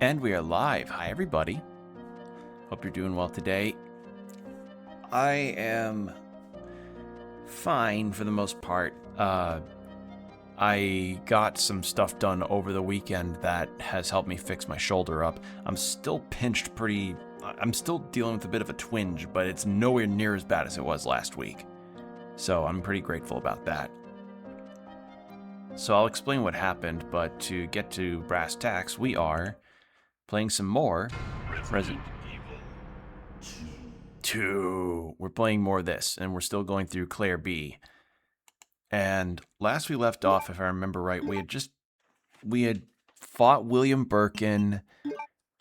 And we are live. Hi, everybody. Hope you're doing well today. I am fine for the most part. I got some stuff done over the weekend that has helped me fix my shoulder up. I'm still pinched I'm still dealing with a bit of a twinge, but it's nowhere near as bad as it was last week. So I'm pretty grateful about that. So I'll explain what happened, but to get to brass tacks, we are playing some more Resident Evil 2. We're playing more of this, and we're still going through Clair B. And last we left off, if I remember right, we had fought William Birkin,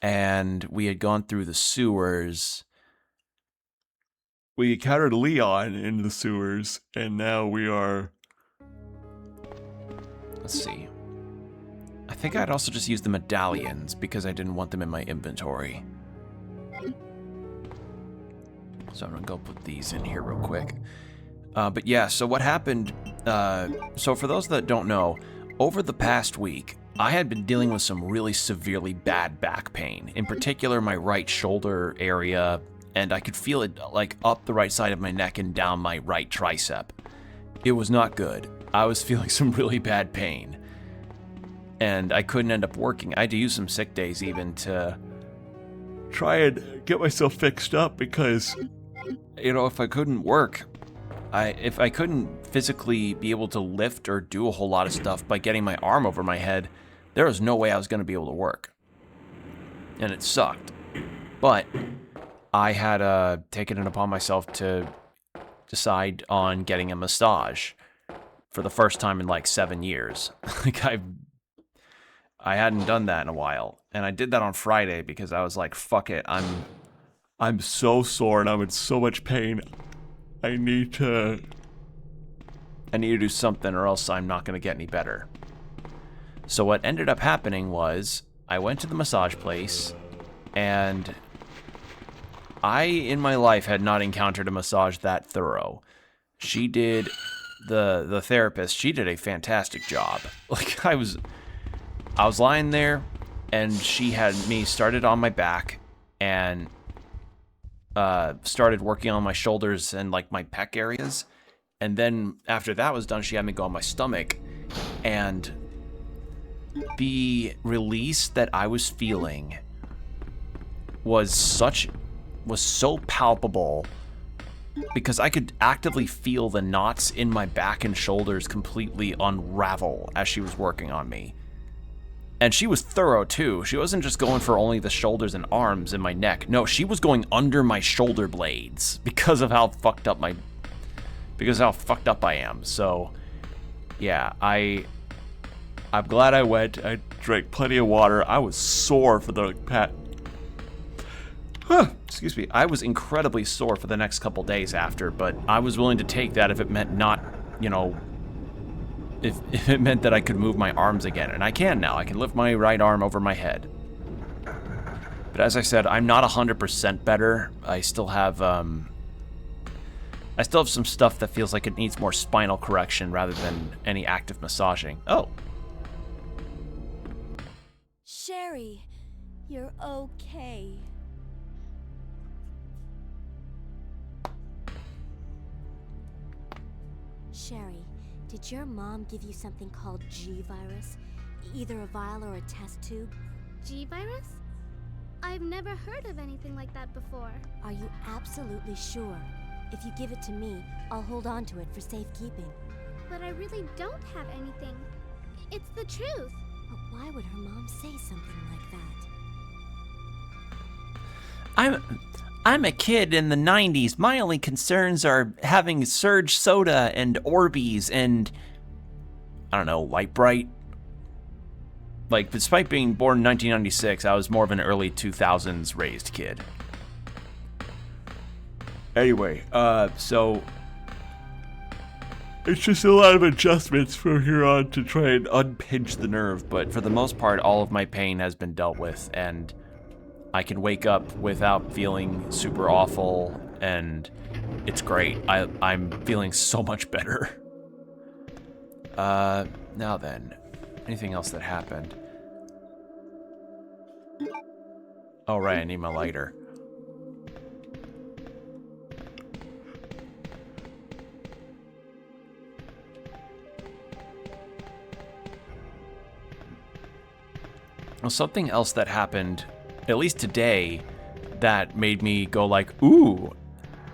and we had gone through the sewers. We encountered Leon in the sewers, and now we are... Let's see. I think I'd also just use the medallions because I didn't want them in my inventory. So I'm gonna go put these in here real quick. But yeah, so what happened, so for those that don't know, over the past week, I had been dealing with some really severely bad back pain. In particular, my right shoulder area, and I could feel it like up the right side of my neck and down my right tricep. It was not good. I was feeling some really bad pain. And I couldn't end up working. I had to use some sick days even to try and get myself fixed up because, you know, if I couldn't work, if I couldn't physically be able to lift or do a whole lot of stuff by getting my arm over my head, there was no way I was going to be able to work. And it sucked. But I had taken it upon myself to decide on getting a massage for the first time in like 7 years. Like I hadn't done that in a while, and I did that on Friday because I was like, fuck it, I'm so sore and I'm in so much pain. I need to do something or else I'm not going to get any better. So what ended up happening was I went to the massage place, and I, in my life, had not encountered a massage that thorough. She did, the therapist, she did a fantastic job. Like, I was lying there, and she had me started on my back, and started working on my shoulders and, like, my pec areas. And then, after that was done, she had me go on my stomach. And the release that I was feeling was so palpable, because I could actively feel the knots in my back and shoulders completely unravel as she was working on me. And she was thorough too. She wasn't just going for only the shoulders and arms and my neck. No, she was going under my shoulder blades because of how fucked up I am. So yeah, I'm glad I went. I drank plenty of water. I was sore for the excuse me. I was incredibly sore for the next couple days after, but I was willing to take that if it meant not, you know, if it meant that I could move my arms again. And I can now. I can lift my right arm over my head. But as I said, I'm not 100% better. I still have some stuff that feels like it needs more spinal correction rather than any active massaging. Oh. Sherry, you're okay. Sherry, did your mom give you something called G-Virus? Either a vial or a test tube? G-Virus? I've never heard of anything like that before. Are you absolutely sure? If you give it to me, I'll hold on to it for safekeeping. But I really don't have anything. It's the truth. But why would her mom say something like that? I'm a kid in the 90s. My only concerns are having Surge Soda and Orbeez and, I don't know, Light Bright. Like, despite being born in 1996, I was more of an early 2000s raised kid. Anyway, so it's just a lot of adjustments from here on to try and unpinch the nerve, but for the most part, all of my pain has been dealt with, and I can wake up without feeling super awful, and it's great. I'm feeling so much better. Now then, anything else that happened? Oh, right, I need my lighter. Well, something else that happened, at least today, that made me go like, ooh,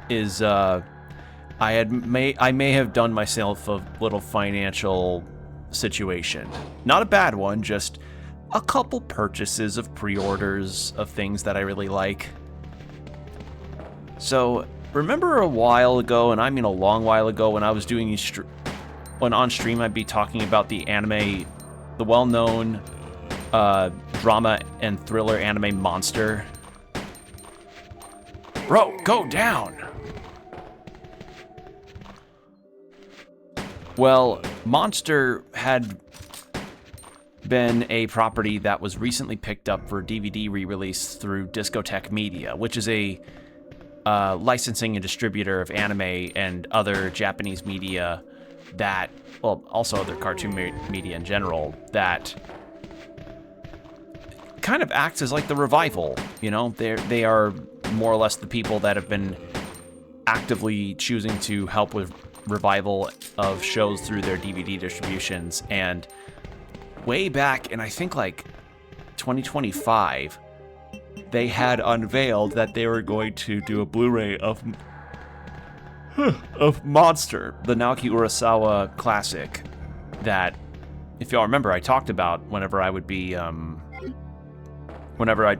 is I may have done myself a little financial situation. Not a bad one, just a couple purchases of pre-orders of things that I really like. So, remember a while ago, and I mean a long while ago, when I was doing these when on stream I'd be talking about the anime, the well-known drama and thriller anime Monster. Bro, go down! Well, Monster had been a property that was recently picked up for DVD re-release through Discotek Media, which is a licensing and distributor of anime and other Japanese media that, well, also other cartoon media in general, that kind of acts as like the revival, you know? They are more or less the people that have been actively choosing to help with revival of shows through their DVD distributions. And way back in, I think, like 2025, they had unveiled that they were going to do a Blu-ray of Monster, the Naoki Urasawa classic that, if y'all remember, I talked about whenever I'd be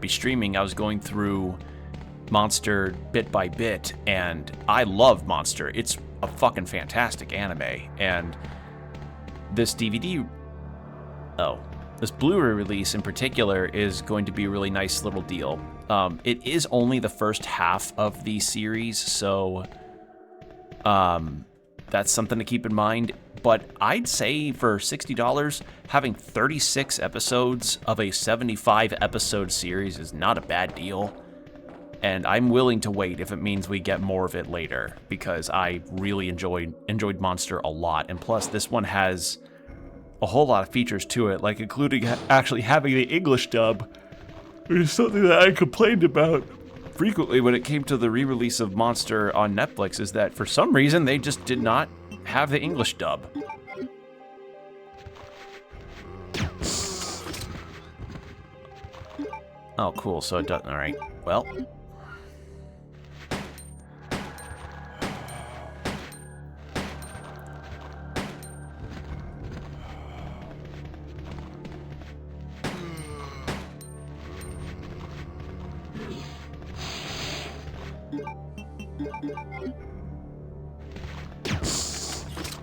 streaming. I was going through Monster bit by bit, and I love Monster. It's a fucking fantastic anime, and this Blu-ray release in particular is going to be a really nice little deal. It is only the first half of the series, so that's something to keep in mind. But I'd say for $60, having 36 episodes of a 75 episode series is not a bad deal. And I'm willing to wait if it means we get more of it later, because I really enjoyed Monster a lot. And plus, this one has a whole lot of features to it, like including actually having the English dub, which is something that I complained about frequently when it came to the re-release of Monster on Netflix, is that for some reason they just did not have the English dub. Oh, cool, so it doesn't, alright, well.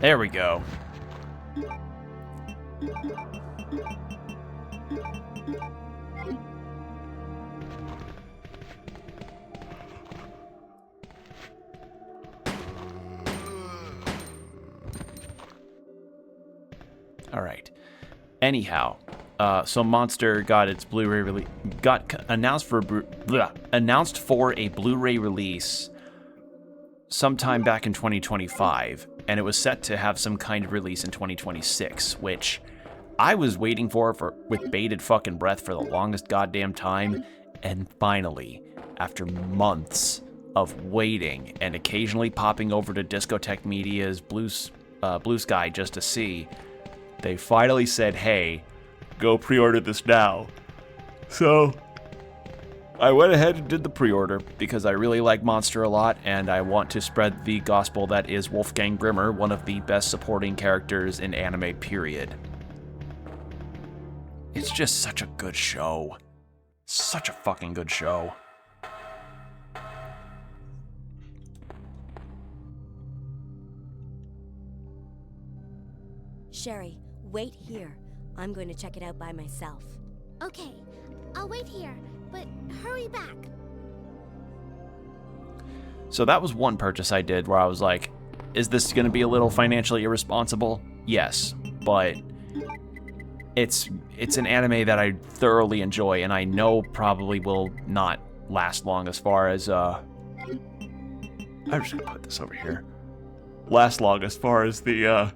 There we go. All right. Anyhow, so Monster got its Blu-ray release, announced for a Blu-ray release sometime back in 2025, and it was set to have some kind of release in 2026, which I was waiting for with bated fucking breath for the longest goddamn time. And finally, after months of waiting and occasionally popping over to Discotek Media's Blue Sky just to see, they finally said, hey, go pre-order this now. So I went ahead and did the pre-order because I really like Monster a lot, and I want to spread the gospel that is Wolfgang Grimmer, one of the best supporting characters in anime, period. It's just such a good show. Such a fucking good show. Sherry, wait here. I'm going to check it out by myself. Okay, I'll wait here, but hurry back. So that was one purchase I did where I was like, is this going to be a little financially irresponsible? Yes, but it's an anime that I thoroughly enjoy, and I know probably will not last long as far as I'm just gonna put this over here. Last long as far as the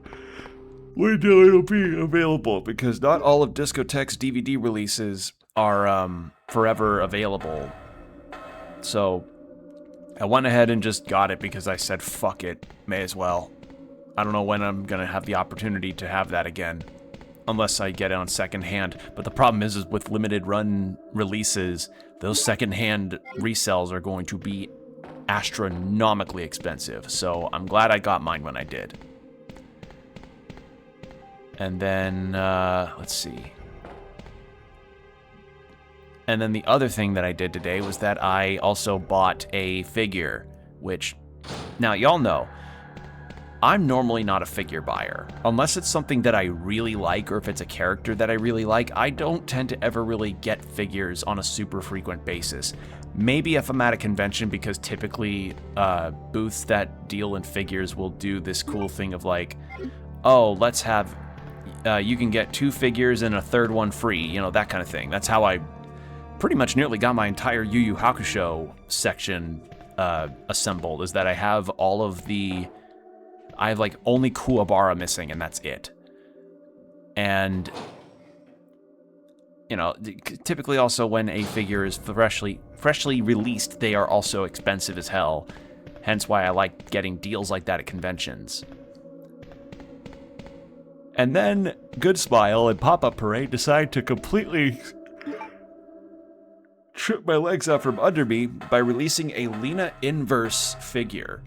window it'll be available, because not all of Discotek's DVD releases are forever available. So I went ahead and just got it because I said, fuck it, may as well. I don't know when I'm going to have the opportunity to have that again, unless I get it on secondhand. But the problem is with limited run releases, those secondhand resells are going to be astronomically expensive. So I'm glad I got mine when I did. And then, let's see. And then the other thing that I did today was that I also bought a figure, which, now y'all know, I'm normally not a figure buyer. Unless it's something that I really like, or if it's a character that I really like, I don't tend to ever really get figures on a super frequent basis. Maybe if I'm at a convention, because typically booths that deal in figures will do this cool thing of like, oh, let's have, you can get 2 figures and a 3rd one free, you know, that kind of thing. That's how I pretty much nearly got my entire Yu Yu Hakusho section assembled, is that I have all of the... I have, like, only Kuwabara missing, and that's it. And, you know, typically also when a figure is freshly released, they are also expensive as hell. Hence why I like getting deals like that at conventions. And then Good Smile and Pop-Up Parade decide to completely trip my legs out from under me by releasing a Lina Inverse figure.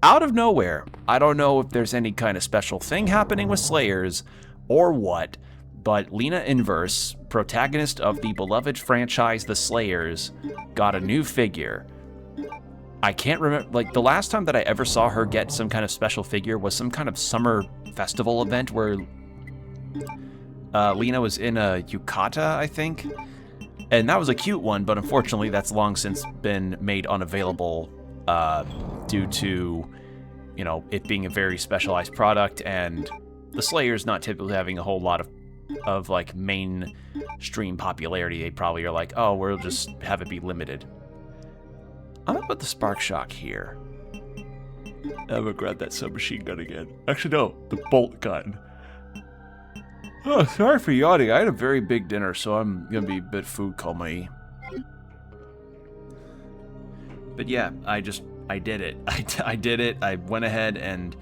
Out of nowhere. I don't know if there's any kind of special thing happening with Slayers or what, but Lina Inverse, protagonist of the beloved franchise The Slayers, got a new figure. I can't remember, like, the last time that I ever saw her get some kind of special figure was some kind of summer festival event where Lina was in a yukata, I think. And that was a cute one, but unfortunately that's long since been made unavailable due to, you know, it being a very specialized product and the Slayers not typically having a whole lot of like mainstream popularity. They probably are like, oh, we'll just have it be limited. I'm gonna put the Spark Shock here. I'm gonna grab that submachine gun again. Actually, no, the bolt gun. Oh, sorry for yawning. I had a very big dinner, so I'm gonna be a bit food coma-y. But yeah, I did it. I did it. I went ahead and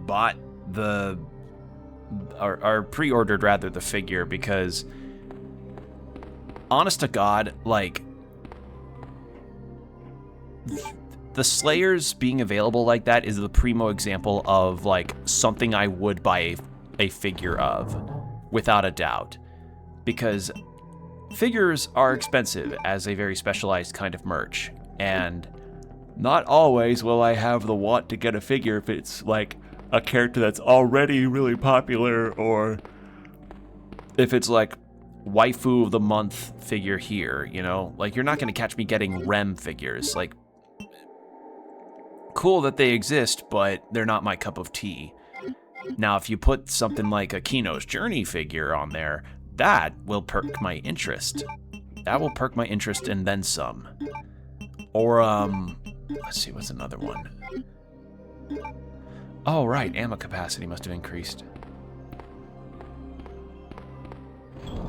bought or pre-ordered rather the figure because, honest to God, like, the Slayers being available like that is the primo example of like something I would buy a figure of, without a doubt, because figures are expensive as a very specialized kind of merch, and not always will I have the want to get a figure if it's like a character that's already really popular, or if it's like waifu of the month figure here, you know? Like, you're not going to catch me getting Rem figures. Like, cool that they exist, but they're not my cup of tea. Now, if you put something like a Kino's Journey figure on there, that will perk my interest. That will perk my interest and then some. Or, let's see, what's another one? Oh, right, ammo capacity must have increased.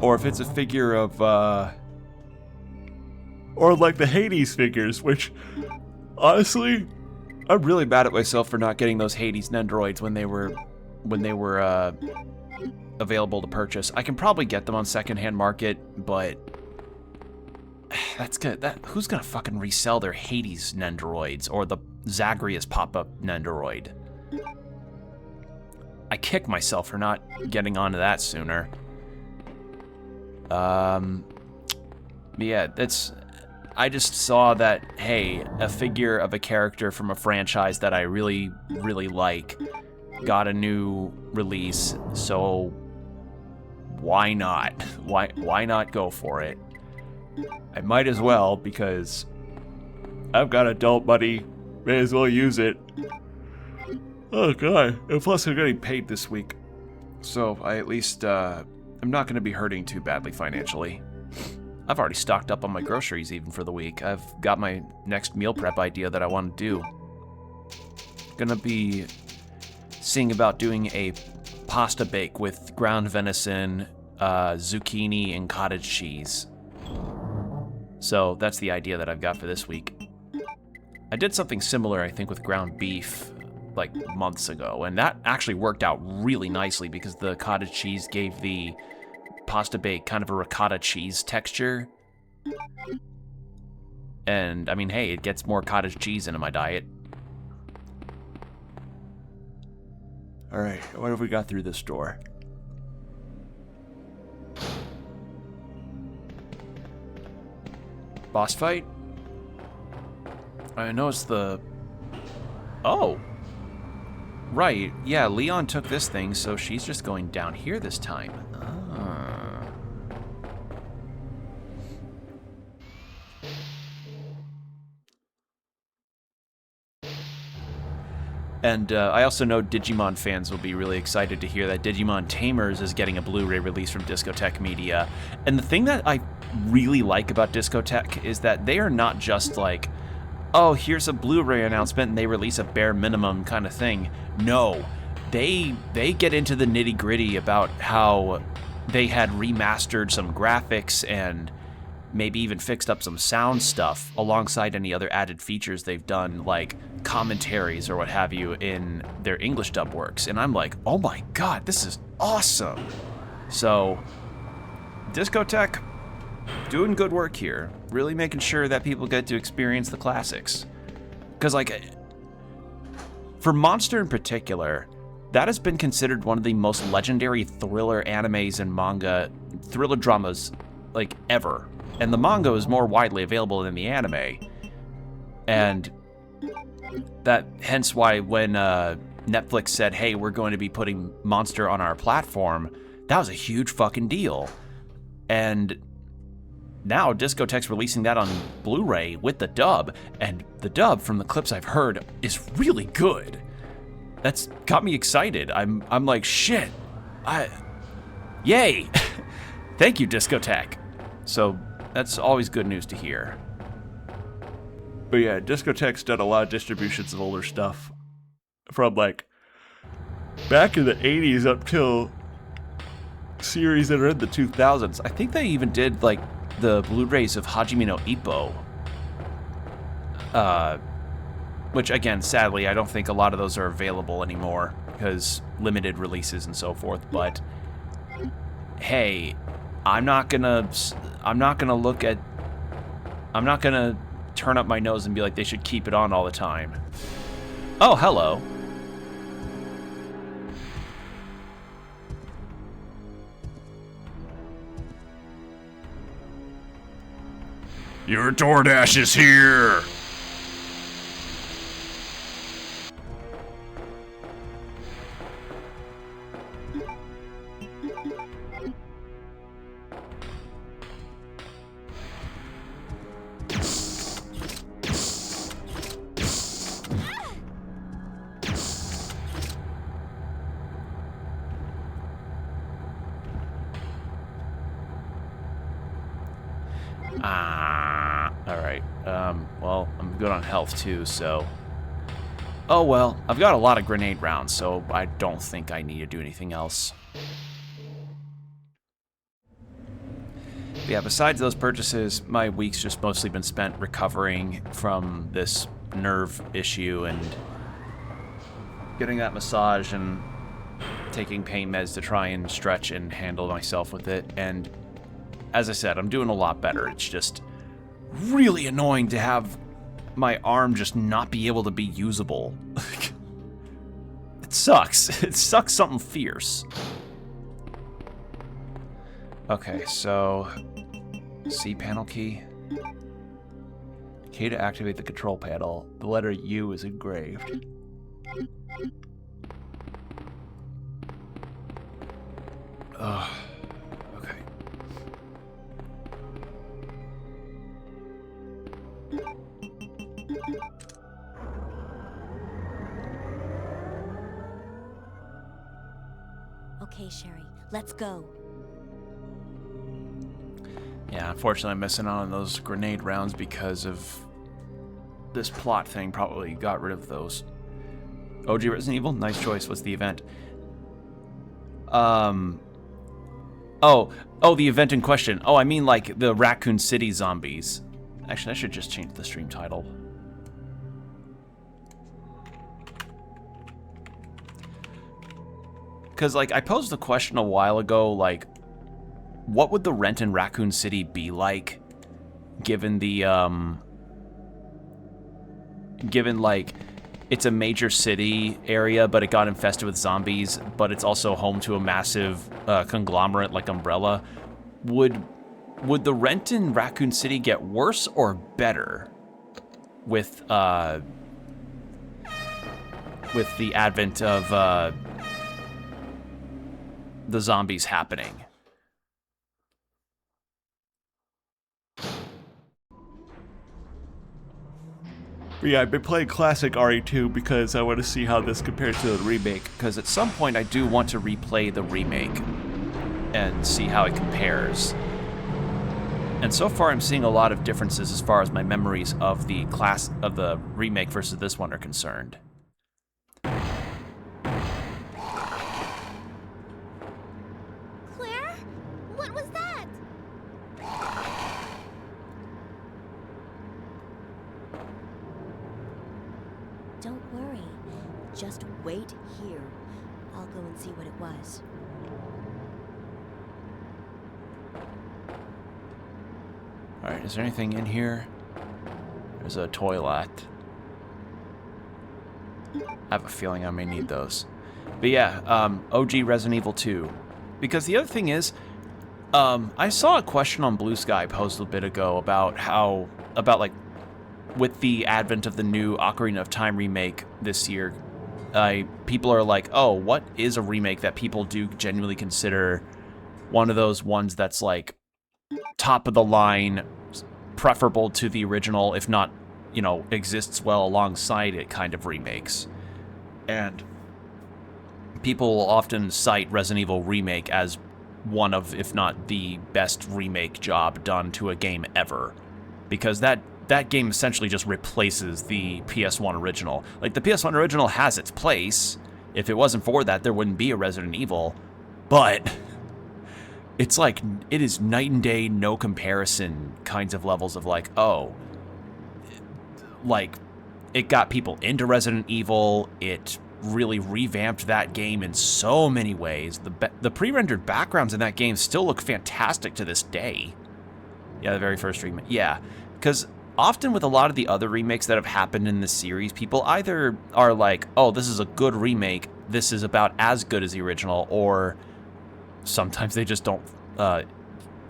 Or if it's a figure of, or like the Hades figures, which, honestly, I'm really mad at myself for not getting those Hades Nendoroids when they were available to purchase. I can probably get them on secondhand market, but that's good. Who's gonna fucking resell their Hades Nendoroids or the Zagreus pop-up Nendoroid? I kick myself for not getting onto that sooner. Yeah, I just saw that, hey, a figure of a character from a franchise that I really, really like got a new release, so why not? Why not go for it? I might as well, because I've got adult money, may as well use it. Oh god, and plus I'm getting paid this week, so I at least, I'm not going to be hurting too badly financially. I've already stocked up on my groceries even for the week. I've got my next meal prep idea that I want to do. Gonna be seeing about doing a pasta bake with ground venison, zucchini, and cottage cheese. So that's the idea that I've got for this week. I did something similar, I think, with ground beef like months ago, and that actually worked out really nicely because the cottage cheese gave the pasta bake kind of a ricotta cheese texture. And, I mean, hey, it gets more cottage cheese into my diet. Alright, what have we got through this door? Boss fight? I noticed the... Oh! Right, yeah, Leon took this thing, so she's just going down here this time. Ah. And I also know Digimon fans will be really excited to hear that Digimon Tamers is getting a Blu-ray release from Discotek Media. And the thing that I really like about Discotek is that they are not just like, oh, here's a Blu-ray announcement and they release a bare minimum kind of thing. No, they get into the nitty-gritty about how they had remastered some graphics and maybe even fixed up some sound stuff alongside any other added features they've done, like commentaries or what have you in their English dub works. And I'm like, oh my god, this is awesome. So, Discotek, doing good work here. Really making sure that people get to experience the classics. Because, like, for Monster in particular, that has been considered one of the most legendary thriller animes and manga, thriller dramas, like, ever. And the manga is more widely available than the anime. And that, hence why when Netflix said, hey, we're going to be putting Monster on our platform, that was a huge fucking deal. And now Discotek's releasing that on Blu-ray with the dub, and the dub, from the clips I've heard, is really good. That's got me excited. I'm like, shit. Yay! Thank you, Discotek. So that's always good news to hear. But yeah, Discotek's done a lot of distributions of older stuff from like back in the 80s up till series that are in the 2000s. I think they even did like the Blu-rays of Hajime no Ippo. Which again, sadly, I don't think a lot of those are available anymore because limited releases and so forth, but hey, I'm not gonna turn up my nose and be like they should keep it on all the time. Oh, hello. Your DoorDash is here. Alright, well, I'm good on health too, so... Oh well, I've got a lot of grenade rounds, so I don't think I need to do anything else. But yeah, besides those purchases, my week's just mostly been spent recovering from this nerve issue and getting that massage and taking pain meds to try and stretch and handle myself with it, and as I said, I'm doing a lot better. It's just really annoying to have my arm just not be able to be usable. It sucks. It sucks something fierce. Okay, so C panel key. K to activate the control panel. The letter U is engraved. Ugh. Okay. Okay, Sherry, let's go. Yeah, unfortunately I'm missing out on those grenade rounds because of this plot thing. Probably got rid of those. OG Resident Evil? Nice choice. What's the event? Oh, the event in question. Oh, I mean like the Raccoon City zombies. Actually, I should just change the stream title. Because, like, I posed the question a while ago, like, what would the rent in Raccoon City be like, given the, given, like, it's a major city area, but it got infested with zombies, but it's also home to a massive conglomerate like Umbrella. Would the rent in Raccoon City get worse or better with the advent of the zombies happening? But yeah, I've been playing classic RE2 because I want to see how this compares to the remake, because at some point I do want to replay the remake and see how it compares. And so far I'm seeing a lot of differences as far as my memories of the remake versus this one are concerned. Claire? What was that? Don't worry. Just wait here. I'll go and see what it was. Alright, is there anything in here? There's a toilet. I have a feeling I may need those. But yeah, OG Resident Evil 2. Because the other thing is, I saw a question on Blue Sky posted a bit ago about how, like, with the advent of the new Ocarina of Time remake this year, people are like, oh, what is a remake that people do genuinely consider one of those ones that's, like, top of the line, preferable to the original, if not, you know, exists well alongside it kind of remakes. And people will often cite Resident Evil Remake as one of, if not the best remake job done to a game ever. Because that game essentially just replaces the PS1 original. Like, the PS1 original has its place. If it wasn't for that, there wouldn't be a Resident Evil. But it's like, it is night and day, no comparison kinds of levels of like, oh, like, it got people into Resident Evil, it really revamped that game in so many ways. The pre-rendered backgrounds in that game still look fantastic to this day. Yeah, the very first remake. Yeah, because often with a lot of the other remakes that have happened in this series, people either are like, oh, this is a good remake, this is about as good as the original, or sometimes they just don't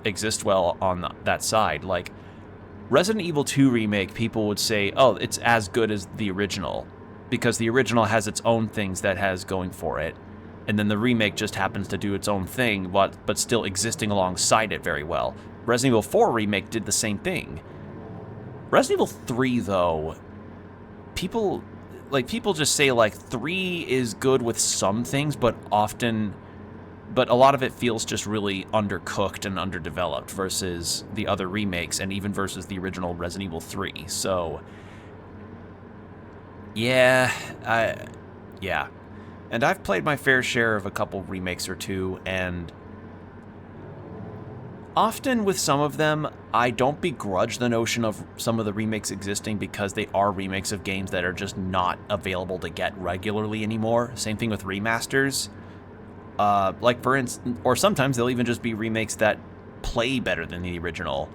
exist well on that side. Like, Resident Evil 2 Remake, people would say, oh, it's as good as the original, because the original has its own things that has going for it, and then the remake just happens to do its own thing, but still existing alongside it very well. Resident Evil 4 Remake did the same thing. Resident Evil 3, though, people just say, like, 3 is good with some things, but a lot of it feels just really undercooked and underdeveloped versus the other remakes, and even versus the original Resident Evil 3. So, yeah. And I've played my fair share of a couple remakes or two, and often with some of them, I don't begrudge the notion of some of the remakes existing because they are remakes of games that are just not available to get regularly anymore. Same thing with remasters. Like, for instance, or sometimes they'll even just be remakes that play better than the original.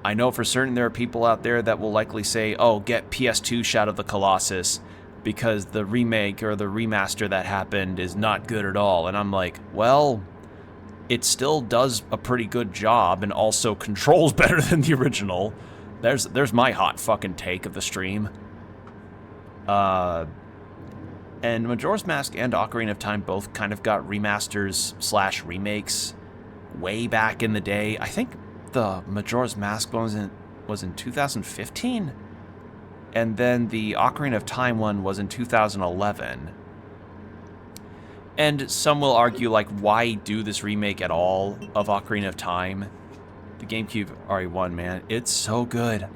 I know for certain there are people out there that will likely say, oh, get PS2 Shadow of the Colossus because the remake or the remaster that happened is not good at all. And I'm like, well, it still does a pretty good job and also controls better than the original. There's my hot fucking take of the stream. And Majora's Mask and Ocarina of Time both kind of got remasters / remakes way back in the day. I think the Majora's Mask one was in 2015, and then the Ocarina of Time one was in 2011. And some will argue, like, why do this remake at all of Ocarina of Time? The GameCube RE1, man, it's so good.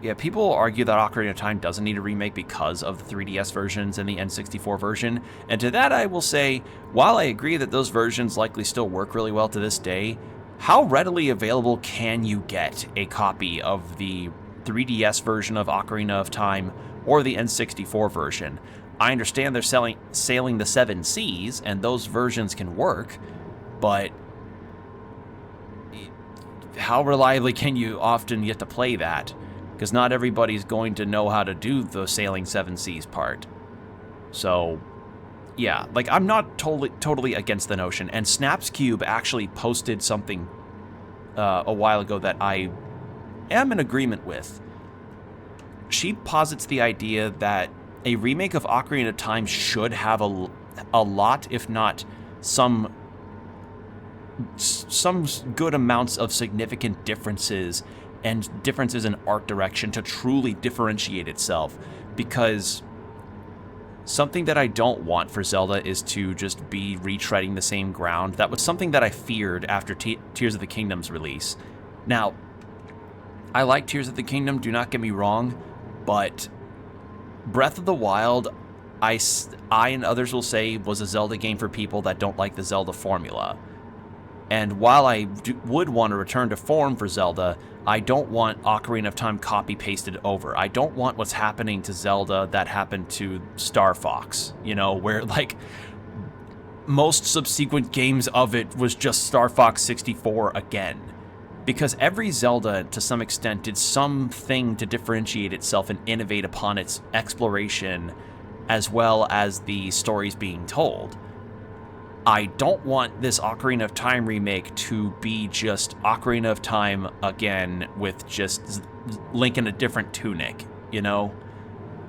Yeah, people argue that Ocarina of Time doesn't need a remake because of the 3DS versions and the N64 version, and to that I will say, while I agree that those versions likely still work really well to this day, how readily available can you get a copy of the 3DS version of Ocarina of Time or the N64 version? I understand they're sailing the 7 seas, and those versions can work, but how reliably can you often get to play that? Because not everybody's going to know how to do the sailing 7 seas part. So, yeah, like, I'm not totally against the notion, and Snaps Cube actually posted something a while ago that I am in agreement with. She posits the idea that a remake of Ocarina of Time should have a lot, if not some good amounts of significant differences and differences in art direction to truly differentiate itself, because something that I don't want for Zelda is to just be retreading the same ground. That was something that I feared after Tears of the Kingdom's release. Now, I like Tears of the Kingdom, do not get me wrong, but Breath of the Wild, I and others will say, was a Zelda game for people that don't like the Zelda formula. And while I would want to return to form for Zelda, I don't want Ocarina of Time copy-pasted over. I don't want what's happening to Zelda that happened to Star Fox, you know, where, like, most subsequent games of it was just Star Fox 64 again. Because every Zelda, to some extent, did something to differentiate itself and innovate upon its exploration, as well as the stories being told. I don't want this Ocarina of Time remake to be just Ocarina of Time again with just Link in a different tunic, you know?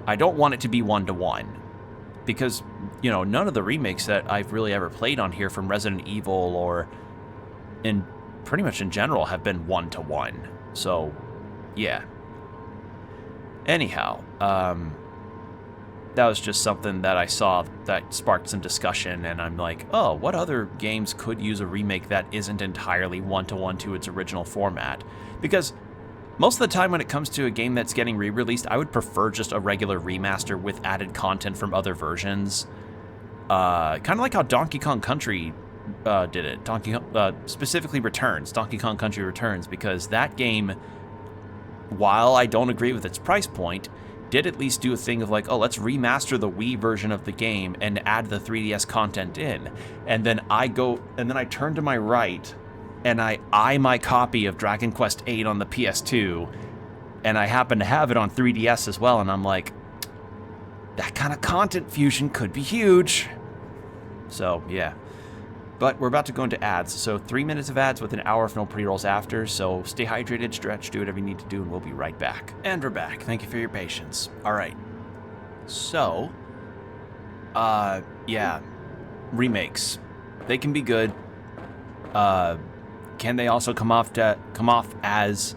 I don't want it to be one-to-one. Because, you know, none of the remakes that I've really ever played on here from Resident Evil or pretty much in general have been one-to-one. So, yeah. Anyhow, that was just something that I saw that sparked some discussion, and I'm like, oh, what other games could use a remake that isn't entirely one-to-one to its original format? Because most of the time when it comes to a game that's getting re-released, I would prefer just a regular remaster with added content from other versions. Kind of like how Donkey Kong Country did it. Specifically Donkey Kong Country Returns, because that game, while I don't agree with its price point, did at least do a thing of like, oh, let's remaster the Wii version of the game and add the 3DS content in. And then I turn to my right and I eye my copy of Dragon Quest VIII on the PS2, and I happen to have it on 3DS as well, and I'm like, that kind of content fusion could be huge. So, yeah. But we're about to go into ads, so 3 minutes of ads with an hour of no pre-rolls after, so stay hydrated, stretch, do whatever you need to do, and we'll be right back. And we're back. Thank you for your patience. Alright. So, yeah. Remakes. They can be good. Can they also come off as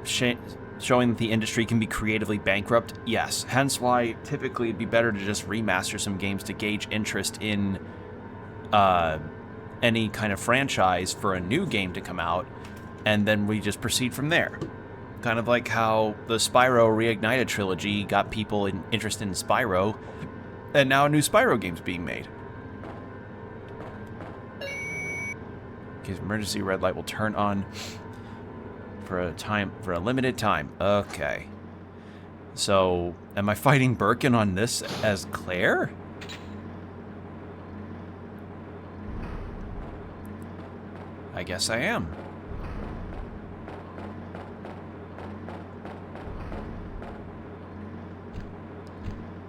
showing that the industry can be creatively bankrupt? Yes. Hence why typically it'd be better to just remaster some games to gauge interest in any kind of franchise for a new game to come out, and then we just proceed from there. Kind of like how the Spyro Reignited trilogy got people interested in Spyro, and now a new Spyro game's being made. Okay, emergency red light will turn on for a limited time. Okay. So, am I fighting Birkin on this as Clair? I guess I am.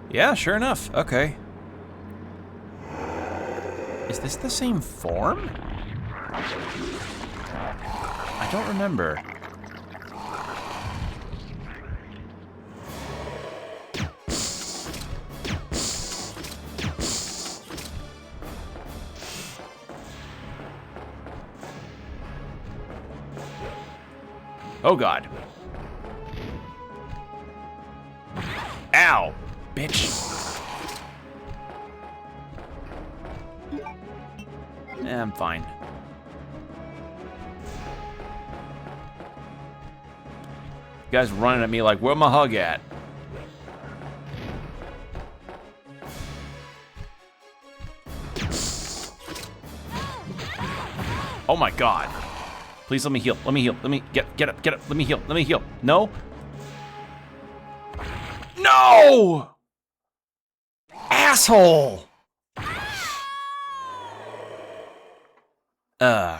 Yeah, sure enough. Okay. Is this the same form? I don't remember. Oh god. Ow, bitch. I'm fine. You guys running at me like, where my hug at? Oh my god. Please let me heal. Let me heal. Let me get up. Get up. Let me heal. Let me heal. No. No! Asshole! So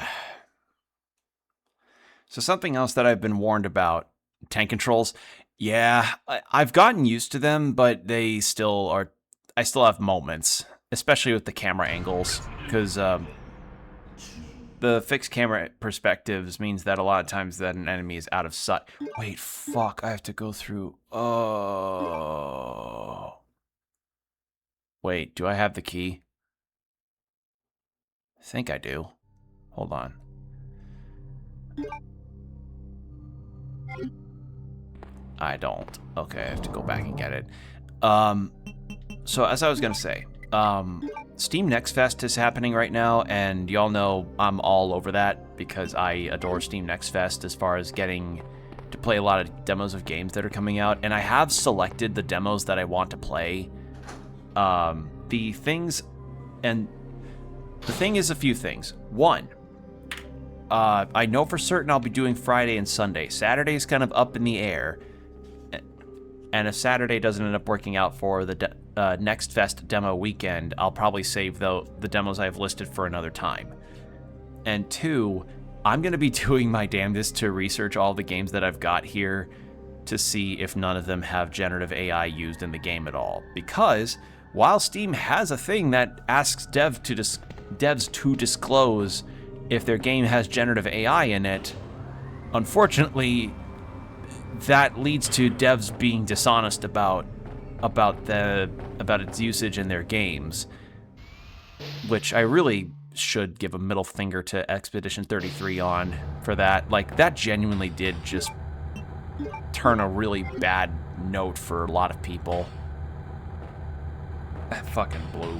something else that I've been warned about, tank controls. Yeah, I've gotten used to them, but they still are, I still have moments, especially with the camera angles, because the fixed camera perspectives means that a lot of times that an enemy is out of sight. Wait, fuck, I have to go through, oh. Wait, do I have the key? I think I do. Hold on. I don't. Okay, I have to go back and get it. So as I was gonna say, Steam Next Fest is happening right now, and y'all know I'm all over that because I adore Steam Next Fest as far as getting to play a lot of demos of games that are coming out, and I have selected the demos that I want to play. The thing is a few things. One, I know for certain I'll be doing Friday and Sunday. Saturday's kind of up in the air. And if Saturday doesn't end up working out for the Next Fest demo weekend, I'll probably save the demos I've listed for another time. And two, I'm going to be doing my damnedest to research all the games that I've got here to see if none of them have generative AI used in the game at all. Because while Steam has a thing that asks devs to disclose if their game has generative AI in it, unfortunately, that leads to devs being dishonest about its usage in their games, which I really should give a middle finger to Expedition 33 on for that. Like, that genuinely did just turn a really bad note for a lot of people. That fucking blew.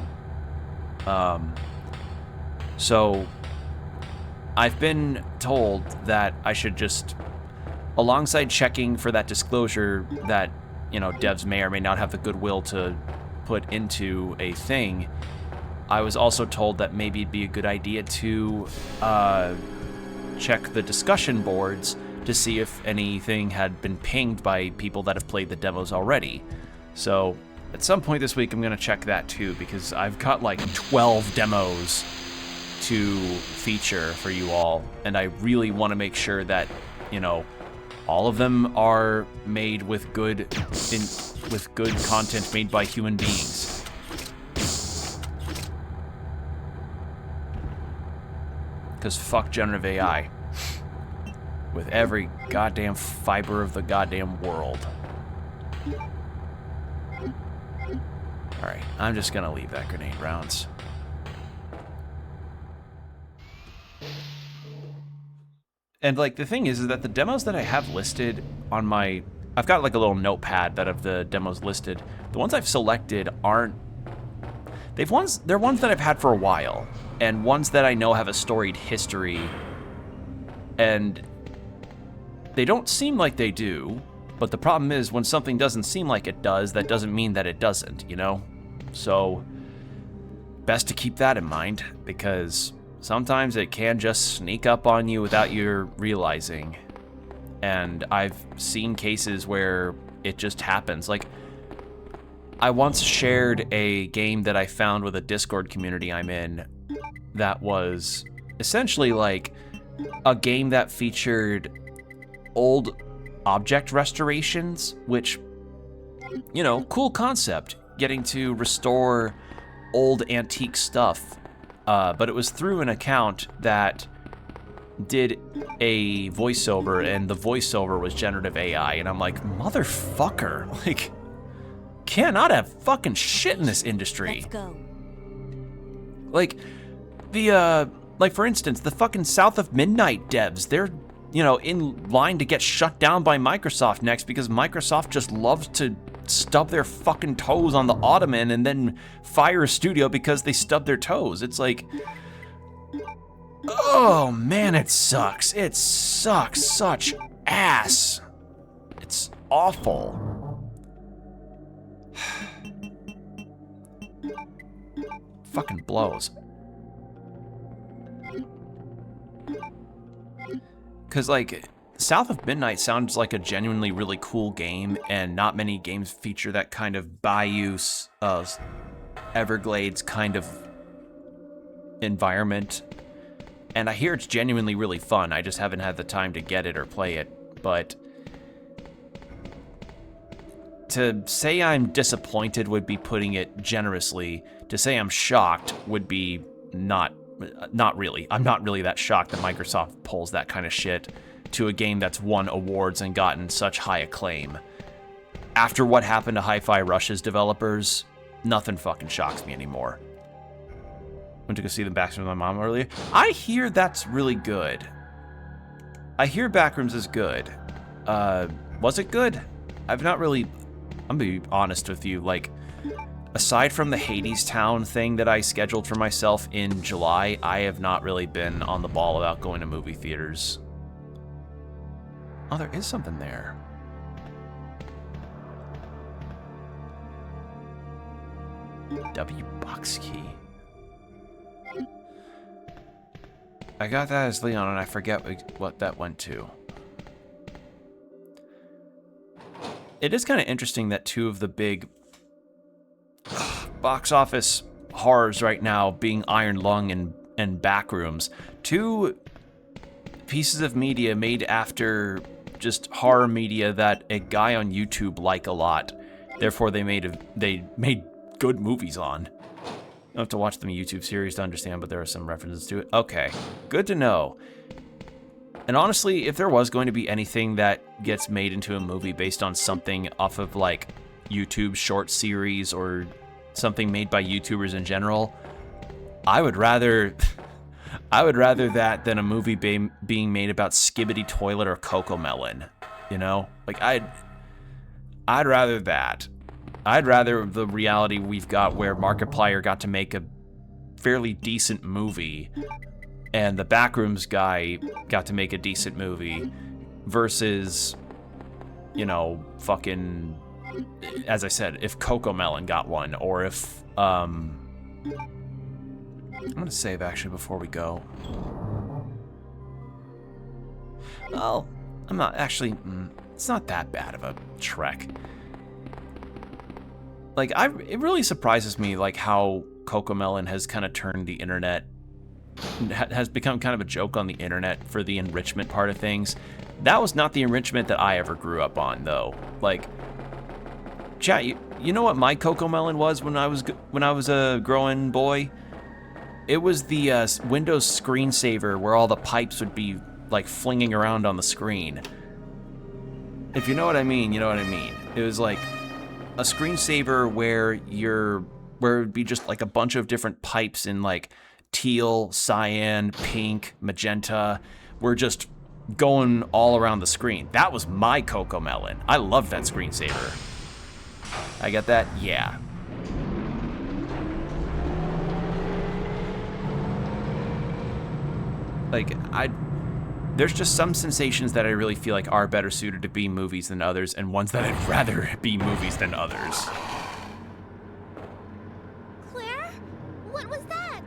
So I've been told that I should just, alongside checking for that disclosure that, you know, devs may or may not have the goodwill to put into a thing, I was also told that maybe it'd be a good idea to check the discussion boards to see if anything had been pinged by people that have played the demos already. So at some point this week, I'm going to check that too, because I've got like 12 demos to feature for you all, and I really want to make sure that, you know, all of them are made with good content made by human beings. Because fuck generative AI. With every goddamn fiber of the goddamn world. Alright, I'm just gonna leave that grenade rounds. And, like, the thing is that the demos that I have listed on my... I've got, like, a little notepad that of the demos listed. The ones I've selected aren't... They're ones that I've had for a while, and ones that I know have a storied history. And they don't seem like they do, but the problem is when something doesn't seem like it does, that doesn't mean that it doesn't, you know? So, best to keep that in mind, because sometimes it can just sneak up on you without you realizing. And I've seen cases where it just happens. Like, I once shared a game that I found with a Discord community I'm in that was essentially like a game that featured old object restorations, which, you know, cool concept, getting to restore old antique stuff. But it was through an account that did a voiceover, and the voiceover was generative AI, and I'm like, motherfucker, like, cannot have fucking shit in this industry. Let's go. Like, like for instance, the fucking South of Midnight devs, they're, you know, in line to get shut down by Microsoft next because Microsoft just loves to stub their fucking toes on the ottoman and then fire a studio because they stubbed their toes. It's like, oh man, it sucks. It sucks such ass. It's awful. Fucking blows. Because, like, South of Midnight sounds like a genuinely really cool game, and not many games feature that kind of bayou, Everglades kind of environment. And I hear it's genuinely really fun. I just haven't had the time to get it or play it. But to say I'm disappointed would be putting it generously. To say I'm shocked would be not really. I'm not really that shocked that Microsoft pulls that kind of shit to a game that's won awards and gotten such high acclaim. After what happened to Hi-Fi Rush's developers, nothing fucking shocks me anymore. Went to go see the Backrooms with my mom earlier. I hear that's really good. I hear Backrooms is good. Was it good? I've not really... I'm gonna be honest with you, like, aside from the Hades Town thing that I scheduled for myself in July, I have not really been on the ball about going to movie theaters. Oh, there is something there. W box key. I got that as Leon, and I forget what that went to. It is kind of interesting that two of the big box office horrors right now being Iron Lung and Backrooms, two pieces of media made after just horror media that a guy on YouTube liked a lot. Therefore, they made good movies on. You don't have to watch the YouTube series to understand, but there are some references to it. Okay, good to know. And honestly, if there was going to be anything that gets made into a movie based on something off of like YouTube short series or something made by YouTubers in general, I would rather that than a movie being made about Skibbity Toilet or ComboMon. You know, like I'd rather that. I'd rather the reality we've got where Markiplier got to make a fairly decent movie and the Backrooms guy got to make a decent movie versus, you know, fucking, as I said, if ComboMon got one, or if, I'm gonna save actually before we go. Well, I'm not actually, it's not that bad of a trek. Like, it really surprises me, like, how ComboMon has kind of turned the internet, has become kind of a joke on the internet for the enrichment part of things. That was not the enrichment that I ever grew up on, though. Like, chat, you know what my ComboMon was when I was a growing boy? It was the Windows screensaver where all the pipes would be, like, flinging around on the screen. If you know what I mean, you know what I mean. It was like a screensaver where it would be just like a bunch of different pipes in like teal, cyan, pink, magenta. We're just going all around the screen. That was my ComboMon. I loved that screensaver. I got that? Yeah. Like, there's just some sensations that I really feel like are better suited to be movies than others, and ones that I'd rather be movies than others. Claire? What was that?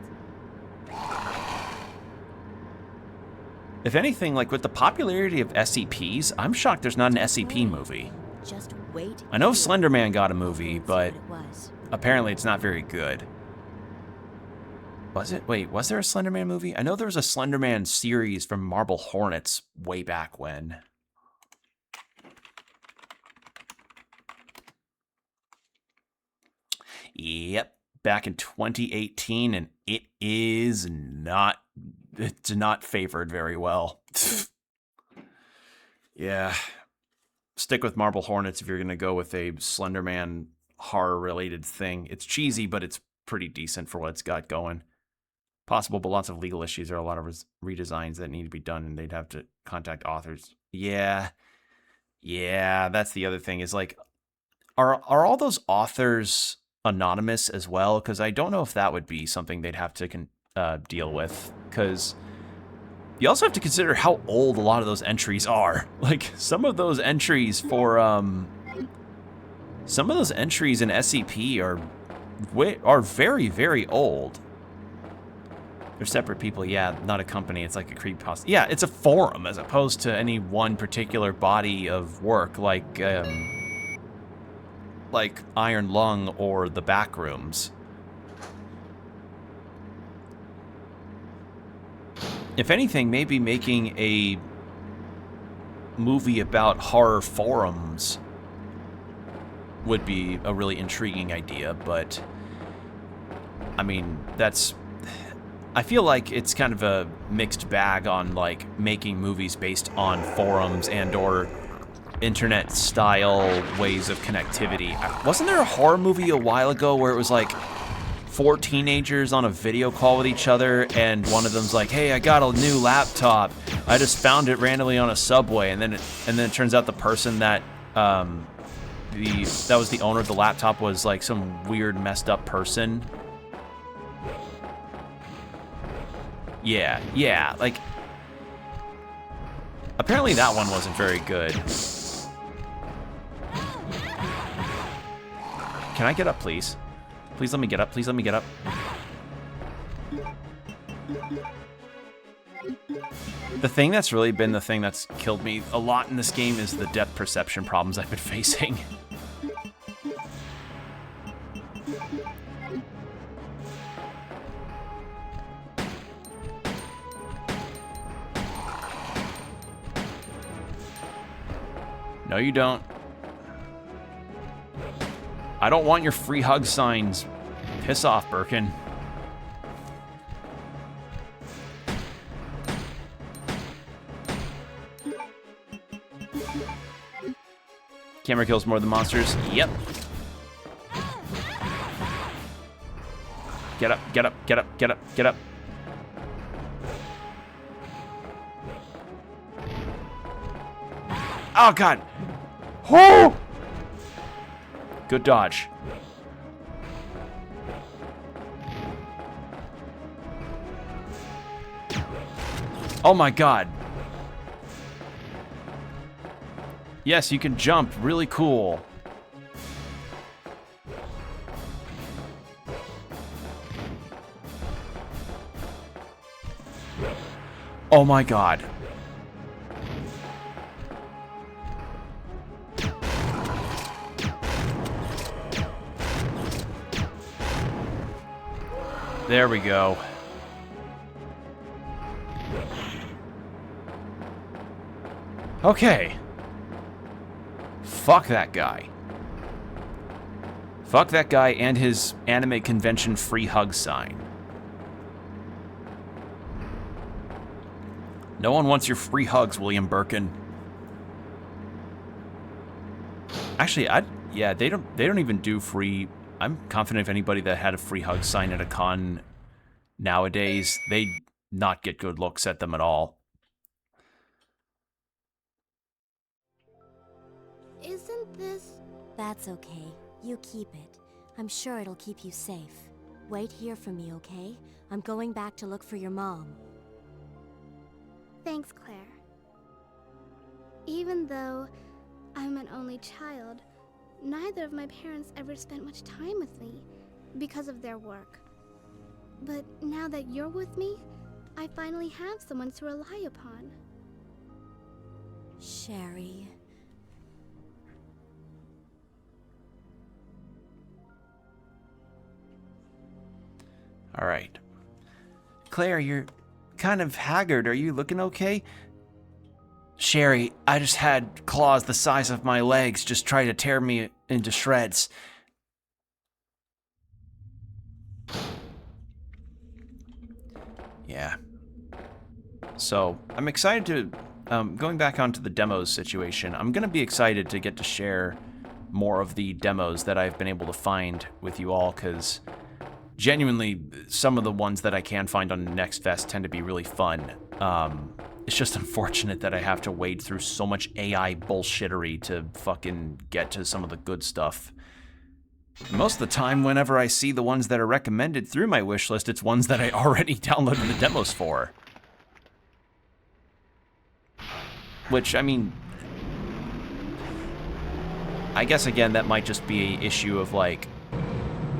If anything, like with the popularity of SCPs, I'm shocked there's not an SCP movie. Just wait. I know Slender Man got a movie, but It was. apparently it's not very good. Was it? Wait, was there a Slender Man movie? I know there was a Slender Man series from Marble Hornets way back when. Yep, back in 2018, and it's not favored very well. Yeah. Stick with Marble Hornets if you're going to go with a Slender Man horror-related thing. It's cheesy, but it's pretty decent for what it's got going. Possible, but lots of legal issues. There are a lot of redesigns that need to be done, and they'd have to contact authors. Yeah, that's the other thing, is like, are all those authors anonymous as well? Because I don't know if that would be something they'd have to deal with, because you also have to consider how old a lot of those entries are. Like, some of those entries for, some of those entries in SCP are very, very old. They're separate people, yeah, not a company. It's like a creepypasta. Yeah, it's a forum as opposed to any one particular body of work like Iron Lung or the Backrooms. If anything, maybe making a movie about horror forums would be a really intriguing idea, but I mean, I feel like it's kind of a mixed bag on like making movies based on forums and or internet style ways of connectivity. Wasn't there a horror movie a while ago where it was like 4 teenagers on a video call with each other, and one of them's like, "Hey, I got a new laptop. I just found it randomly on a subway," and then it turns out the person that was the owner of the laptop was like some weird messed up person. Yeah, like apparently that one wasn't very good. Can I get up, please? Please let me get up. Please let me get up. The thing that's really been the thing that's killed me a lot in this game is the depth perception problems I've been facing. No, you don't. I don't want your free hug signs. Piss off, Birkin. Camera kills more than monsters. Yep. Get up, get up, get up, get up, get up. Oh, God. Oh! Good dodge. Oh my God. Yes, you can jump. Really cool. Oh my God. There we go. Okay. Fuck that guy. Fuck that guy and his anime convention free hug sign. No one wants your free hugs, William Birkin. Actually, yeah, they don't even do free. I'm confident if anybody that had a free hug sign at a con nowadays, they'd not get good looks at them at all. Isn't this... That's okay. You keep it. I'm sure it'll keep you safe. Wait here for me, okay? I'm going back to look for your mom. Thanks, Claire. Even though I'm an only child, neither of my parents ever spent much time with me because of their work. But now that you're with me, I finally have someone to rely upon. Sherry. All right. Claire, you're kind of haggard. Are you looking okay? Sherry, I just had claws the size of my legs just try to tear me into shreds. Yeah. So, I'm excited to, going back onto the demos situation, I'm going to be excited to get to share more of the demos that I've been able to find with you all, because genuinely, some of the ones that I can find on Next Fest tend to be really fun. It's just unfortunate that I have to wade through so much AI bullshittery to fucking get to some of the good stuff. Most of the time, whenever I see the ones that are recommended through my wishlist, it's ones that I already downloaded the demos for. Which, I mean, I guess, again, that might just be an issue of, like,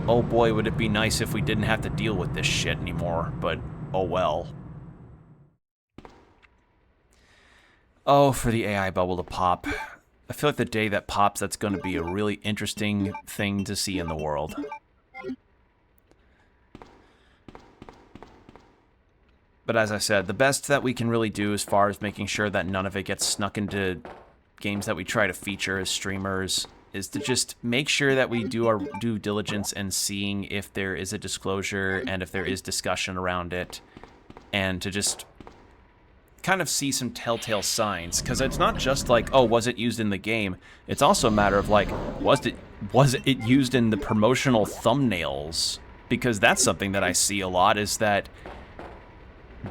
oh boy, would it be nice if we didn't have to deal with this shit anymore, but oh well. Oh, for the AI bubble to pop. I feel like the day that pops, that's going to be a really interesting thing to see in the world. But as I said, the best that we can really do as far as making sure that none of it gets snuck into games that we try to feature as streamers is to just make sure that we do our due diligence and seeing if there is a disclosure and if there is discussion around it, and to just kind of see some telltale signs, because it's not just like, oh, was it used in the game? It's also a matter of like, was it used in the promotional thumbnails? Because that's something that I see a lot, is that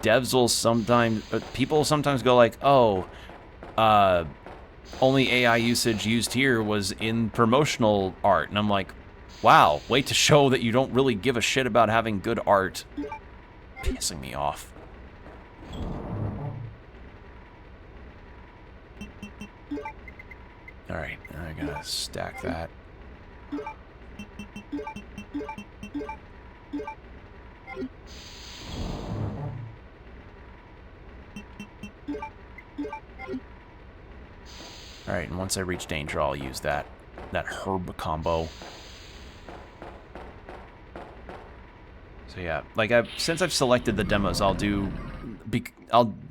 devs will sometimes, people sometimes go like, oh, only AI usage used here was in promotional art. And I'm like, wow, way to show that you don't really give a shit about having good art. Pissing me off. Alright, I gotta stack that. Alright, and once I reach danger, I'll use that herb combo. So yeah, like since I've selected the demos, I'll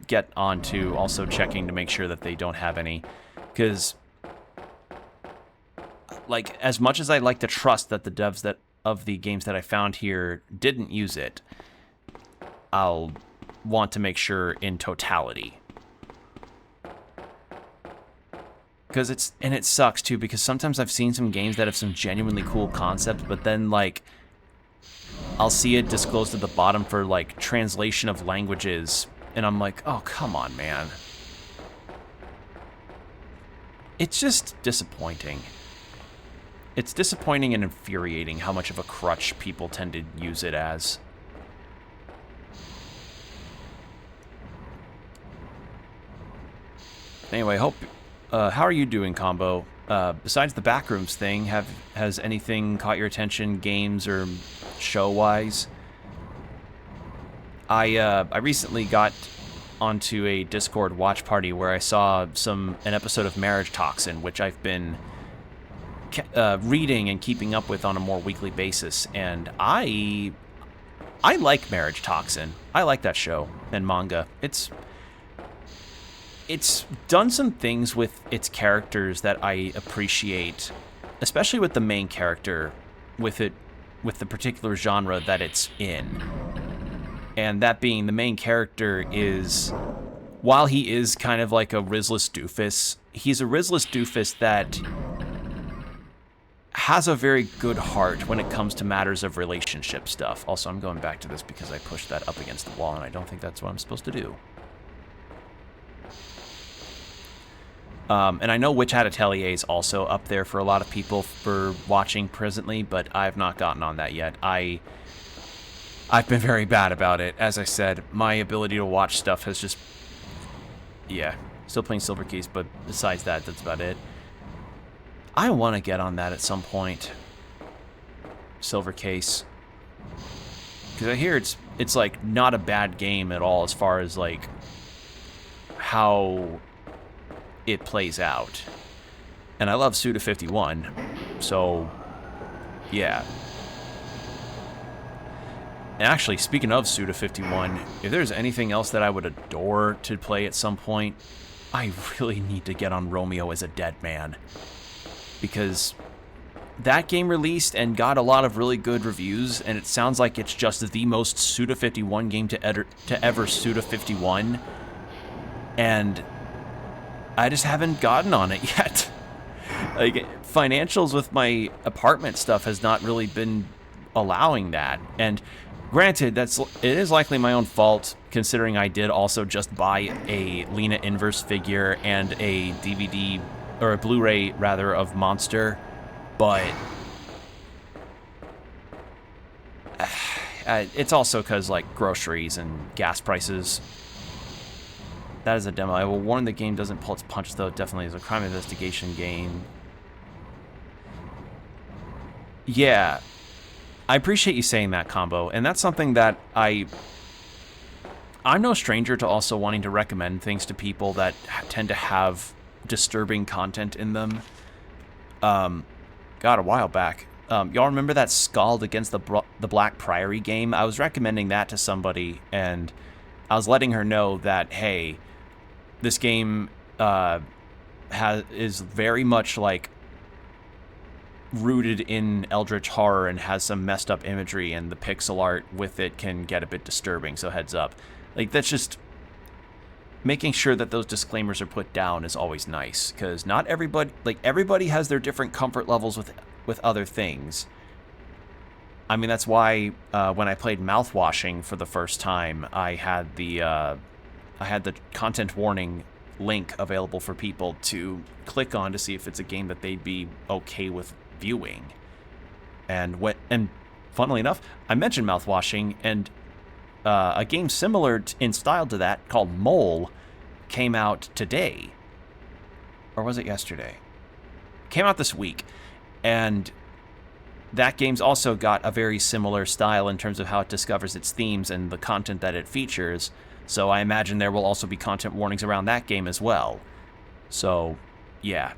get on to also checking to make sure that they don't have any, because like as much as I like to trust that the devs of the games that I found here didn't use it, I'll want to make sure in totality. Because it sucks too, because sometimes I've seen some games that have some genuinely cool concepts, but then like I'll see it disclosed at the bottom for like translation of languages, and I'm like, oh, come on, man. It's just disappointing. It's disappointing and infuriating how much of a crutch people tend to use it as. Anyway, how are you doing, Combo? Besides the Backrooms thing, has anything caught your attention, games or show-wise? I recently got onto a Discord watch party where I saw an episode of Marriage Toxin, which I've been reading and keeping up with on a more weekly basis, and I like Marriage Toxin. I like that show and manga. It's done some things with its characters that I appreciate, especially with the main character, with the particular genre that it's in. And that being, the main character is, while he is kind of like a risless doofus, he's a risless doofus that has a very good heart when it comes to matters of relationship stuff. Also, I'm going back to this because I pushed that up against the wall, and I don't think that's what I'm supposed to do. And I know Witch Hat Atelier is also up there for a lot of people for watching presently, but I've not gotten on that yet. I've been very bad about it. As I said, my ability to watch stuff has just... Yeah, still playing Silver Keys, but besides that, that's about it. I want to get on that at some point. Silver Case. Because I hear it's like not a bad game at all as far as like how it plays out. And I love Suda51, so yeah. And actually, speaking of Suda51, if there's anything else that I would adore to play at some point, I really need to get on Romeo as a Dead Man. Because that game released and got a lot of really good reviews, and it sounds like it's just the most Suda51 game to ever Suda51. And I just haven't gotten on it yet. Like, financials with my apartment stuff has not really been allowing that. And granted, it is likely my own fault, considering I did also just buy a Lena Inverse figure and a DVD, or a Blu-ray rather, of Monster, but it's also because like groceries and gas prices. That is a demo. I will warn the game doesn't pull its punch, though. It definitely is a crime investigation game. Yeah. I appreciate you saying that, Combo. And that's something that I'm no stranger to also wanting to recommend things to people that tend to have disturbing content in them. God, a while back. Y'all remember that Scald Against the Black Priory game? I was recommending that to somebody, and I was letting her know that, hey, this game is very much like rooted in eldritch horror and has some messed up imagery, and the pixel art with it can get a bit disturbing, so heads up. Like, that's just making sure that those disclaimers are put down is always nice, because not everybody, like, everybody has their different comfort levels with other things. I mean, that's why when I played Mouthwashing for the first time, I had the content warning link available for people to click on to see if it's a game that they'd be okay with viewing. And funnily enough, I mentioned Mouthwashing, and a game similar in style to that called Mole came out today. Or was it yesterday? Came out this week. And that game's also got a very similar style in terms of how it discovers its themes and the content that it features. So I imagine there will also be content warnings around that game as well. So, yeah.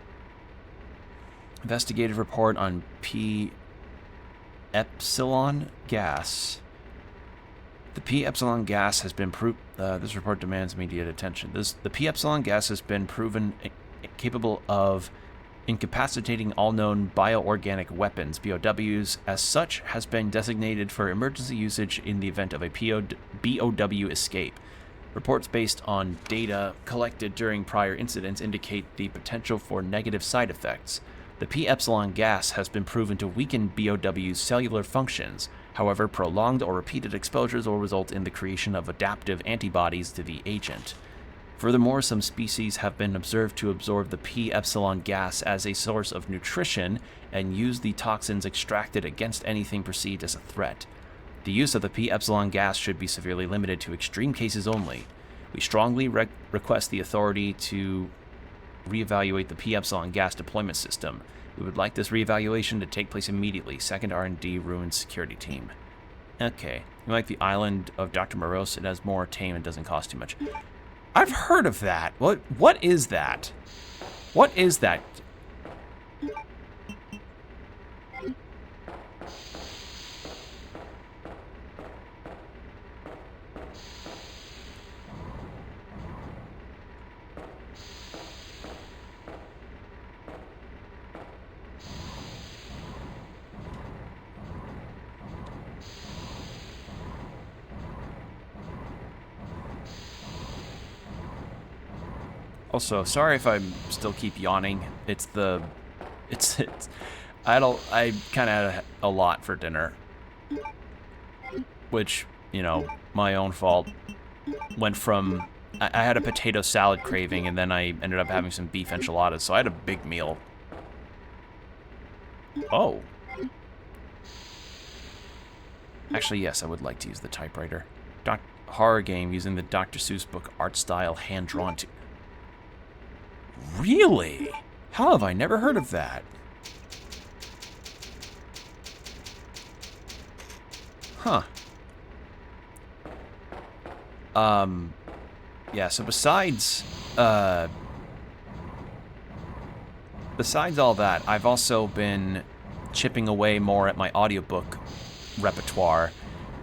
Investigative report on P epsilon gas. The P epsilon gas has been proved. This report demands immediate attention. The P epsilon gas has been proven capable of incapacitating all known bioorganic weapons, BOWs. As such, has been designated for emergency usage in the event of a BOW escape. Reports based on data collected during prior incidents indicate the potential for negative side effects. The P epsilon gas has been proven to weaken BOW's cellular functions. However, prolonged or repeated exposures will result in the creation of adaptive antibodies to the agent. Furthermore, some species have been observed to absorb the P epsilon gas as a source of nutrition and use the toxins extracted against anything perceived as a threat. The use of the P epsilon gas should be severely limited to extreme cases only. We strongly request the authority to reevaluate the P epsilon gas deployment system. We would like this reevaluation to take place immediately. 2nd R&D Ruins Security Team. Okay. You like the island of Dr. Morose? It has more tame and doesn't cost too much. I've heard of that. What is that? What is that? Also, sorry if I still keep yawning. I kind of had a lot for dinner, which, you know, my own fault. Went from I had a potato salad craving, and then I ended up having some beef enchiladas, so I had a big meal. Oh. Actually, yes, I would like to use the typewriter. Horror game using the Dr. Seuss book art style hand drawn to. Really? How have I never heard of that? Huh. Yeah, so besides all that, I've also been chipping away more at my audiobook repertoire,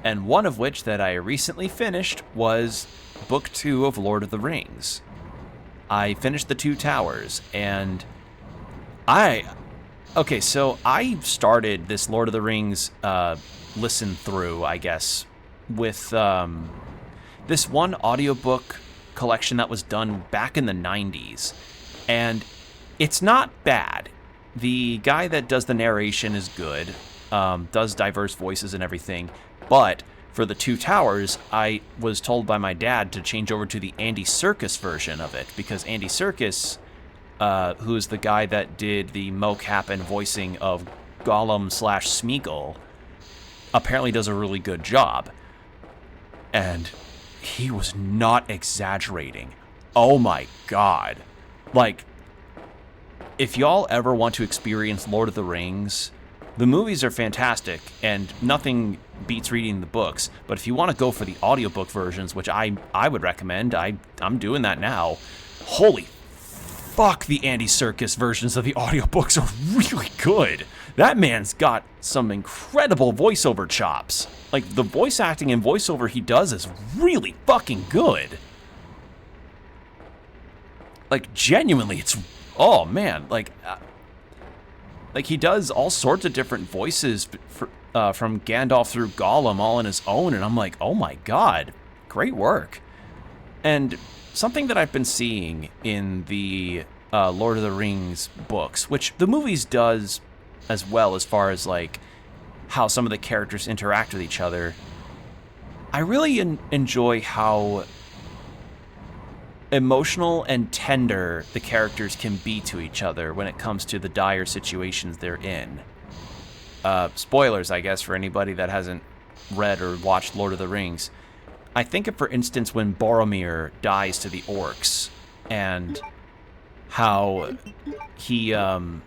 and one of which that I recently finished was Book 2 of Lord of the Rings. I finished The Two Towers, and okay, so I started this Lord of the Rings listen through, I guess, with this one audiobook collection that was done back in the 90s, and it's not bad. The guy that does the narration is good, does diverse voices and everything, but for The Two Towers, I was told by my dad to change over to the Andy Serkis version of it, because Andy Serkis, who's the guy that did the mocap and voicing of Gollum/Smeagol, apparently does a really good job. And he was not exaggerating. Oh my god. Like, if y'all ever want to experience Lord of the Rings The movies are fantastic, and nothing beats reading the books. But if you want to go for the audiobook versions, which I would recommend, I'm doing that now. Holy fuck, the Andy Serkis versions of the audiobooks are really good. That man's got some incredible voiceover chops. Like, the voice acting and voiceover he does is really fucking good. Like, genuinely, it's... Oh, man. Like he does all sorts of different voices from Gandalf through Gollum all on his own, and I'm like, oh my god, great work. And something that I've been seeing in the Lord of the Rings books, which the movies does as well as far as, like, how some of the characters interact with each other, I really enjoy how emotional and tender the characters can be to each other when it comes to the dire situations they're in. Spoilers, I guess, for anybody that hasn't read or watched Lord of the Rings. I think of, for instance, when Boromir dies to the orcs, and how he, and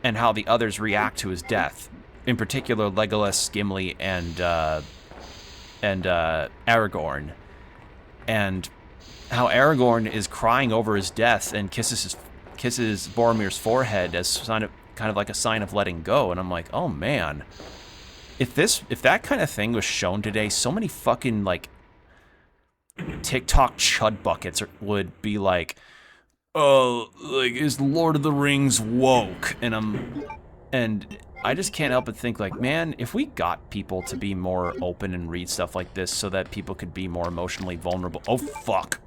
how the others react to his death. In particular, Legolas, Gimli, and Aragorn. And how Aragorn is crying over his death and kisses Boromir's forehead as kind of like a sign of letting go. And I'm like, oh man, if that kind of thing was shown today, so many fucking, like, TikTok chud buckets would be like, oh, like, is Lord of the Rings woke? And I just can't help but think, like, man, if we got people to be more open and read stuff like this so that people could be more emotionally vulnerable. Oh, fuck.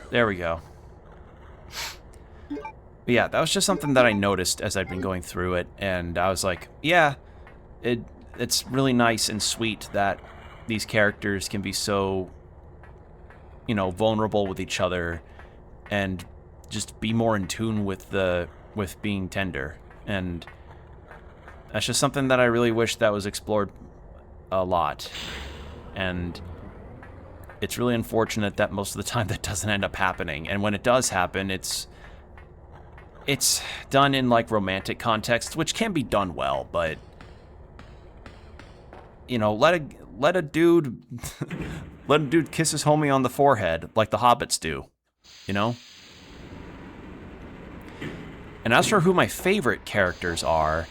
There we go. But yeah, that was just something that I noticed as I'd been going through it, and I was like, yeah, it's really nice and sweet that these characters can be so, you know, vulnerable with each other and just be more in tune with being tender. And that's just something that I really wish that was explored a lot. And it's really unfortunate that most of the time that doesn't end up happening. And when it does happen, it's done in, like, romantic contexts, which can be done well, but, you know, let a dude kiss his homie on the forehead like the hobbits do, you know? And as for who my favorite characters are,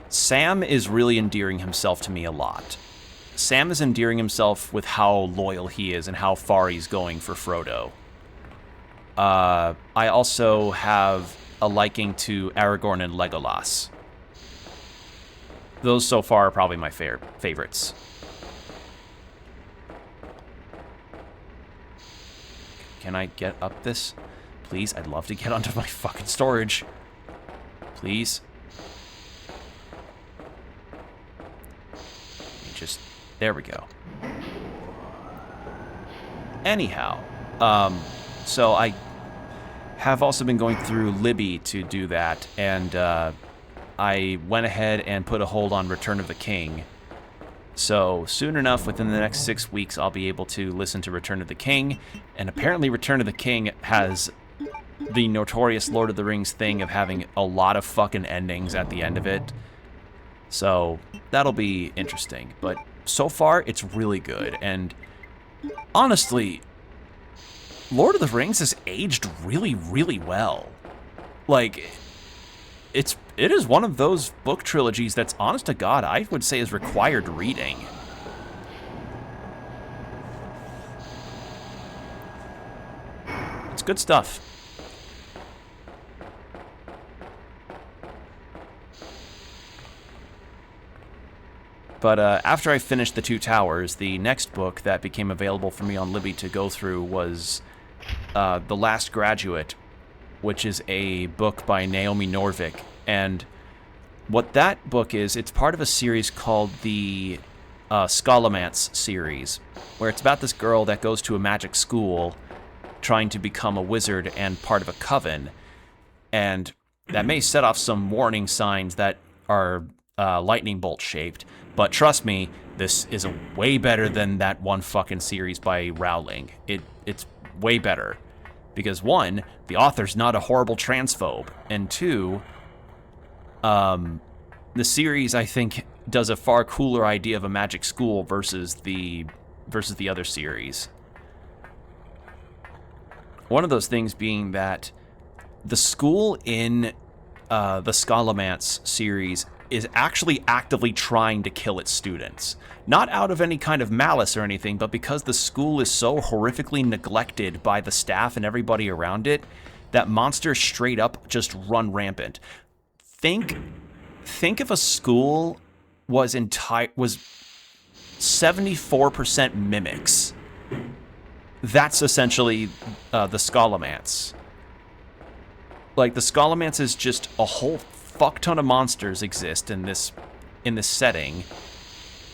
Sam is really endearing himself to me a lot. Sam is endearing himself with how loyal he is and how far he's going for Frodo. I also have a liking to Aragorn and Legolas. Those so far are probably my favorites. Can I get up this? Please, I'd love to get onto my fucking storage. Please. Just, there we go. Anyhow, so I have also been going through Libby to do that, and I went ahead and put a hold on Return of the King. So soon enough, within the next 6 weeks, I'll be able to listen to Return of the King, and apparently Return of the King has the notorious Lord of the Rings thing of having a lot of fucking endings at the end of it. So that'll be interesting, but so far it's really good, and honestly, Lord of the Rings has aged really, really well. Like, it is one of those book trilogies that's, honest to God, I would say is required reading. It's good stuff. But after I finished The Two Towers, the next book that became available for me on Libby to go through was The Last Graduate, which is a book by Naomi Norvig. And what that book is, it's part of a series called the Scholomance series, where it's about this girl that goes to a magic school, trying to become a wizard and part of a coven. And that may set off some warning signs that are lightning bolt shaped. But trust me, this is way better than that one fucking series by Rowling. It's way better. Because one, the author's not a horrible transphobe. And two, the series, I think, does a far cooler idea of a magic school versus the other series. One of those things being that the school in the Scholomance series is actually actively trying to kill its students. Not out of any kind of malice or anything, but because the school is so horrifically neglected by the staff and everybody around it, that monsters straight up just run rampant. Think if a school was 74% mimics. That's essentially the Scholomance. Like, the Scholomance is just a whole fuck ton of monsters exist in this setting,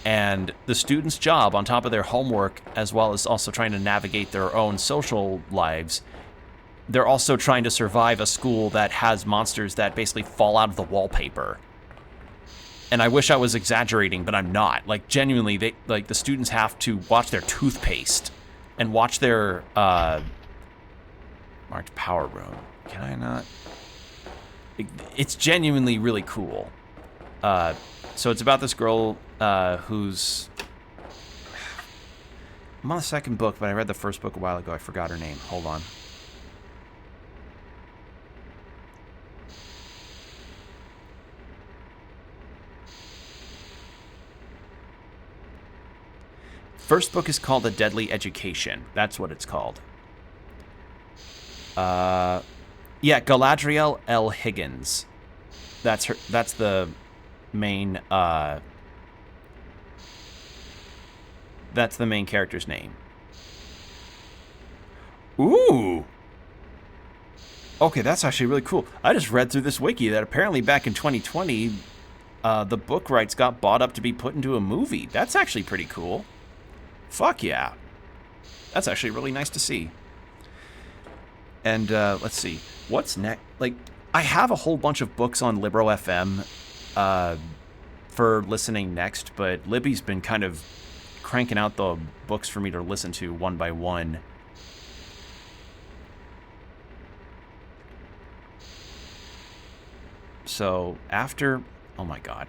and the students' job, on top of their homework, as well as also trying to navigate their own social lives, they're also trying to survive a school that has monsters that basically fall out of the wallpaper. And I wish I was exaggerating, but I'm not. Like, genuinely, the students have to watch their toothpaste and watch their marked power room. Can I not? It's genuinely really cool. So it's about this girl who's... I'm on the second book, but I read the first book a while ago. I forgot her name. Hold on. First book is called A Deadly Education. That's what it's called. Yeah, Galadriel L. Higgins. That's her. That's the main. That's the main character's name. Ooh. Okay, that's actually really cool. I just read through this wiki that apparently back in 2020, the book rights got bought up to be put into a movie. That's actually pretty cool. Fuck yeah. That's actually really nice to see. And let's see. What's next? Like, I have a whole bunch of books on Libro FM for listening next, but Libby's been kind of cranking out the books for me to listen to one by one. So after... Oh my god.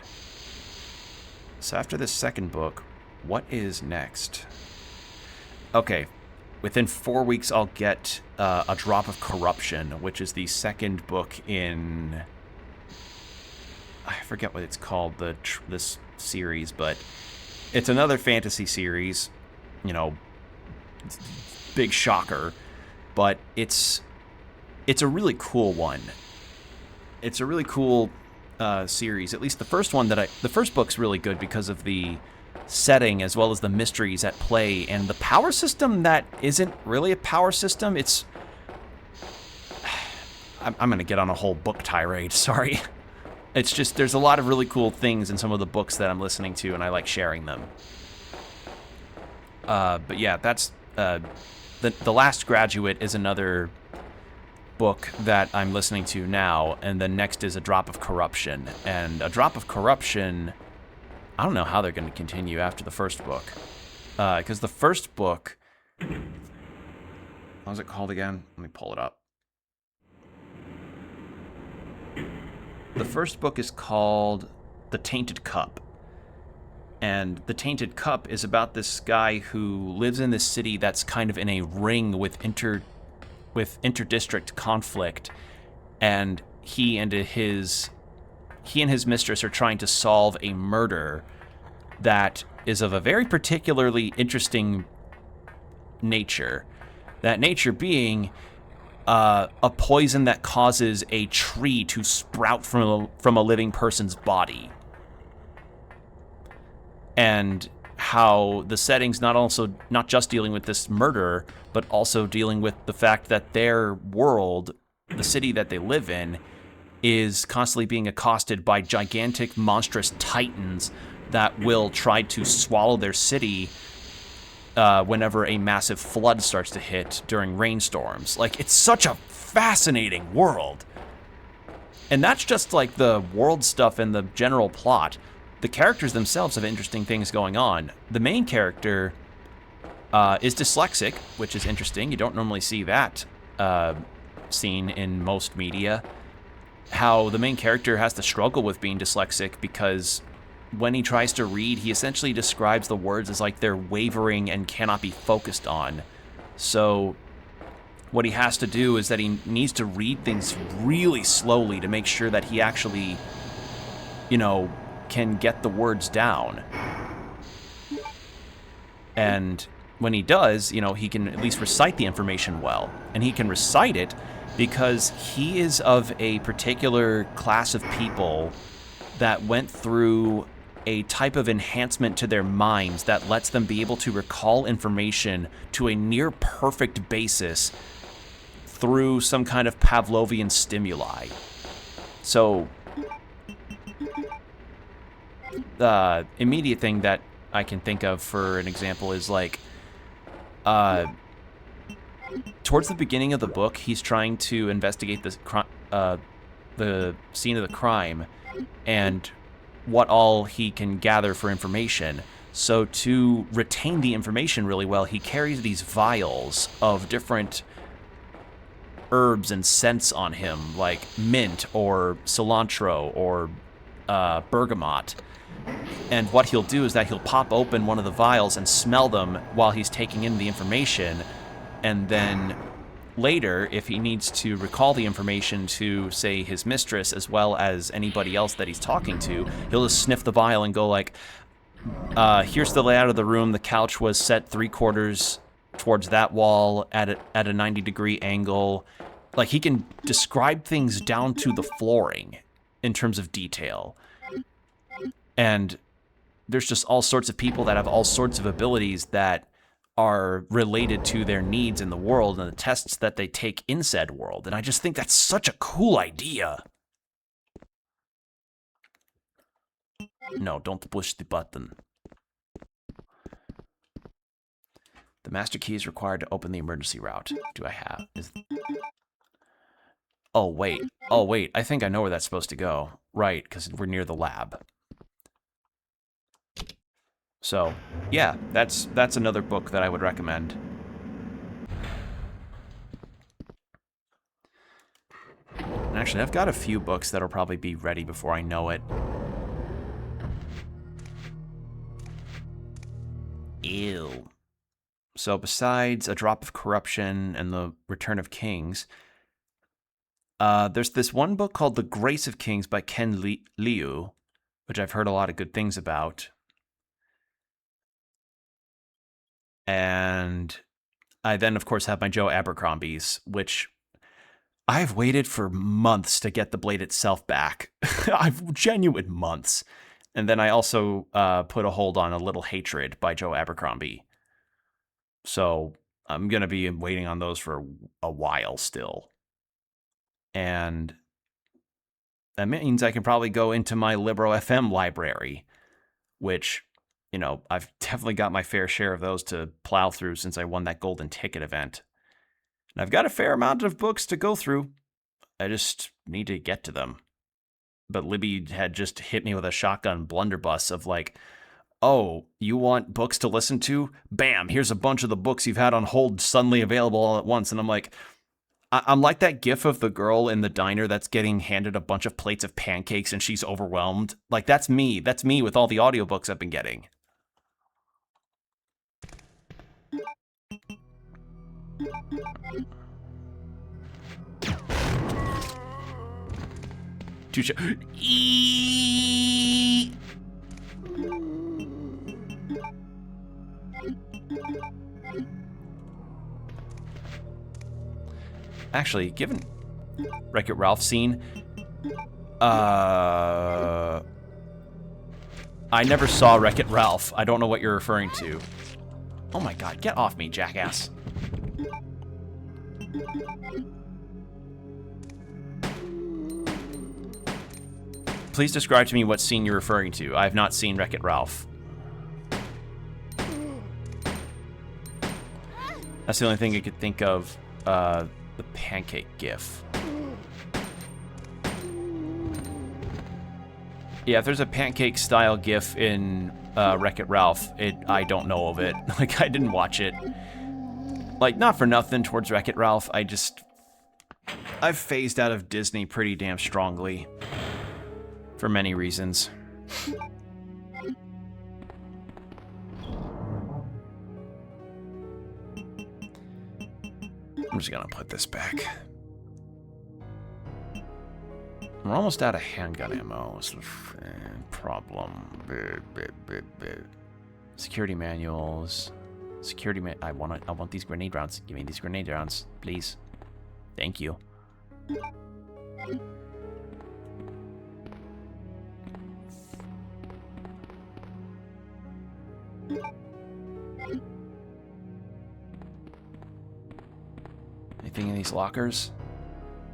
So after this second book, what is next? Okay. Within 4 weeks, I'll get A Drop of Corruption, which is the second book in... I forget what it's called, this series, but it's another fantasy series. You know, big shocker, but it's a really cool one. It's a really cool series. At least the first one the first book's really good because of the setting as well as the mysteries at play and the power system that isn't really a power system. It's... I'm gonna get on a whole book tirade, sorry. It's just, there's a lot of really cool things in some of the books that I'm listening to, and I like sharing them. But yeah, that's... The Last Graduate is another book that I'm listening to now, and then next is A Drop of Corruption. And A Drop of Corruption... I don't know how they're going to continue after the first book. Because the first book... What was it called again? Let me pull it up. The first book is called The Tainted Cup. And The Tainted Cup is about this guy who lives in this city that's kind of in a ring with inter-district conflict. And he and his mistress are trying to solve a murder that is of a very particularly interesting nature. That nature being a poison that causes a tree to sprout from a living person's body. And how the setting's not just dealing with this murder, but also dealing with the fact that their world, the city that they live in, is constantly being accosted by gigantic, monstrous titans that will try to swallow their city whenever a massive flood starts to hit during rainstorms. Like, it's such a fascinating world. And that's just like the world stuff and the general plot. The characters themselves have interesting things going on. The main character is dyslexic, which is interesting. You don't normally see that seen in most media. How the main character has to struggle with being dyslexic because when he tries to read, he essentially describes the words as like they're wavering and cannot be focused on. So what he has to do is that he needs to read things really slowly to make sure that he actually, you know, can get the words down. And when he does, you know, he can at least recite the information well. And he can recite it because he is of a particular class of people that went through a type of enhancement to their minds that lets them be able to recall information to a near perfect basis through some kind of Pavlovian stimuli. So, the immediate thing that I can think of for an example is like, towards the beginning of the book, he's trying to investigate the scene of the crime and what all he can gather for information. So to retain the information really well, he carries these vials of different herbs and scents on him, like mint or cilantro or bergamot. And what he'll do is that he'll pop open one of the vials and smell them while he's taking in the information. And then later, if he needs to recall the information to, say, his mistress as well as anybody else that he's talking to, he'll just sniff the vial and go like, here's the layout of the room. The couch was set 3/4 towards that wall at a 90-degree angle. Like, he can describe things down to the flooring in terms of detail. And there's just all sorts of people that have all sorts of abilities that are related to their needs in the world and the tests that they take in said world. And I just think that's such a cool idea. No, don't push the button. The master key is required to open the emergency route. Do I have? Oh, wait. Oh, wait. I think I know where that's supposed to go. Right, because we're near the lab. So, yeah, that's another book that I would recommend. And actually, I've got a few books that'll probably be ready before I know it. Ew. So besides A Drop of Corruption and The Return of Kings, there's this one book called The Grace of Kings by Ken Liu, which I've heard a lot of good things about. And I then, of course, have my Joe Abercrombie's, which I've waited for months to get the blade itself back. I've genuine months. And then I also put a hold on A Little Hatred by Joe Abercrombie. So I'm going to be waiting on those for a while still. And that means I can probably go into my Libro FM library, which, you know, I've definitely got my fair share of those to plow through since I won that golden ticket event. And I've got a fair amount of books to go through. I just need to get to them. But Libby had just hit me with a shotgun blunderbuss of like, oh, you want books to listen to? Bam, here's a bunch of the books you've had on hold suddenly available all at once. And I'm like, I'm like that gif of the girl in the diner that's getting handed a bunch of plates of pancakes and she's overwhelmed. Like, that's me. That's me with all the audiobooks I've been getting. Touche. Actually, given Wreck-It Ralph scene, I never saw Wreck-It Ralph. I don't know what you're referring to. Oh my god, get off me, jackass. Please describe to me what scene you're referring to. I have not seen Wreck-It Ralph. That's the only thing I could think of. The pancake gif. Yeah, if there's a pancake style gif in Wreck-It Ralph, I don't know of it. Like, I didn't watch it. Like, not for nothing towards Wreck-It Ralph, I've phased out of Disney pretty damn strongly. For many reasons. I'm just gonna put this back. We're almost out of handgun ammo. It's a problem. Security manuals. I want these grenade rounds. Give me these grenade rounds, please. Thank you. Anything in these lockers?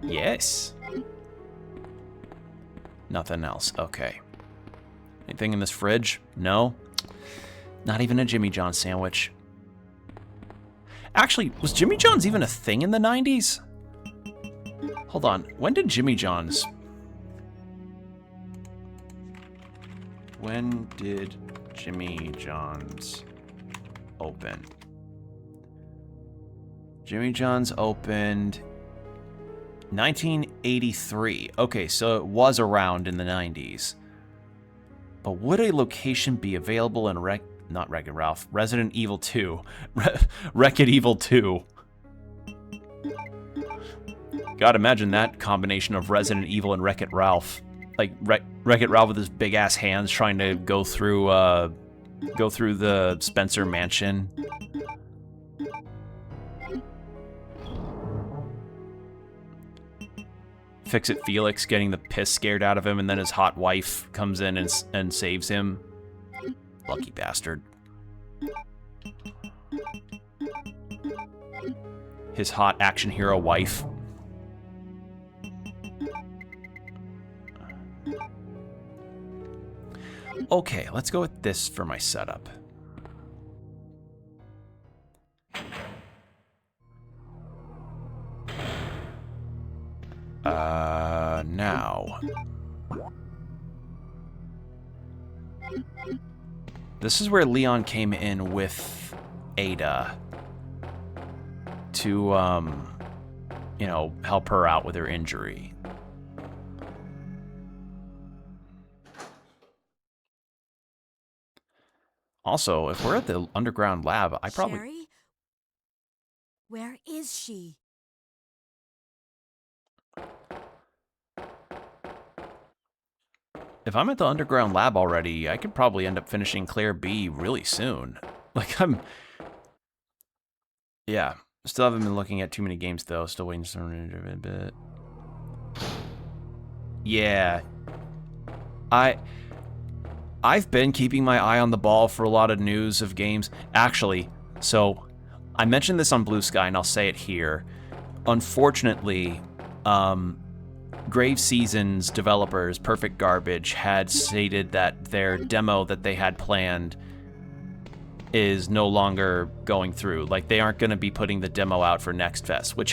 Yes. Nothing else. Okay. Anything in this fridge? No. Not even a Jimmy John's sandwich. Actually, was Jimmy John's even a thing in the 90s? Hold on. When did Jimmy John's... When did Jimmy John's open? Jimmy John's opened 1983. Okay, so it was around in the 90s. But would a location be available in not Wreck-It Ralph, Resident Evil 2. Wreck-It Evil 2. God, imagine that combination of Resident Evil and Wreck-It Ralph. Like, Wreck-It Ralph with his big-ass hands trying to go through the Spencer mansion. Fix-It Felix getting the piss scared out of him, and then his hot wife comes in and saves him. Lucky bastard. His hot action hero wife. Okay, let's go with this for my setup. Now. This is where Leon came in with Ada to, you know, help her out with her injury. Also, if we're at the underground lab, I probably... Sherry? Where is she? If I'm at the underground lab already, I could probably end up finishing Clair B really soon. Like, yeah. Still haven't been looking at too many games, though. Still waiting for a bit. Yeah. I've been keeping my eye on the ball for a lot of news of games. Actually, so I mentioned this on Blue Sky, and I'll say it here. Unfortunately, Grave Season's developers, Perfect Garbage, had stated that their demo that they had planned is no longer going through. Like, they aren't going to be putting the demo out for Next Fest, which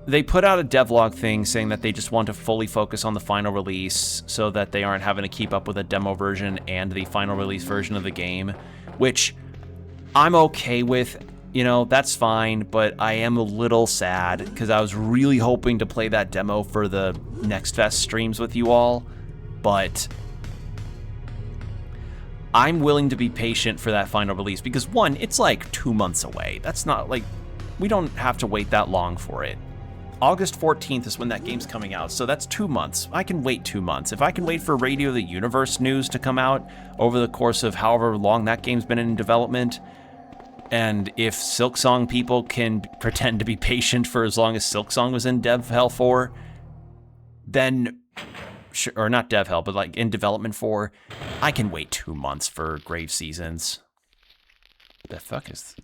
they put out a devlog thing saying that they just want to fully focus on the final release so that they aren't having to keep up with a demo version and the final release version of the game, which I'm okay with. You know, that's fine, but I am a little sad because I was really hoping to play that demo for the Next Fest streams with you all, but I'm willing to be patient for that final release because, one, it's like 2 months away. That's not like, we don't have to wait that long for it. August 14th is when that game's coming out, so that's 2 months. I can wait 2 months. If I can wait for Radio the Universe news to come out over the course of however long that game's been in development, and if Silksong people can pretend to be patient for as long as Silksong was in dev hell for, then, or not dev hell, but like in development for, I can wait 2 months for Grave Seasons. The fuck is...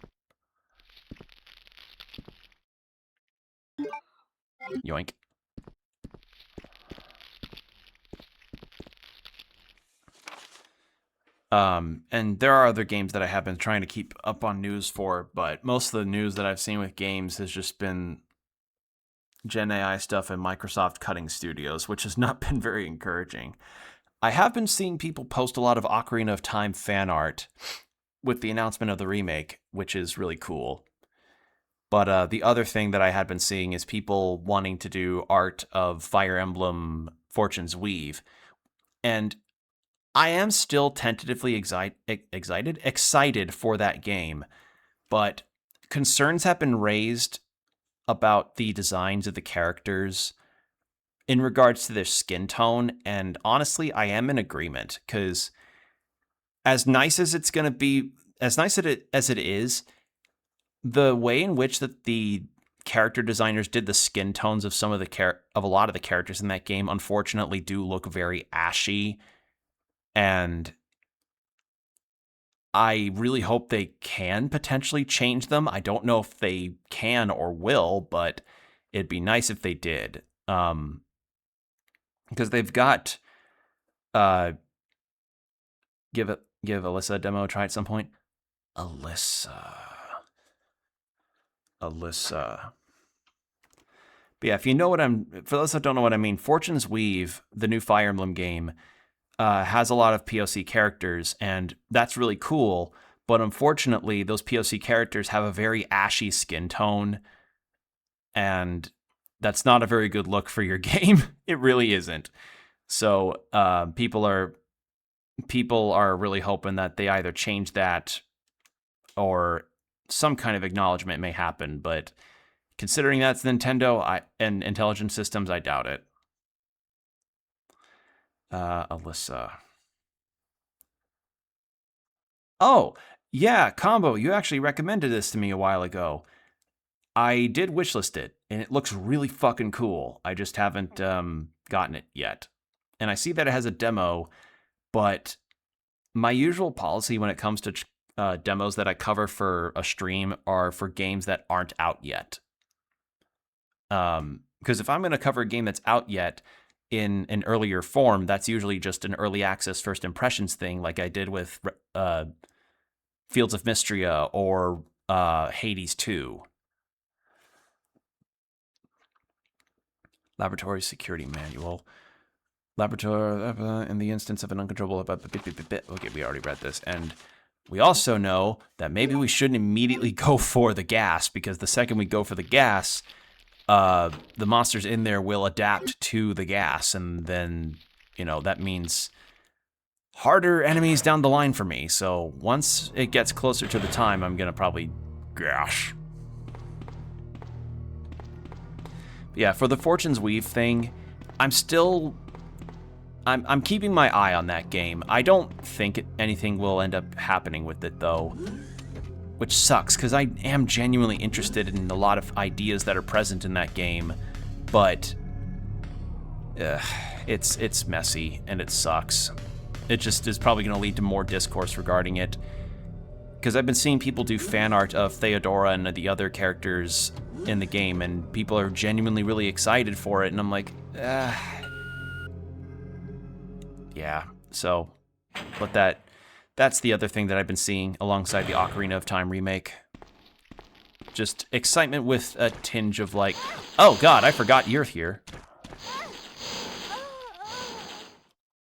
Yoink. And there are other games that I have been trying to keep up on news for, but most of the news that I've seen with games has just been Gen AI stuff and Microsoft cutting studios, which has not been very encouraging. I have been seeing people post a lot of Ocarina of Time fan art with the announcement of the remake, which is really cool. But the other thing that I had been seeing is people wanting to do art of Fire Emblem Fortune's Weave. And I am still tentatively excited for that game, but concerns have been raised about the designs of the characters in regards to their skin tone, and honestly, I am in agreement, because as nice as it's going to be, as nice as it is, the way in which that the character designers did the skin tones of some of the of a lot of the characters in that game, unfortunately, do look very ashy, and I really hope they can potentially change them. I don't know if they can or will, but it'd be nice if they did. Because they've got give Alyssa a demo, try at some point. Alyssa. But yeah, if you know what for those that don't know what I mean, Fortune's Weave, the new Fire Emblem game, has a lot of POC characters, and that's really cool. But unfortunately, those POC characters have a very ashy skin tone, and that's not a very good look for your game. It really isn't. So people are really hoping that they either change that or some kind of acknowledgement may happen. But considering that's Nintendo and Intelligent Systems, I doubt it. Alyssa. Oh, yeah, Combo, you actually recommended this to me a while ago. I did wishlist it, and it looks really fucking cool. I just haven't gotten it yet. And I see that it has a demo, but my usual policy when it comes to demos that I cover for a stream are for games that aren't out yet. Because if I'm going to cover a game that's out yet in an earlier form, that's usually just an early access first impressions thing, like I did with Fields of Mystria or Hades 2. Laboratory Security Manual. Laboratory in the instance of an uncontrollable... Okay, we already read this. And we also know that maybe we shouldn't immediately go for the gas, because the second we go for the gas, the monsters in there will adapt to the gas, and then, that means harder enemies down the line for me. So once it gets closer to the time, I'm gonna probably... Gosh. But yeah, for the Fortune's Weave thing, I'm keeping my eye on that game. I don't think anything will end up happening with it, though, which sucks, because I am genuinely interested in a lot of ideas that are present in that game, but it's messy, and it sucks. It just is probably going to lead to more discourse regarding it, because I've been seeing people do fan art of Theodora and the other characters in the game, and people are genuinely really excited for it, and I'm like, yeah, so, but that's the other thing that I've been seeing alongside the Ocarina of Time remake. Just excitement with a tinge of like, oh god, I forgot you're here.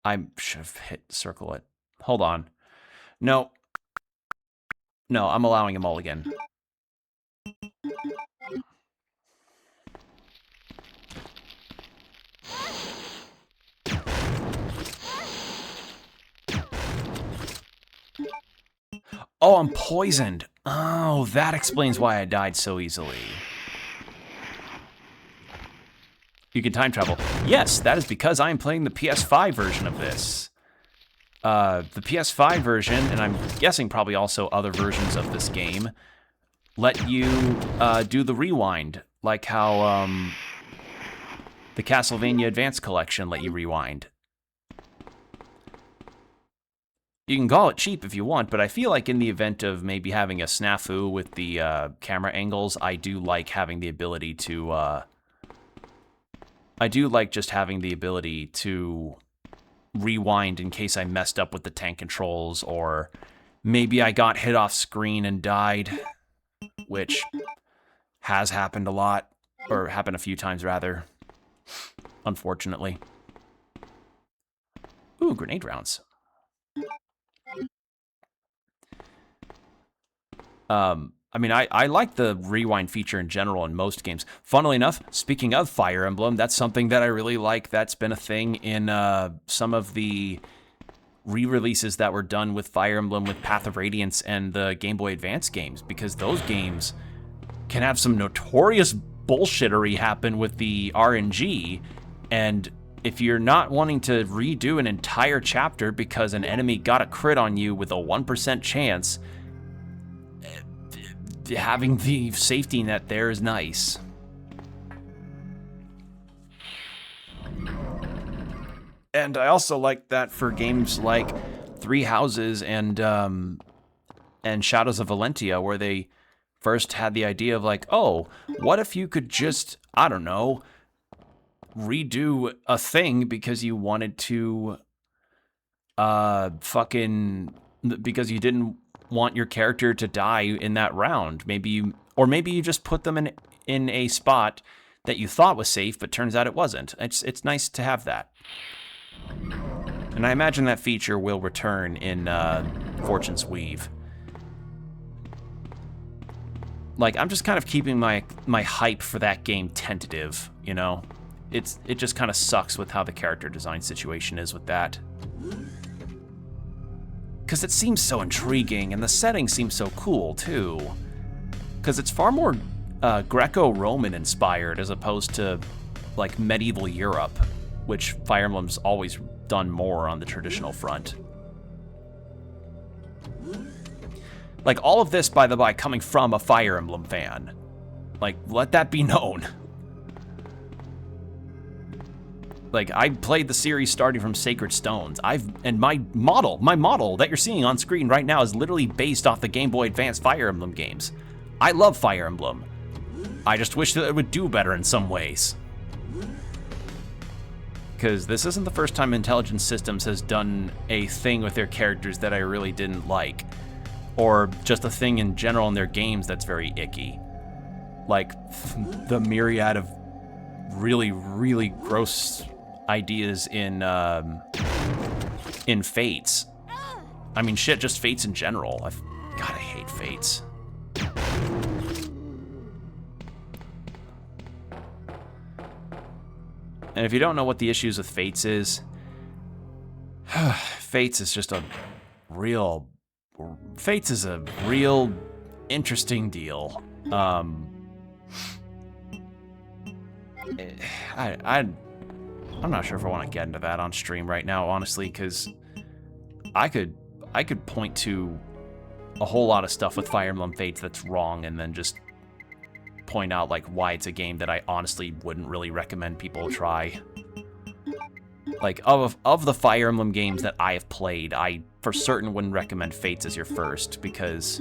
I should have hit circle it. Hold on. No, I'm allowing a mulligan. Oh, I'm poisoned. Oh, that explains why I died so easily. You can time travel. Yes, that is because I'm playing the PS5 version of this. The PS5 version, and I'm guessing probably also other versions of this game, let you do the rewind, like how the Castlevania Advance Collection let you rewind. You can call it cheap if you want, but I feel like in the event of maybe having a snafu with the camera angles, I do like having the ability to... I do like just having the ability to rewind in case I messed up with the tank controls, or maybe I got hit off screen and died, which has happened a lot, or happened a few times rather, unfortunately. Ooh, grenade rounds. I mean, I like the rewind feature in general in most games. Funnily enough, speaking of Fire Emblem, that's something that I really like. That's been a thing in some of the re-releases that were done with Fire Emblem with Path of Radiance and the Game Boy Advance games, because those games can have some notorious bullshittery happen with the RNG, and if you're not wanting to redo an entire chapter because an enemy got a crit on you with a 1% chance, having the safety net there is nice. And I also like that for games like Three Houses and Shadows of Valentia, where they first had the idea of like, oh, what if you could just, I don't know, redo a thing because you wanted to because you didn't want your character to die in that round. Maybe you just put them in a spot that you thought was safe, but turns out it wasn't. It's nice to have that. And I imagine that feature will return in Fortune's Weave. Like, I'm just kind of keeping my hype for that game tentative, you know? It just kind of sucks with how the character design situation is with that. Because it seems so intriguing, and the setting seems so cool, too. Because it's far more Greco-Roman inspired as opposed to, like, medieval Europe, which Fire Emblem's always done more on the traditional front. Like, all of this, by the by, coming from a Fire Emblem fan. Like, let that be known. Like, I played the series starting from Sacred Stones. And my model that you're seeing on screen right now is literally based off the Game Boy Advance Fire Emblem games. I love Fire Emblem. I just wish that it would do better in some ways. Because this isn't the first time Intelligent Systems has done a thing with their characters that I really didn't like. Or just a thing in general in their games that's very icky. Like, the myriad of really, really gross ideas in Fates. I mean, shit, just Fates in general. God, I hate Fates. And if you don't know what the issues with Fates is, Fates is a real interesting deal. I'm not sure if I want to get into that on stream right now, honestly, because I could point to a whole lot of stuff with Fire Emblem Fates that's wrong, and then just point out like why it's a game that I honestly wouldn't really recommend people try. Like, of the Fire Emblem games that I have played, I for certain wouldn't recommend Fates as your first, because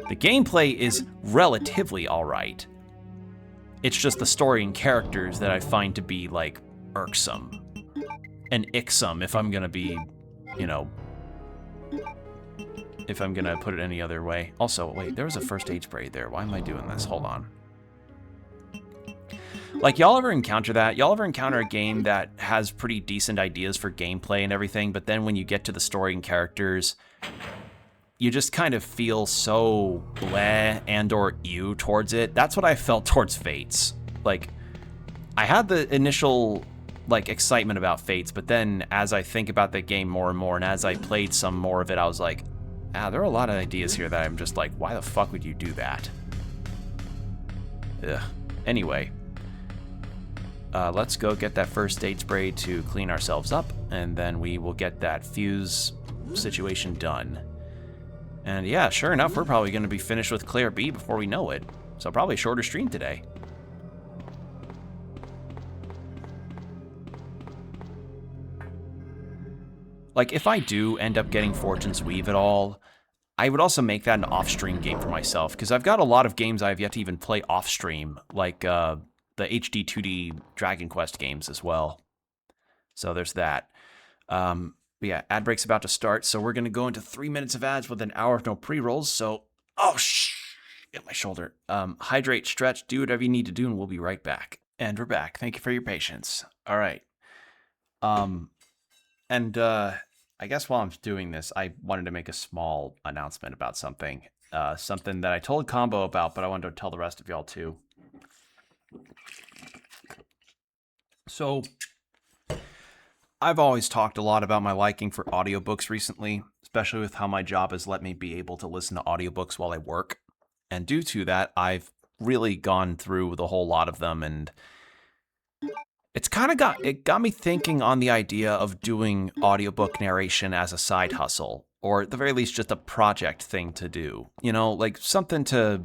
the gameplay is relatively alright. It's just the story and characters that I find to be, like, irksome. And icksome, if I'm gonna be, you know, if I'm gonna put it any other way. Also, wait, there was a first aid spray there. Why am I doing this? Hold on. Like, y'all ever encounter that? Y'all ever encounter a game that has pretty decent ideas for gameplay and everything, but then when you get to the story and characters, you just kind of feel so bleh and or ew towards it? That's what I felt towards Fates. Like, I had the initial, like, excitement about Fates, but then as I think about the game more and more, and as I played some more of it, I was like, there are a lot of ideas here that I'm just like, why the fuck would you do that? Ugh. Anyway. Let's go get that first aid spray to clean ourselves up, and then we will get that fuse situation done. And yeah, sure enough, we're probably going to be finished with Clair B before we know it. So probably a shorter stream today. Like, if I do end up getting Fortune's Weave at all, I would also make that an off-stream game for myself, because I've got a lot of games I have yet to even play off-stream, like, the HD 2D Dragon Quest games as well. So there's that. But yeah, ad break's about to start, so we're gonna go into 3 minutes of ads with an hour of no pre-rolls. So, oh hit my shoulder. Hydrate, stretch, do whatever you need to do, and we'll be right back. And we're back. Thank you for your patience. All right. I guess while I'm doing this, I wanted to make a small announcement about something. Something that I told Combo about, but I wanted to tell the rest of y'all too. So, I've always talked a lot about my liking for audiobooks recently, especially with how my job has let me be able to listen to audiobooks while I work. And due to that, I've really gone through the whole lot of them, and it's kind of got me thinking on the idea of doing audiobook narration as a side hustle, or at the very least just a project thing to do. You know, like something to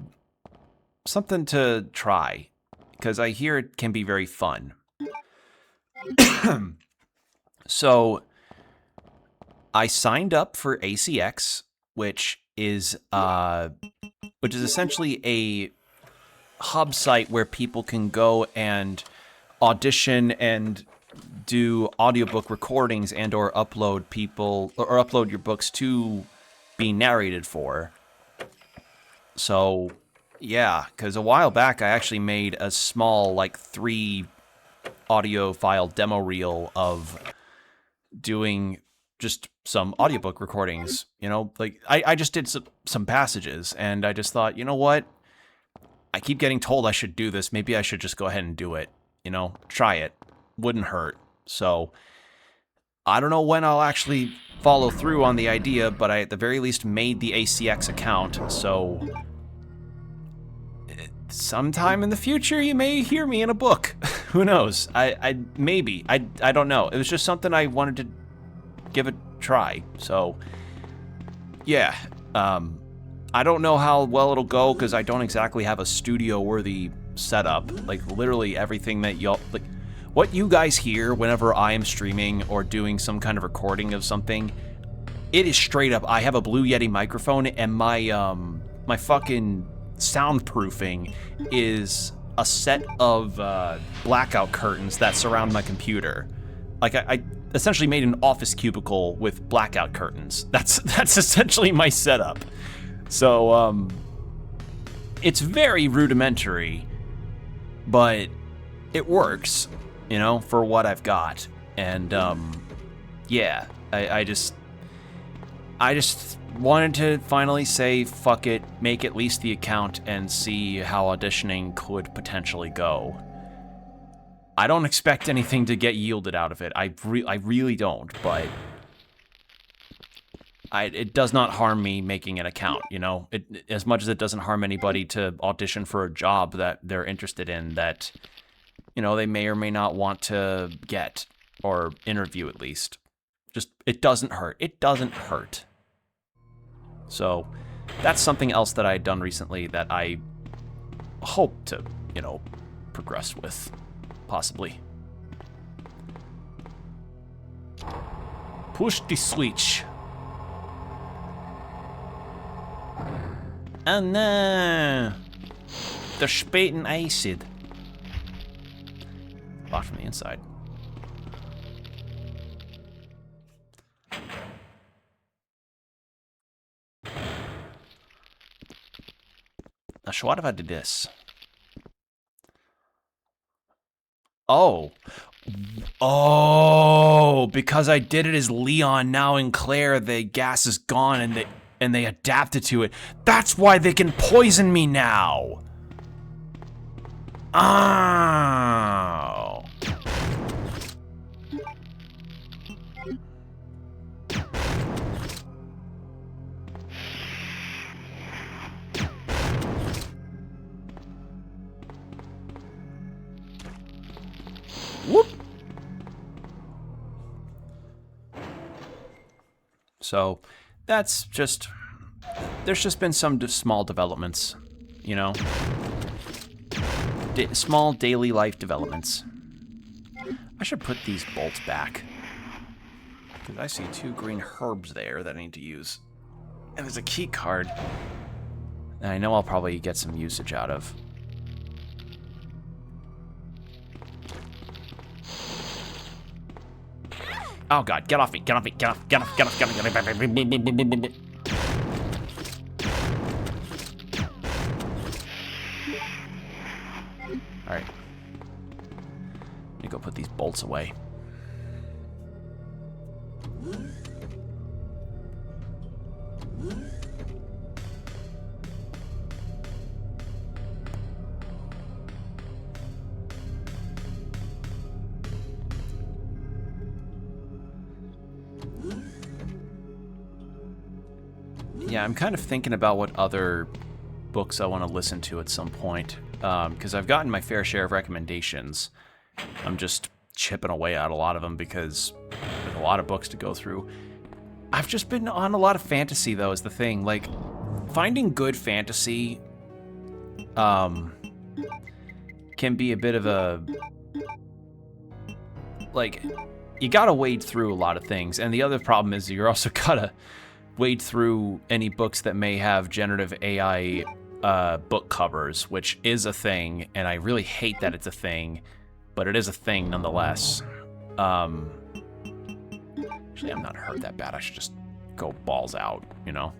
try, because I hear it can be very fun. So I signed up for ACX, which is essentially a hub site where people can go and audition and do audiobook recordings and or upload your books to be narrated for. So yeah, because a while back I actually made a small, like, 3 audio file demo reel of doing just some audiobook recordings, you know, like I just did some passages, and I just thought, you know what, I keep getting told I should do this, maybe I should just go ahead and do it, you know, try it, wouldn't hurt. So I don't know when I'll actually follow through on the idea, but I at the very least made the ACX account, so sometime in the future you may hear me in a book. Who knows? Maybe. I don't know. It was just something I wanted to give a try. So yeah, I don't know how well it'll go because I don't exactly have a studio-worthy setup. Like, literally everything that y'all, like, what you guys hear whenever I am streaming or doing some kind of recording of something, it is straight up, I have a Blue Yeti microphone, and my fucking soundproofing is a set of blackout curtains that surround my computer. Like, I essentially made an office cubicle with blackout curtains. That's essentially my setup. So it's very rudimentary, but it works, you know, for what I've got. And yeah, I just wanted to finally say fuck it, make at least the account and see how auditioning could potentially go. I don't expect anything to get yielded out of it. I really don't, but it does not harm me making an account, you know? As much as it doesn't harm anybody to audition for a job that they're interested in that, you know, they may or may not want to get, or interview at least. Just, it doesn't hurt. It doesn't hurt. So, that's something else that I had done recently that I hope to, you know, progress with, possibly. Push the switch. Oh no! They're spating acid. Locked from the inside. Now, so what if I did this? Oh. Oh, because I did it as Leon, now in Clair, the gas is gone and they adapted to it. That's why they can poison me now. Oh. Whoop. So, that's just, there's just been some small developments, you know? Small daily life developments. I should put these bolts back, because I see 2 green herbs there that I need to use. And there's a key card that I know I'll probably get some usage out of. Oh god, get off me, get off me, get off, get off, get off, get off, get off. Alright. Let me go put these bolts away. Yeah, I'm kind of thinking about what other books I want to listen to at some point, because I've gotten my fair share of recommendations. I'm just chipping away at a lot of them because there's a lot of books to go through. I've just been on a lot of fantasy, though, is the thing. Like, finding good fantasy can be a bit of a... Like, you gotta wade through a lot of things, and the other problem is you're also gotta wade through any books that may have generative AI book covers, which is a thing, and I really hate that it's a thing, but it is a thing nonetheless. Actually, I'm not hurt that bad. I should just go balls out, you know?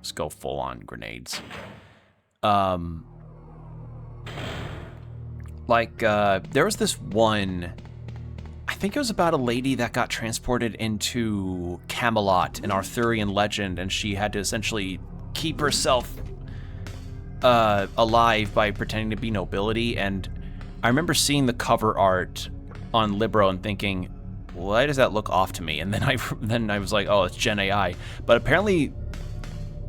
Just go full on grenades. There was this one... I think it was about a lady that got transported into Camelot, an Arthurian legend, and she had to essentially keep herself alive by pretending to be nobility. And I remember seeing the cover art on Libro and thinking, why does that look off to me? And then I was like, oh, it's Gen AI. But apparently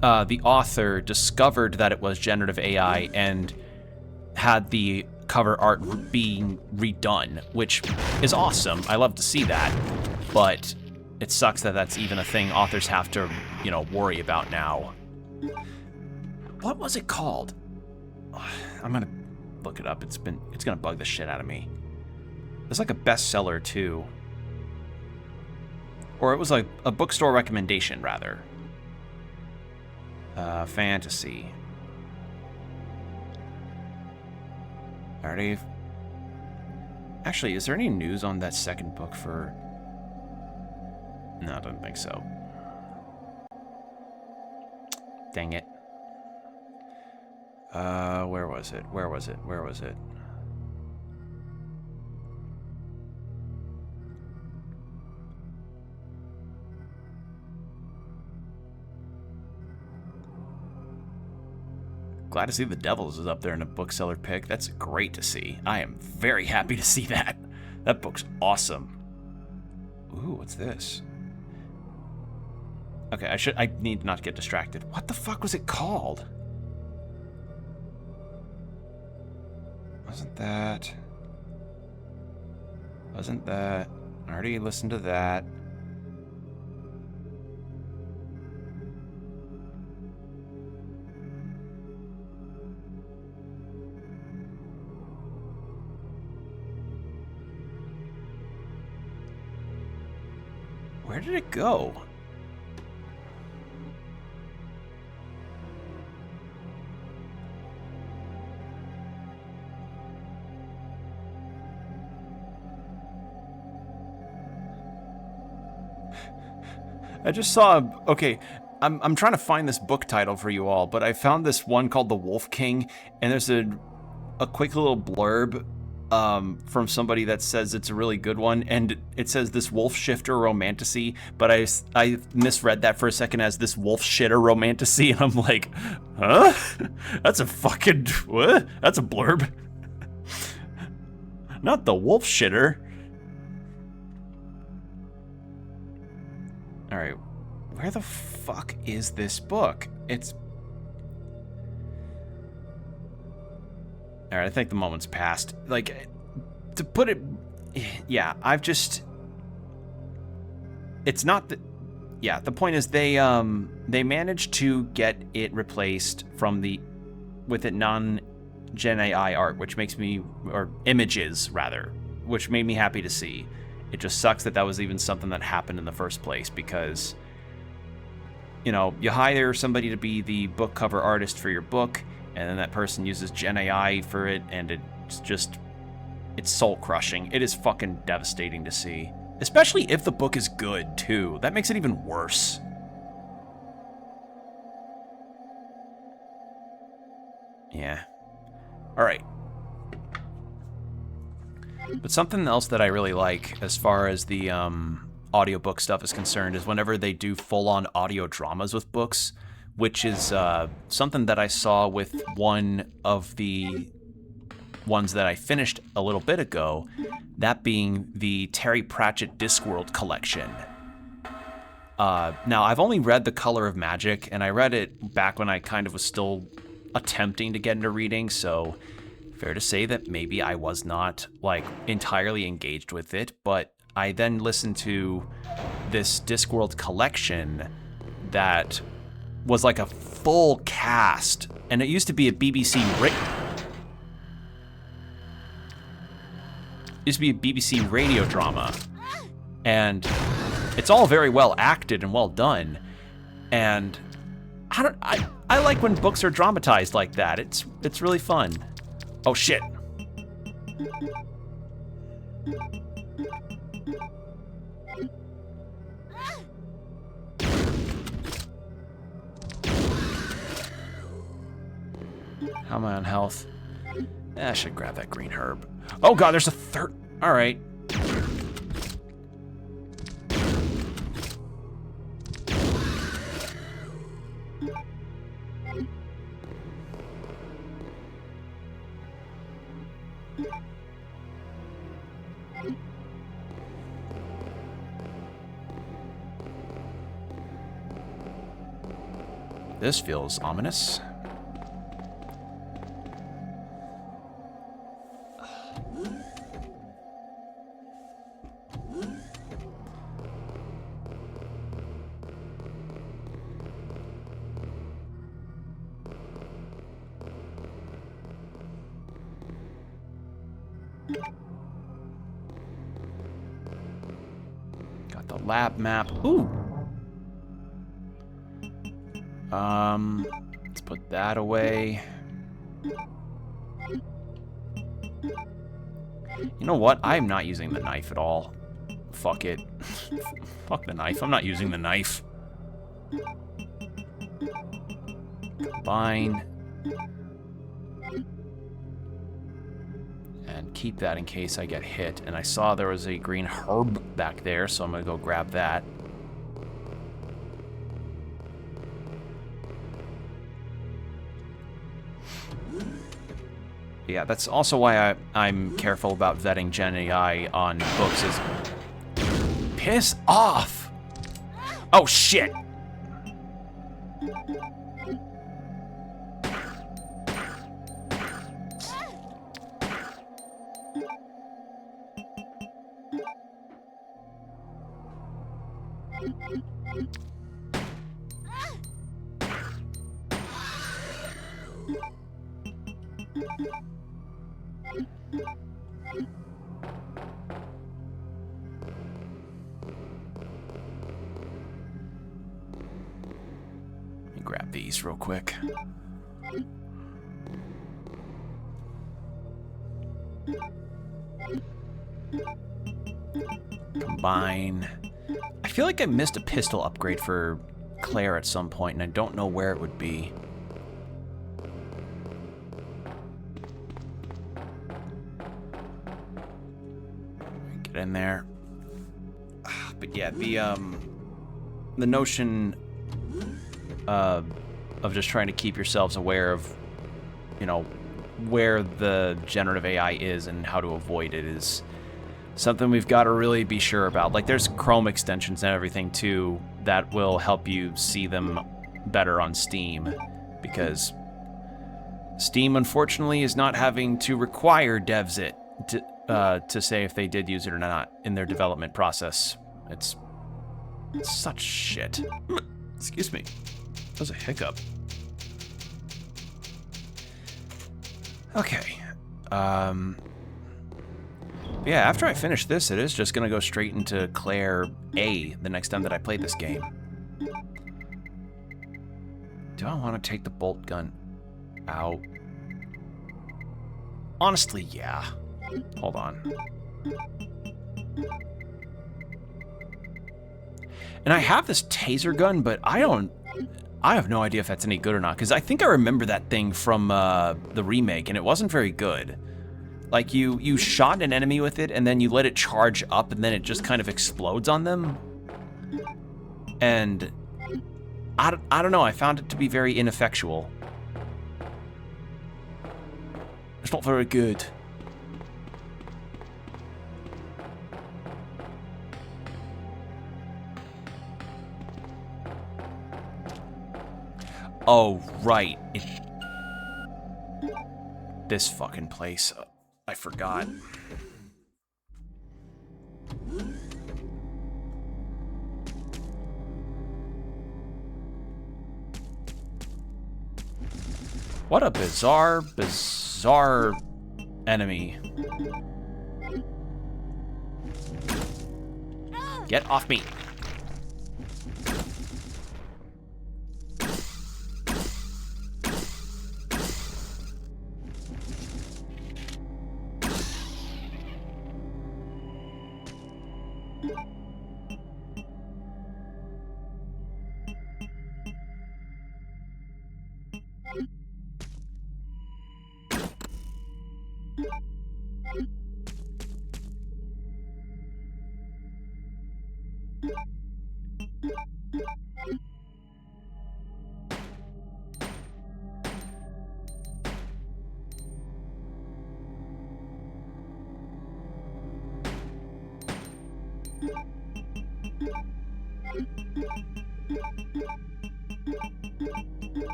the author discovered that it was generative AI and had the cover art being redone, which is awesome. I love to see that, but it sucks that that's even a thing authors have to, you know, worry about now. What was it called? I'm gonna look it up. It's gonna bug the shit out of me. It's like a bestseller too, or it was like a bookstore recommendation rather. Fantasy. Already. Actually, is there any news on that second book for... No, I don't think so. Dang it. Where was it? Where was it? Where was it? Glad to see The Devils is up there in a bookseller pick. That's great to see. I am very happy to see that. That book's awesome. Ooh, what's this? Okay, I need not to get distracted. What the fuck was it called? Wasn't that... I already listened to that. Where did it go? I just saw, okay, I'm trying to find this book title for you all, but I found this one called The Wolf King, and there's a quick little blurb from somebody that says it's a really good one, and it says this wolf shifter romantasy, but I misread that for a second as this wolf shitter romantasy, and I'm like, huh? That's a fucking, what? That's a blurb. Not the wolf shitter. Alright, where the fuck is this book? It's... Alright, I think the moment's passed. Like, to put it... Yeah, I've just... It's not that... Yeah, the point is they managed to get it replaced from the... with it non-Gen AI art, which makes me... Or images, rather. Which made me happy to see. It just sucks that that was even something that happened in the first place, because... You know, you hire somebody to be the book cover artist for your book, and then that person uses Gen AI for it, and it's just... It's soul-crushing. It is fucking devastating to see. Especially if the book is good, too. That makes it even worse. Yeah. Alright. But something else that I really like as far as the audiobook stuff is concerned is whenever they do full-on audio dramas with books, which is something that I saw with one of the ones that I finished a little bit ago, that being the Terry Pratchett Discworld collection. Now, I've only read The Color of Magic, and I read it back when I kind of was still attempting to get into reading, so fair to say that maybe I was not, like, entirely engaged with it, but I then listened to this Discworld collection that was like a full cast, and it used to be a BBC radio drama, and it's all very well acted and well done, and I like when books are dramatized like that. It's really fun. Oh shit. How am I on health? I should grab that green herb. Oh god, there's a third. All right. This feels ominous. Got the lab map. Ooh. Let's put that away. You know what? I'm not using the knife at all. Fuck it. Fuck the knife. I'm not using the knife. Combine. And keep that in case I get hit. And I saw there was a green herb back there, so I'm gonna go grab that. Yeah, that's also why I'm careful about vetting Gen AI on books is... Piss off! Oh, shit! Let me grab these real quick. Combine. I feel like I missed a pistol upgrade for Clair at some point, and I don't know where it would be. Get in there. But yeah, the notion of just trying to keep yourselves aware of, you know, where the generative AI is and how to avoid it is something we've got to really be sure about. Like, there's Chrome extensions and everything too that will help you see them better on Steam, because Steam unfortunately is not having to require devs to say if they did use it or not in their development process. It's such shit. Excuse me. That was a hiccup. Okay. Yeah, after I finish this, it is just gonna go straight into Clair A the next time that I play this game. Do I want to take the bolt gun out? Honestly, yeah. Hold on. And I have this taser gun, but I have no idea if that's any good or not, because I think I remember that thing from the remake, and it wasn't very good. Like, you shot an enemy with it, and then you let it charge up, and then it just kind of explodes on them. And I don't know, I found it to be very ineffectual. It's not very good. Oh, right. This fucking place. I forgot. What a bizarre enemy. Get off me.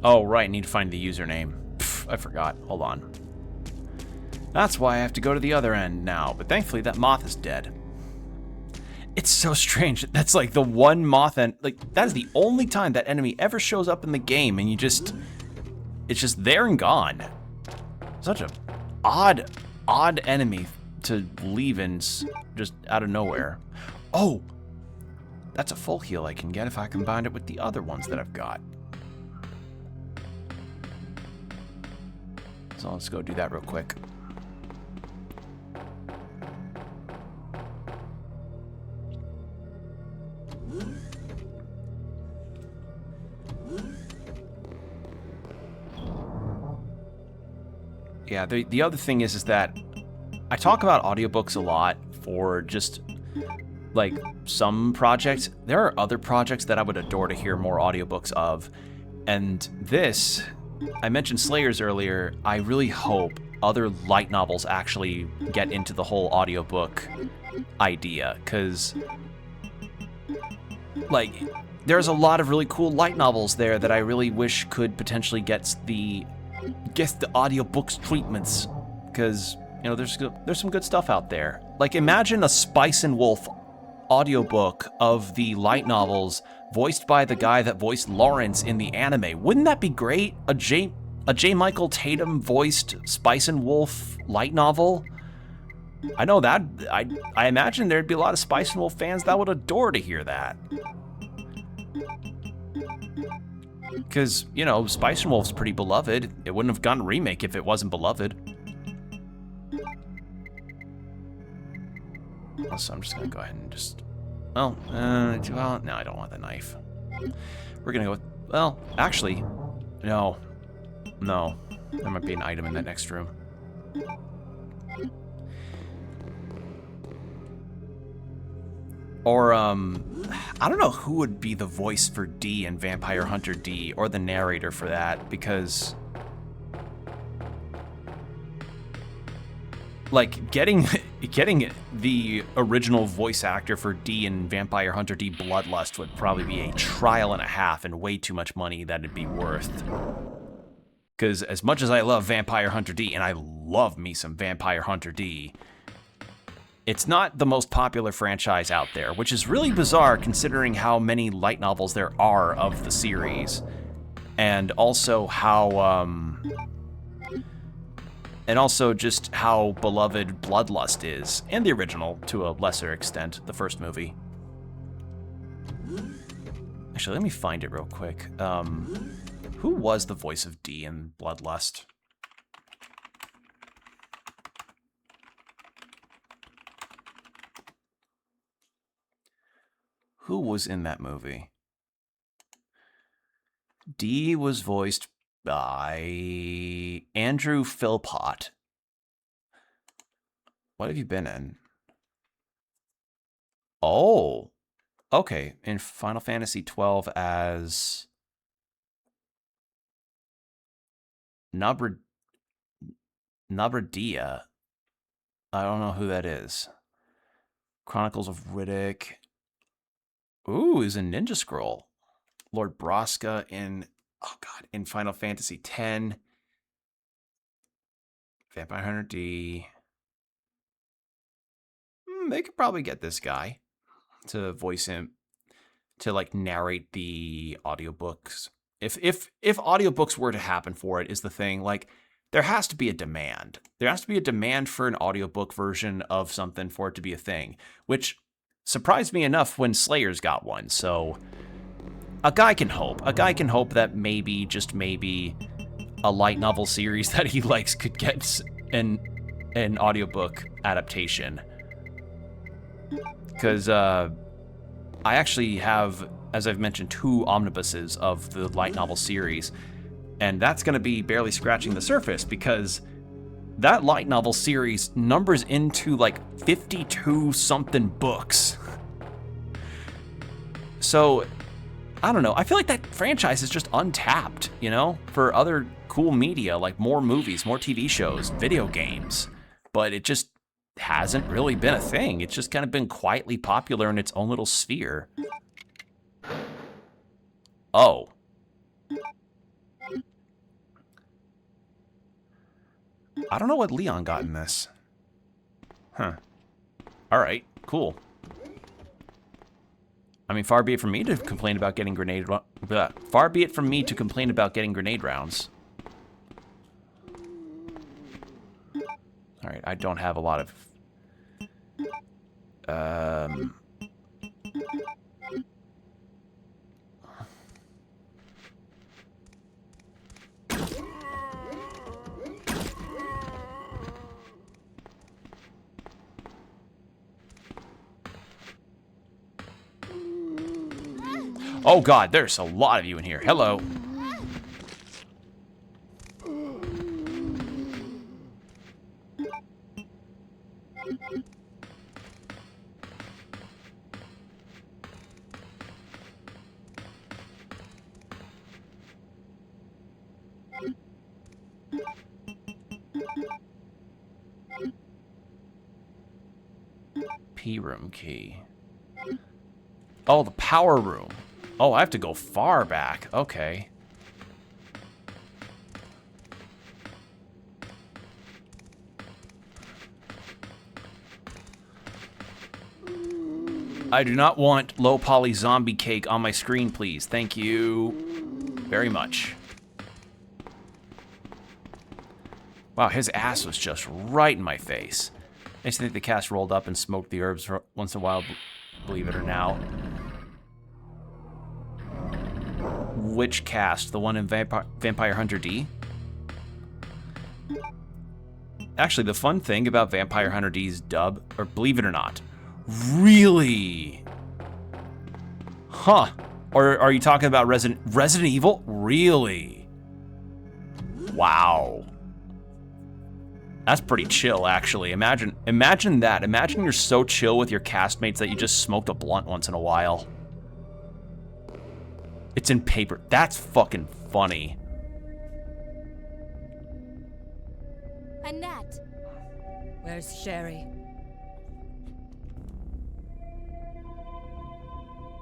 Oh, right, need to find the username. Pff, I forgot. Hold on. That's why I have to go to the other end now, but thankfully that moth is dead. It's so strange. That's like the one moth and like that is the only time that enemy ever shows up in the game, and it's just there and gone. Such a odd enemy to leave in just out of nowhere. Oh, that's a full heal I can get if I combine it with the other ones that I've got. So let's go do that real quick. Yeah, the other thing is that I talk about audiobooks a lot for just like some projects. There are other projects that I would adore to hear more audiobooks of. And this, I mentioned Slayers earlier. I really hope other light novels actually get into the whole audiobook idea, because like there's a lot of really cool light novels there that I really wish could potentially get the audiobooks treatments, because you know there's some good stuff out there. Like imagine a Spice and Wolf audiobook of the light novels voiced by the guy that voiced Lawrence in the anime. Wouldn't that be great? A J. Michael Tatum voiced Spice and Wolf light novel. I know that I imagine there'd be a lot of Spice and Wolf fans that would adore to hear that. Because, you know, Spice and Wolf's pretty beloved. It wouldn't have gotten a remake if it wasn't beloved. So I'm just going to go ahead and just... well, no, I don't want the knife. We're going to go with... well, actually, no. No. There might be an item in that next room. Or, I don't know who would be the voice for D in Vampire Hunter D, or the narrator for that, because... like, getting the original voice actor for D in Vampire Hunter D Bloodlust would probably be a trial and a half and way too much money that it'd be worth. Because as much as I love Vampire Hunter D, and I love me some Vampire Hunter D, it's not the most popular franchise out there, which is really bizarre considering how many light novels there are of the series. And also how, and also just how beloved Bloodlust is, and the original, to a lesser extent, the first movie. Actually, let me find it real quick. Who was the voice of D in Bloodlust? Who was in that movie? D was voiced by Andrew Philpott. What have you been in? Oh, okay. In Final Fantasy XII as Nabradia. I don't know who that is. Chronicles of Riddick. Ooh, he's a Ninja Scroll. Lord Braska in, oh god, in Final Fantasy X. Vampire Hunter D. They could probably get this guy to voice him, to like narrate the audiobooks. If audiobooks were to happen for it, is the thing, like, there has to be a demand. There has to be a demand for an audiobook version of something for it to be a thing, which surprised me enough when Slayer's got one. So a guy can hope. A guy can hope that maybe, just maybe, a light novel series that he likes could get an audiobook adaptation. Because I actually have, as I've mentioned, 2 omnibuses of the light novel series, and that's going to be barely scratching the surface because that light novel series numbers into like 52-something books. So, I don't know. I feel like that franchise is just untapped, you know, for other cool media, like more movies, more TV shows, video games. But it just hasn't really been a thing. It's just kind of been quietly popular in its own little sphere. Oh. I don't know what Leon got in this. Huh. Alright, cool. I mean, far be it from me to complain about getting grenade rounds. Alright, I don't have a lot of... Oh god, there's a lot of you in here. Hello. P-room key. Oh, the power room. Oh, I have to go far back. Okay. I do not want low poly zombie cake on my screen, please. Thank you very much. Wow, his ass was just right in my face. I used to think the cast rolled up and smoked the herbs once in a while, believe it or now. Which cast? The one in Vampire Hunter D? Actually, the fun thing about Vampire Hunter D's dub, or believe it or not, really? Huh. Or are you talking about Resident Evil? Really? Wow. That's pretty chill, actually. Imagine that. Imagine you're so chill with your castmates that you just smoked a blunt once in a while. It's in paper. That's fucking funny. Annette! Where's Sherry?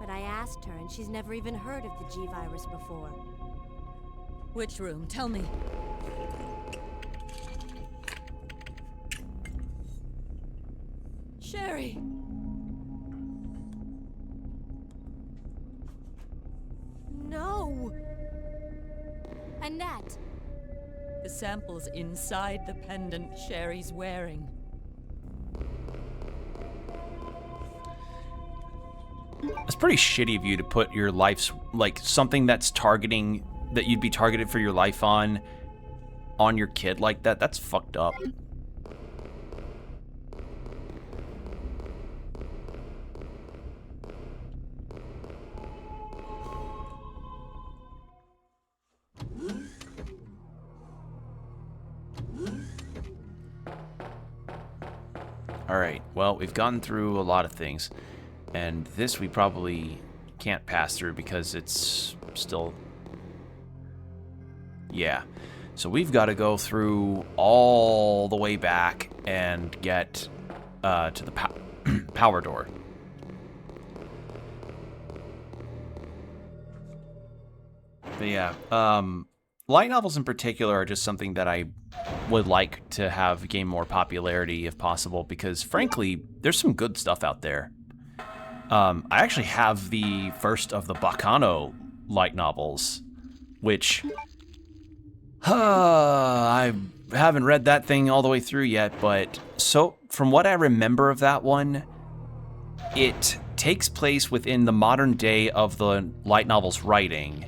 But I asked her, and she's never even heard of the G-Virus before. Which room? Tell me. Sherry! No! Annette! The sample's inside the pendant Sherry's wearing. It's pretty shitty of you to put your life's, like, something that's targeting that you'd be targeted for your life on your kid like that. That's fucked up. Alright, well, we've gone through a lot of things, and this we probably can't pass through because it's still... Yeah. So we've got to go through all the way back and get to the power door. But yeah, light novels in particular are just something that I would like to have gain more popularity if possible, because frankly, there's some good stuff out there. I actually have the first of the Bacano light novels, which I haven't read that thing all the way through yet, but so from what I remember of that one, it takes place within the modern day of the light novel's writing,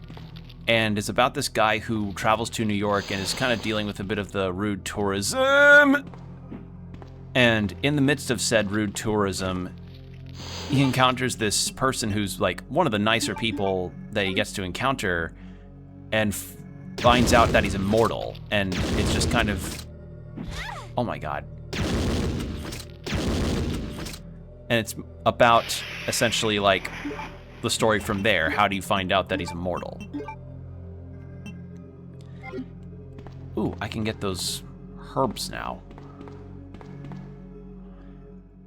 and is about this guy who travels to New York and is kind of dealing with a bit of the rude tourism. And in the midst of said rude tourism, he encounters this person who's like one of the nicer people that he gets to encounter, and finds out that he's immortal. And it's just kind of, oh my god. And it's about essentially like the story from there. How do you find out that he's immortal? Ooh, I can get those herbs now.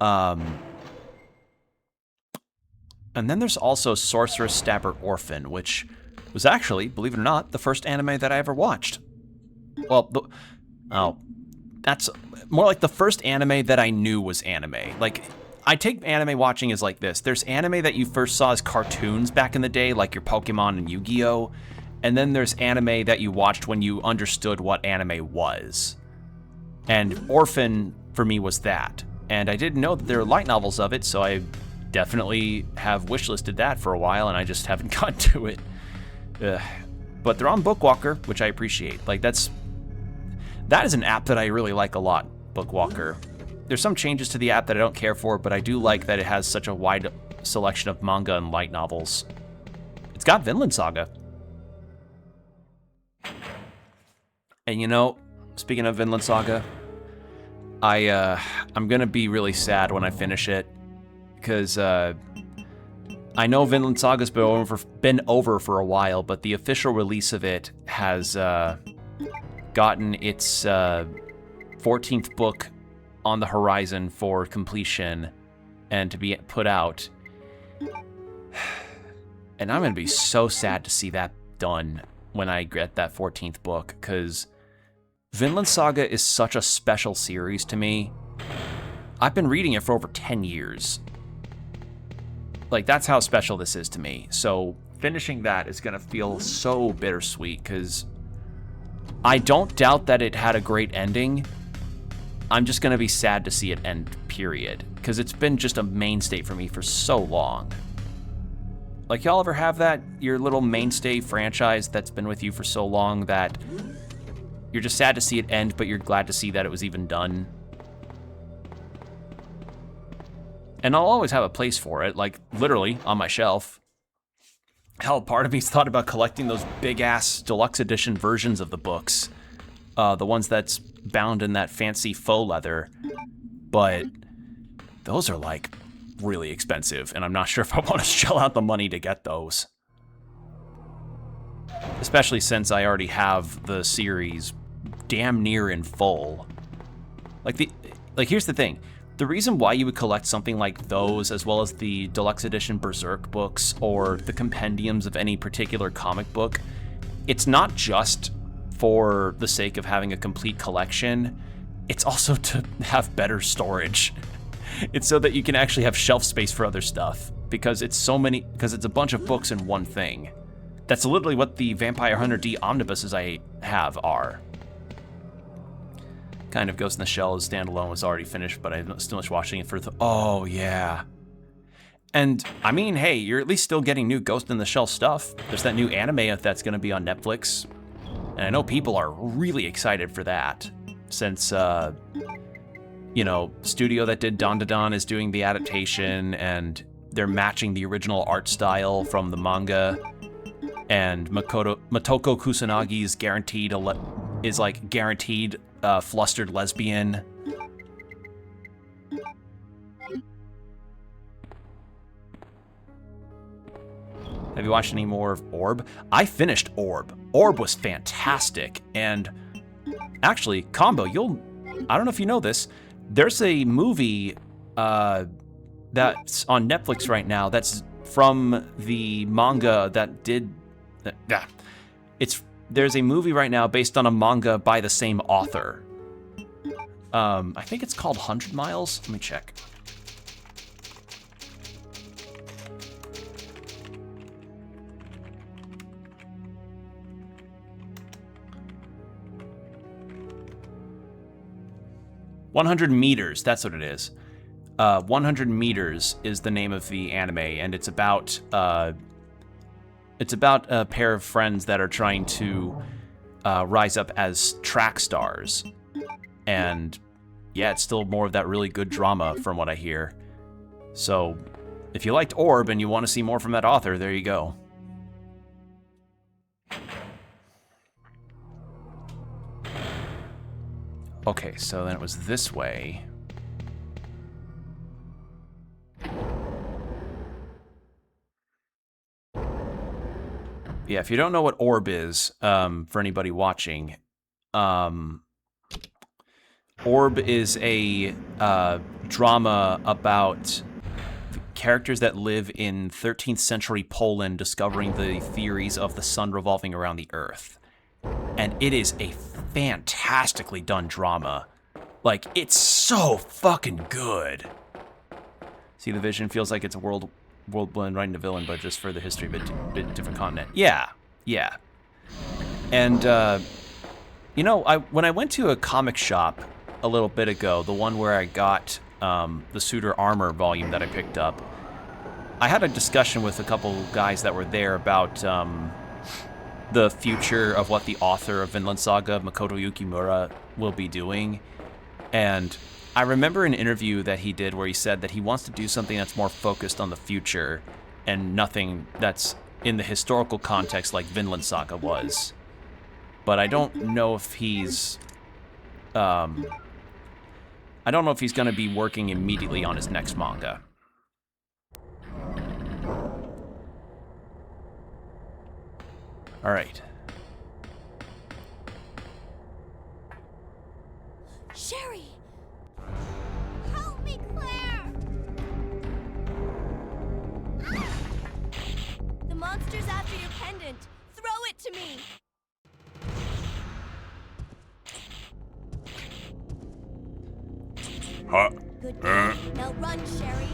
And then there's also Sorceress Stabber Orphan, which was actually, believe it or not, the first anime that I ever watched. Well, that's more like the first anime that I knew was anime. Like, I take anime watching as like this. There's anime that you first saw as cartoons back in the day, like your Pokemon and Yu-Gi-Oh! And then there's anime that you watched when you understood what anime was. And Orphan, for me, was that. And I didn't know that there were light novels of it, so I definitely have wishlisted that for a while, and I just haven't gotten to it. But they're on Bookwalker, which I appreciate. Like, that is an app that I really like a lot, Bookwalker. There's some changes to the app that I don't care for, but I do like that it has such a wide selection of manga and light novels. It's got Vinland Saga. And you know, speaking of Vinland Saga, I'm gonna be really sad when I finish it, because I know Vinland Saga's been over for a while, but the official release of it has gotten its 14th book on the horizon for completion and to be put out. And I'm gonna be so sad to see that done when I get that 14th book, because Vinland Saga is such a special series to me. I've been reading it for over 10 years. Like, that's how special this is to me. So finishing that is gonna feel so bittersweet, because I don't doubt that it had a great ending. I'm just gonna be sad to see it end, period. Because it's been just a mainstay for me for so long. Like, y'all ever have that, your little mainstay franchise that's been with you for so long that you're just sad to see it end, but you're glad to see that it was even done? And I'll always have a place for it, like, literally, on my shelf. Hell, part of me's thought about collecting those big-ass deluxe edition versions of the books. The ones that's bound in that fancy faux leather. But those are, like, really expensive, and I'm not sure if I want to shell out the money to get those. Especially since I already have the series damn near in full. Like, here's the thing. The reason why you would collect something like those, as well as the deluxe edition Berserk books or the compendiums of any particular comic book, it's not just for the sake of having a complete collection, it's also to have better storage. It's so that you can actually have shelf space for other stuff, because it's a bunch of books in one thing. That's literally what the Vampire Hunter D omnibuses I have are. Kind of Ghost in the Shell as standalone was already finished, but I still was watching it for oh yeah. And, I mean, hey, you're at least still getting new Ghost in the Shell stuff. There's that new anime that's going to be on Netflix. And I know people are really excited for that. Since, you know, studio that did Don is doing the adaptation, and they're matching the original art style from the manga. And Motoko Kusanagi's guaranteed flustered lesbian. Have you watched any more of Orb? I finished Orb. Orb was fantastic. And actually, Combo, I don't know if you know this, there's a movie that's on Netflix right now that's from the manga that did... There's a movie right now based on a manga by the same author. I think it's called 100 Miles. Let me check. "100 Meters," that's what it is. 100 Meters is the name of the anime, and it's about a pair of friends that are trying to rise up as track stars. And yeah, it's still more of that really good drama from what I hear. So if you liked Orb and you want to see more from that author, there you go. Okay, so then it was this way. Yeah, if you don't know what Orb is, for anybody watching, Orb is a drama about characters that live in 13th century Poland discovering the theories of the sun revolving around the Earth. And it is a fantastically done drama. Like, it's so fucking good. See the vision? Feels like it's a world blend right into villain, but just for the history of a bit different continent. Yeah. And, you know, when I went to a comic shop a little bit ago, the one where I got the Suitor Armor volume that I picked up, I had a discussion with a couple guys that were there about the future of what the author of Vinland Saga, Makoto Yukimura, will be doing. And I remember an interview that he did where he said that he wants to do something that's more focused on the future and nothing that's in the historical context like Vinland Saga was. But I don't know if he's... I don't know if he's going to be working immediately on his next manga. All right. Sherry! Help me, Claire! The monster's after your pendant. Throw it to me! Good girl. Now run, Sherry.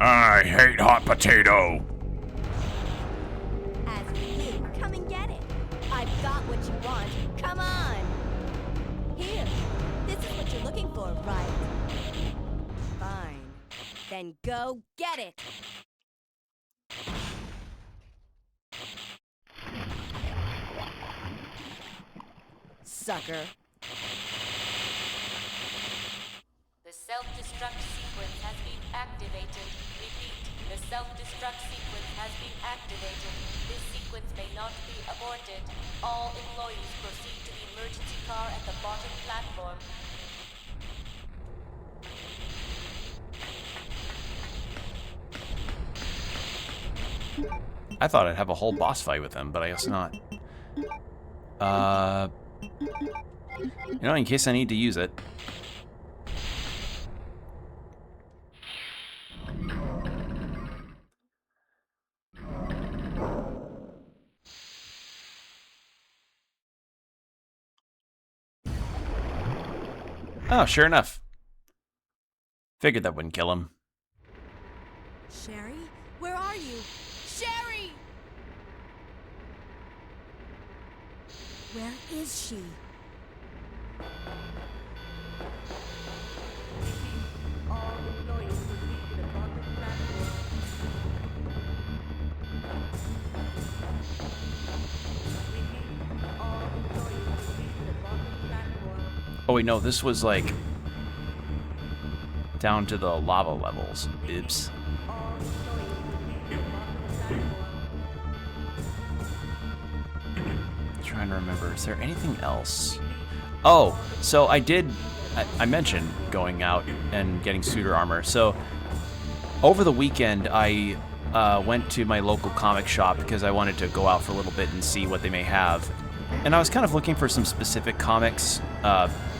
I hate hot potato. As for you, come and get it. I've got what you want. Come on. Here. This is what you're looking for, right? Fine. Then go get it. Sucker. The self-destruct sequence has been activated. Repeat, the self-destruct sequence has been activated. This sequence may not be aborted. All employees proceed to the emergency car at the bottom platform. I thought I'd have a whole boss fight with him, but I guess not. You know, in case I need to use it. Oh, sure enough. Figured that wouldn't kill him. Sherry? Where are you? Sherry! Where is she? All employees proceed to the bottom platform. Oh wait, no, this was like down to the lava levels. Oops. Trying to remember, is there anything else? Oh, so I mentioned going out and getting suitor armor. So over the weekend, I went to my local comic shop because I wanted to go out for a little bit and see what they may have. And I was kind of looking for some specific comics.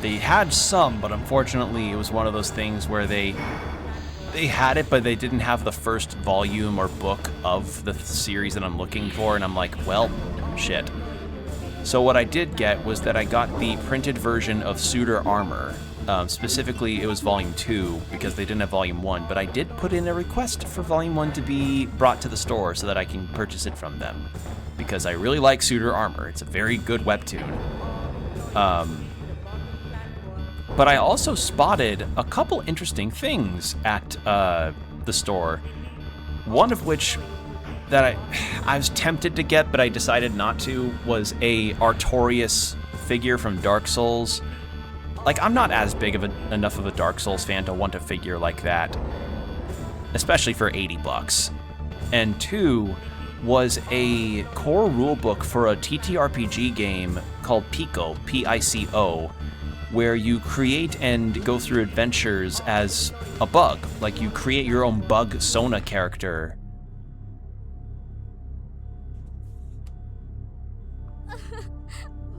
They had some, but unfortunately it was one of those things where they had it, but they didn't have the first volume or book of the series that I'm looking for, and I'm like, well, shit. So what I did get was that I got the printed version of Suitor Armor. Specifically, it was Volume 2, because they didn't have Volume 1, but I did put in a request for Volume 1 to be brought to the store so that I can purchase it from them, because I really like Suitor Armor. It's a very good webtoon. But I also spotted a couple interesting things at the store. One of which that I was tempted to get, but I decided not to, was a Artorias figure from Dark Souls. Like, I'm not as big of enough of a Dark Souls fan to want a figure like that, especially for $80. And two was a core rulebook for a TTRPG game called Pico, P-I-C-O, where you create and go through adventures as a bug. Like, you create your own bug Sona character.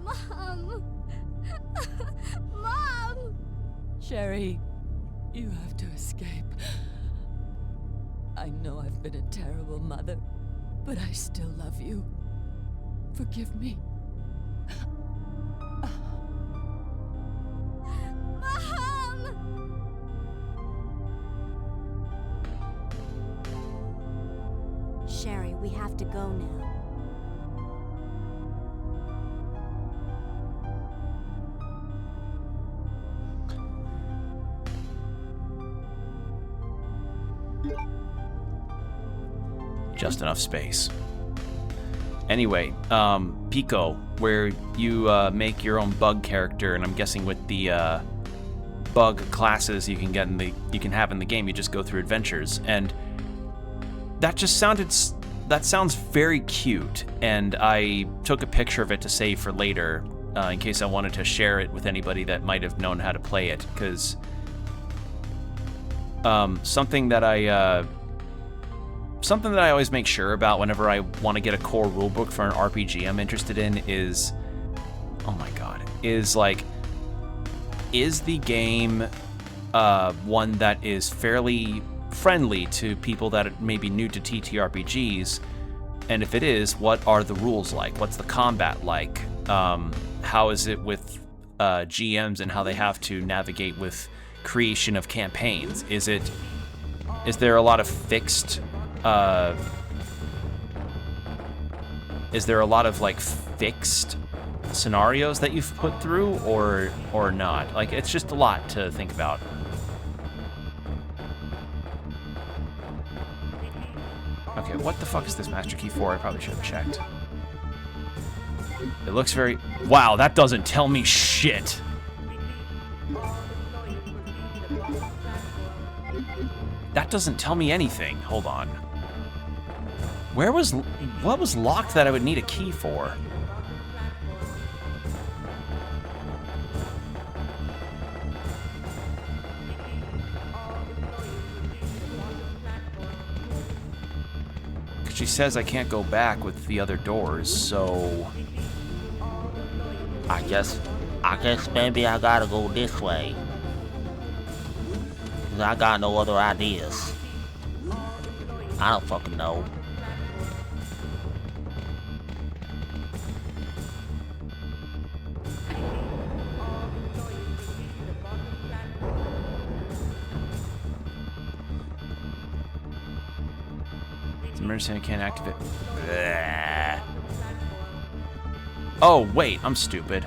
Mom! Mom! Sherry, you have to escape. I know I've been a terrible mother, but I still love you. Forgive me. Sherry, we have to go now. Just enough space. Anyway, Pico, where you make your own bug character, and I'm guessing with the bug classes you can have in the game, you just go through adventures, and that sounds very cute, and I took a picture of it to save for later, in case I wanted to share it with anybody that might have known how to play it, because something that I always make sure about whenever I want to get a core rulebook for an RPG I'm interested in is, oh my god, is the game one that is fairly friendly to people that may be new to TTRPGs, and if it is, what are the rules like? What's the combat like? How is it with GMs and how they have to navigate with creation of campaigns? Is there a lot of fixed fixed scenarios that you've put through, or not? Like, it's just a lot to think about. Okay, what the fuck is this master key for? I probably should have checked. It looks very... Wow, that doesn't tell me shit. That doesn't tell me anything. Hold on. What was locked that I would need a key for? She says I can't go back with the other doors, so I guess maybe I gotta go this way. 'Cause I got no other ideas. I don't fucking know. emergency, I can't activate. Bleh. Oh, wait, I'm stupid.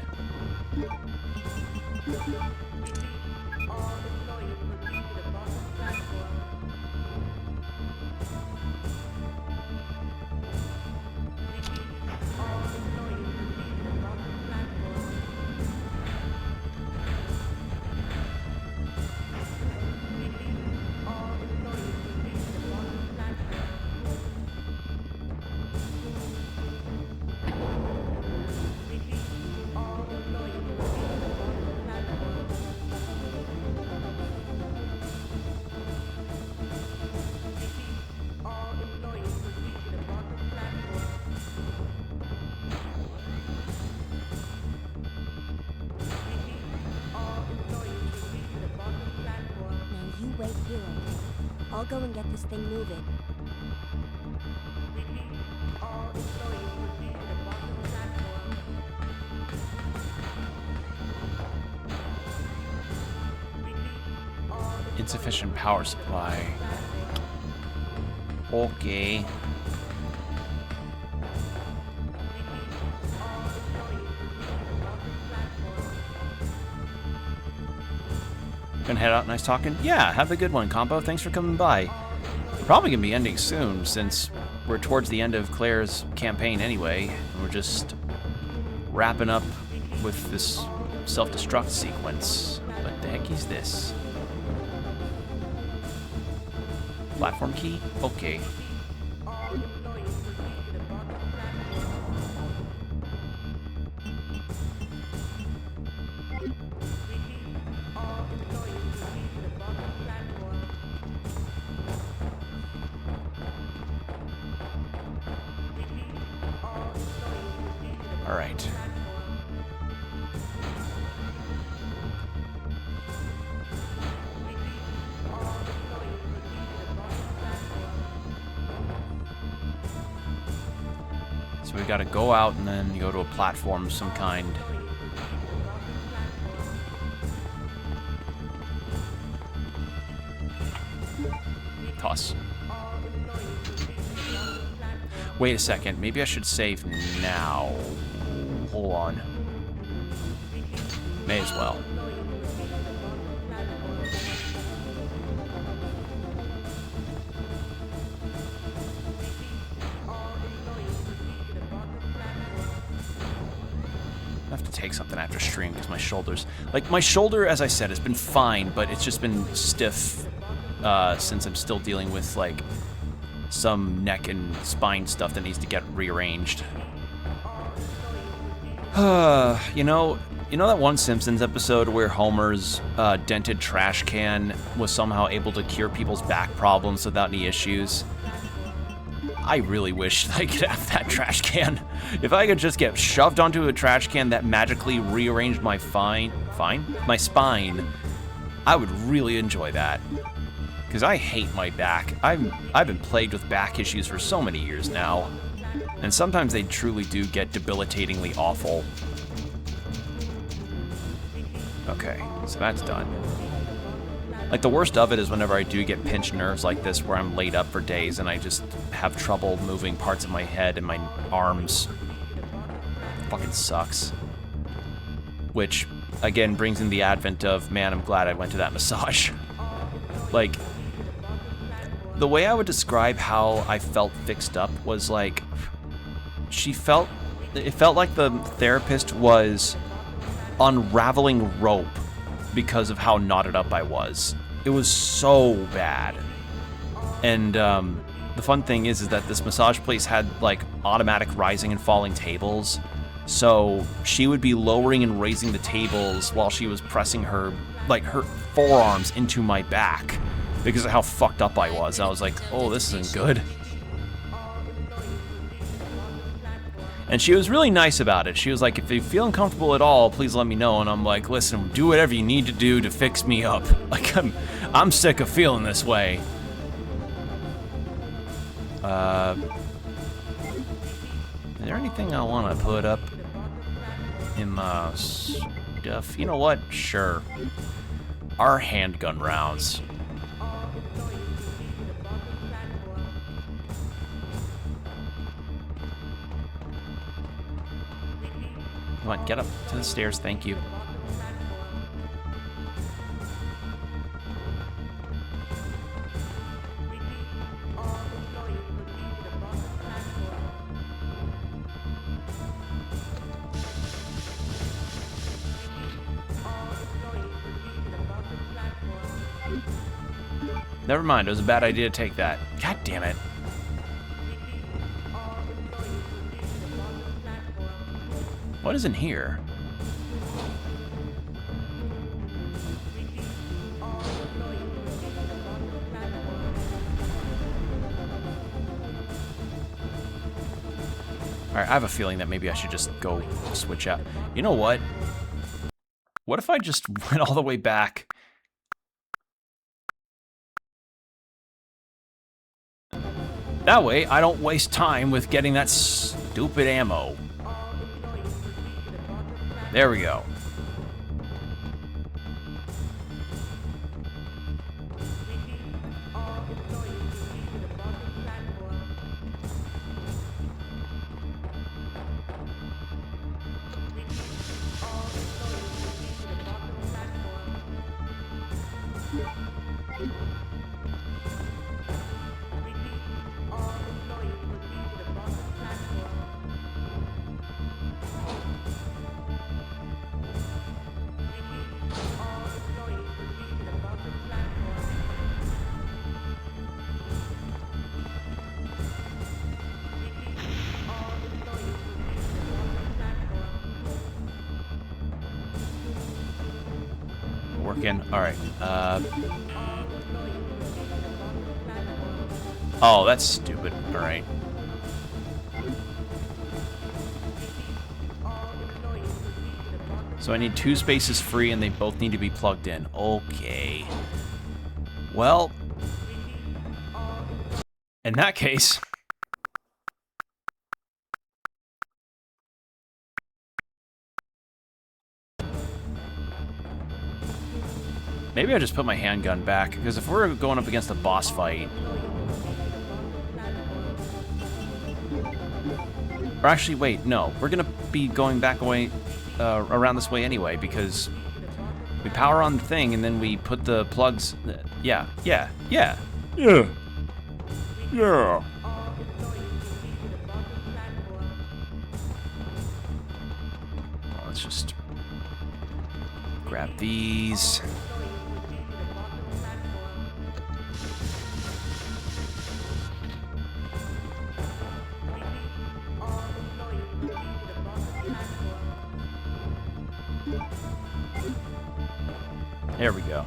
wait here, okay? I'll go and get this thing moving. Insufficient power supply. Okay. Gonna head out. Nice talking. Yeah, have a good one, Combo. Thanks for coming by. Probably gonna be ending soon since we're towards the end of Claire's campaign anyway. And we're just wrapping up with this self-destruct sequence. What the heck is this? Platform key? Okay. All right. So we gotta go out and then go to a platform of some kind. Toss. Wait a second, maybe I should save now. Hold on. May as well. I have to take something after stream because my shoulders... Like, my shoulder, as I said, has been fine, but it's just been stiff since I'm still dealing with, like, some neck and spine stuff that needs to get rearranged. You know that one Simpsons episode where Homer's dented trash can was somehow able to cure people's back problems without any issues? I really wish I could have that trash can. If I could just get shoved onto a trash can that magically rearranged my my spine, I would really enjoy that. Because I hate my back. I've been plagued with back issues for so many years now. And sometimes they truly do get debilitatingly awful. Okay, so that's done. Like, the worst of it is whenever I do get pinched nerves like this where I'm laid up for days and I just have trouble moving parts of my head and my arms. Fucking sucks. Which, again, brings in the advent of, man, I'm glad I went to that massage. Like, the way I would describe how I felt fixed up was like, it felt like the therapist was unraveling rope because of how knotted up I was. It was so bad. And the fun thing is that this massage place had like automatic rising and falling tables. So she would be lowering and raising the tables while she was pressing her forearms into my back because of how fucked up I was. I was like, oh, this isn't good. And she was really nice about it. She was like, if you feel uncomfortable at all, please let me know. And I'm like, listen, do whatever you need to do to fix me up. Like, I'm sick of feeling this way. Is there anything I want to put up in my stuff? You know what? Sure. Our handgun rounds. Come on, get up to the stairs, thank you. Never mind, it was a bad idea to take that. God damn it. What is in here? Alright, I have a feeling that maybe I should just go switch out. You know what? What if I just went all the way back That way, I don't waste time with getting that stupid ammo. There we go. Working. All right. Oh, that's stupid. All right. So I need 2 spaces free, and they both need to be plugged in. Okay. Well, in that case... maybe I just put my handgun back, because if we're going up against a boss fight... or actually, wait, no. We're going to be going back away, around this way anyway, because we power on the thing, and then we put the plugs... yeah. Let's just grab these. There we go.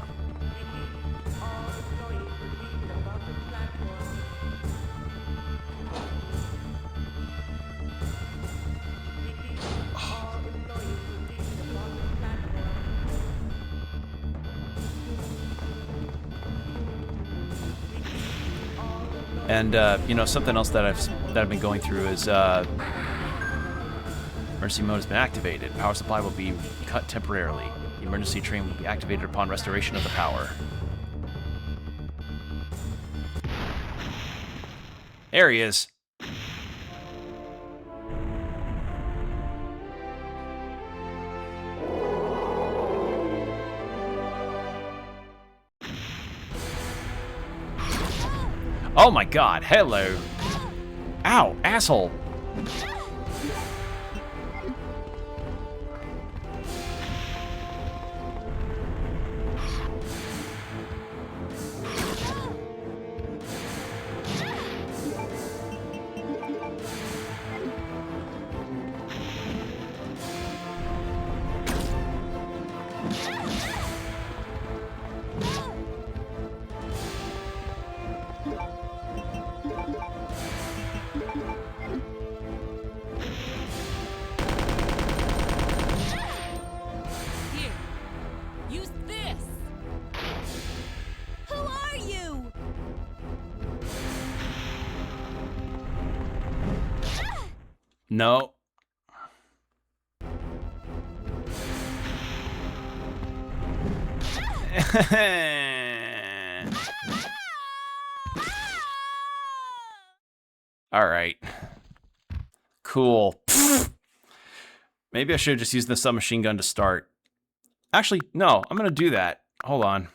And you know, something else that I've been going through is emergency mode has been activated. Power supply will be cut temporarily. The emergency train will be activated upon restoration of the power. There he is. Oh my god, hello. Ow, asshole. No. All right. Cool. Maybe I should have just used the submachine gun to start. Actually, no, I'm gonna do that. Hold on.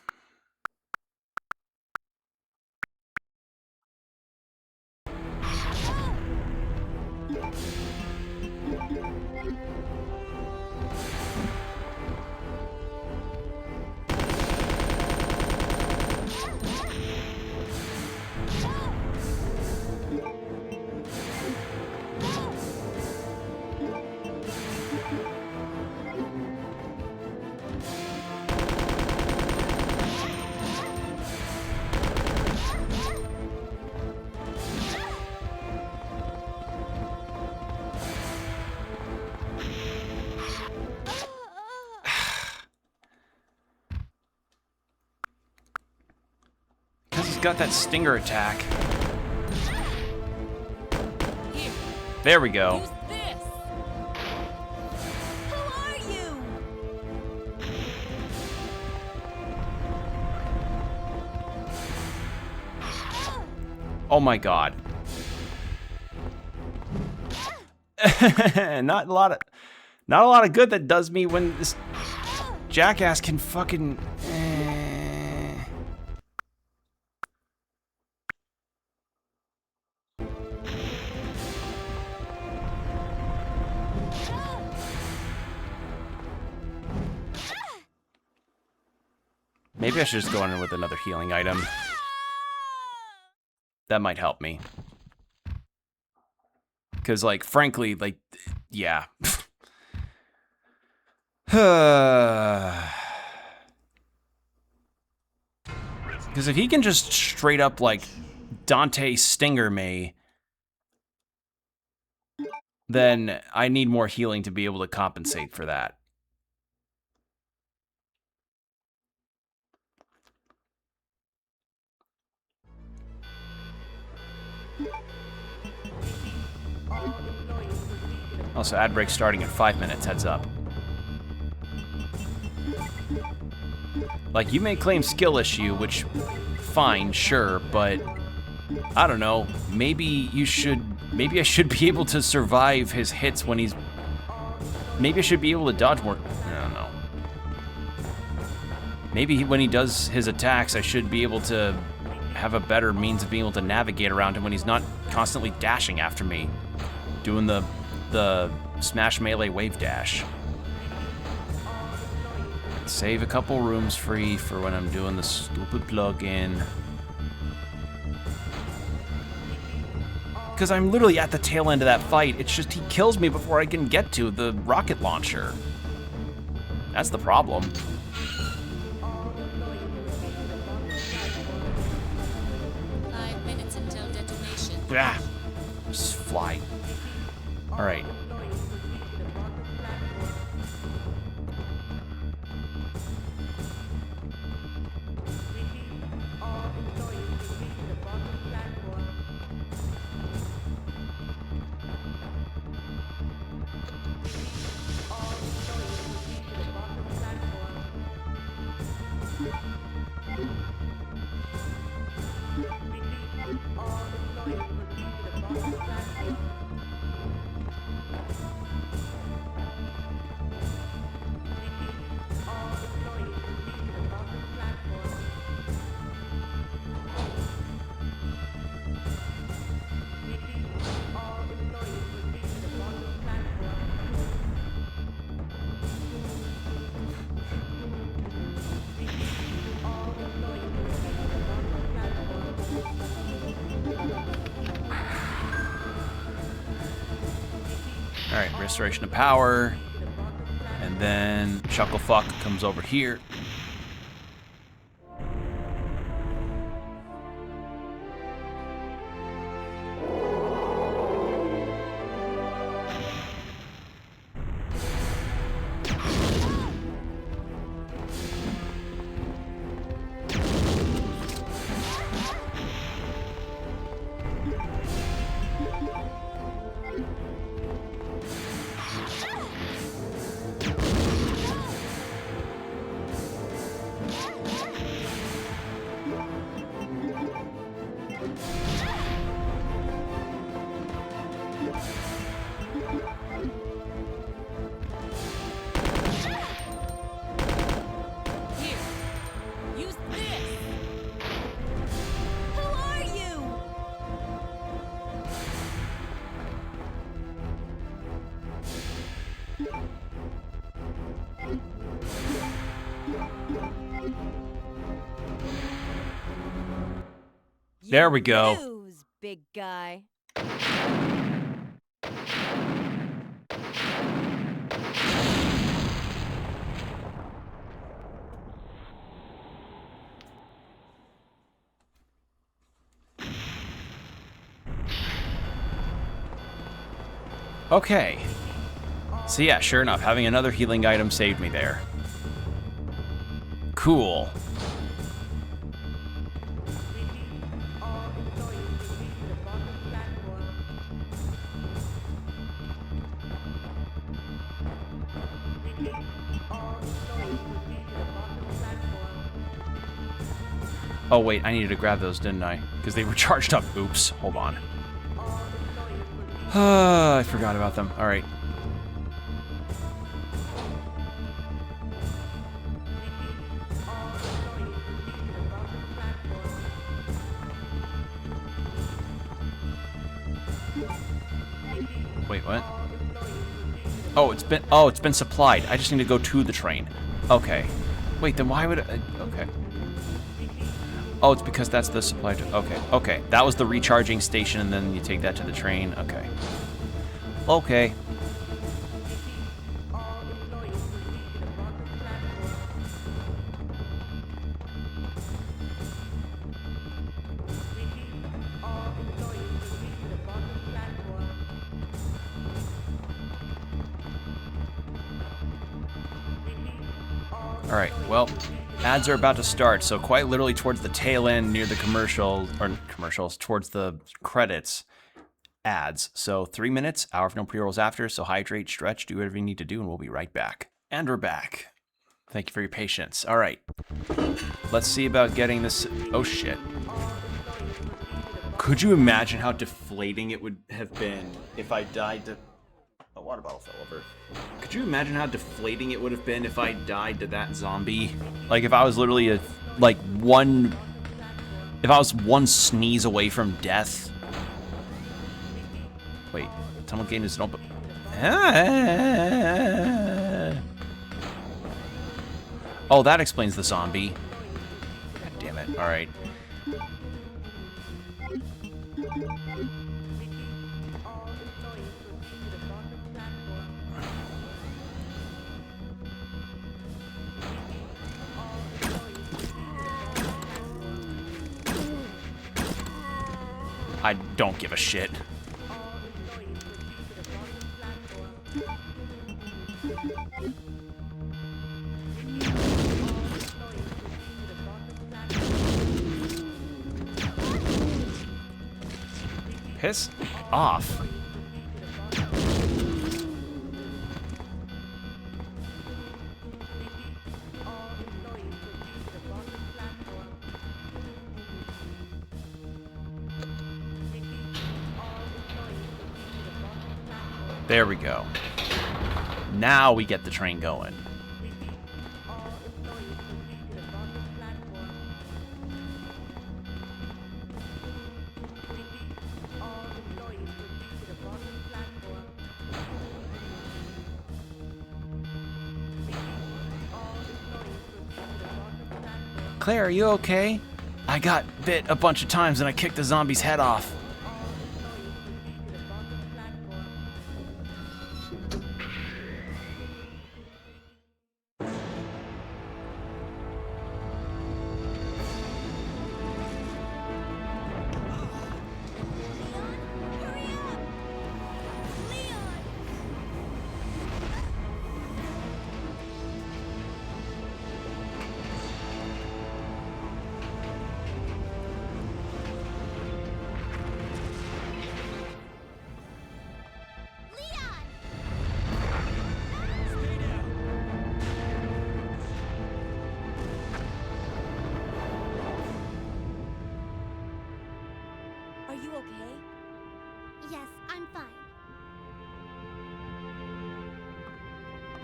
Got that stinger attack. There we go. Use this. Who are you? Oh my god. Not a lot of good that does me when this jackass can fucking. Maybe I should just go in with another healing item. That might help me. Because, like, frankly, like, yeah. Because if he can just straight up, like, Dante Stinger me, then I need more healing to be able to compensate for that. Also, ad break starting in 5 minutes, heads up. Like, you may claim skill issue, which, fine, sure, but I don't know, maybe I should be able to survive his hits when he's, maybe I should be able to dodge more, I don't know. Maybe when he does his attacks, I should be able to have a better means of being able to navigate around him when he's not constantly dashing after me, doing the smash melee wave dash. Save a couple rooms free for when I'm doing the stupid plug-in. Because I'm literally at the tail end of that fight. It's just he kills me before I can get to the rocket launcher. That's the problem. 5 minutes until detonation. Ah, just fly. All right. All right, restoration of power. And then Chucklefuck comes over here. There we go. Lose, big guy. Okay. So yeah, sure enough, having another healing item saved me there. Cool. Oh, wait, I needed to grab those, didn't I? Because they were charged up. Oops, hold on. I forgot about them. All right. Wait, what? Oh, it's been supplied. I just need to go to the train. Okay. Wait, then why would I... Okay. Oh, it's because that's the supply... Okay, okay. That was the recharging station, and then you take that to the train. Okay. Okay. Alright, well, ads are about to start, so quite literally towards the tail end near the commercials, towards the credits, ads. So 3 minutes, hour of no pre-rolls after, so hydrate, stretch, do whatever you need to do, and we'll be right back. And we're back. Thank you for your patience. Alright, let's see about getting this... Oh shit. Could you imagine how deflating it would have been if I died to... A water bottle fell over. Could you imagine how deflating it would have been if I died to that zombie? Like, if I was literally if I was one sneeze away from death. Wait, tunnel gate isn't open. Oh, that explains the zombie. God damn it. Alright. I don't give a shit. Piss off. There we go. Now we get the train going. Claire, are you okay? I got bit a bunch of times and I kicked the zombie's head off. Are you okay? Yes, I'm fine.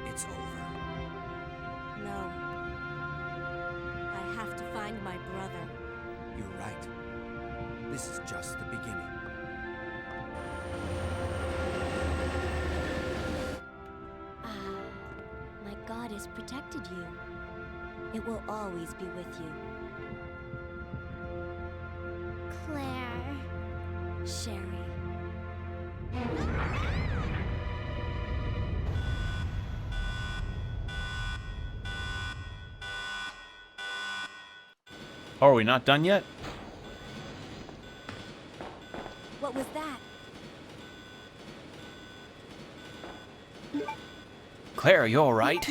It's over. No. I have to find my brother. You're right. This is just the beginning. My God has protected you. It will always be with you. Claire. Sherry. Oh, are we not done yet? What was that? Claire, are you alright?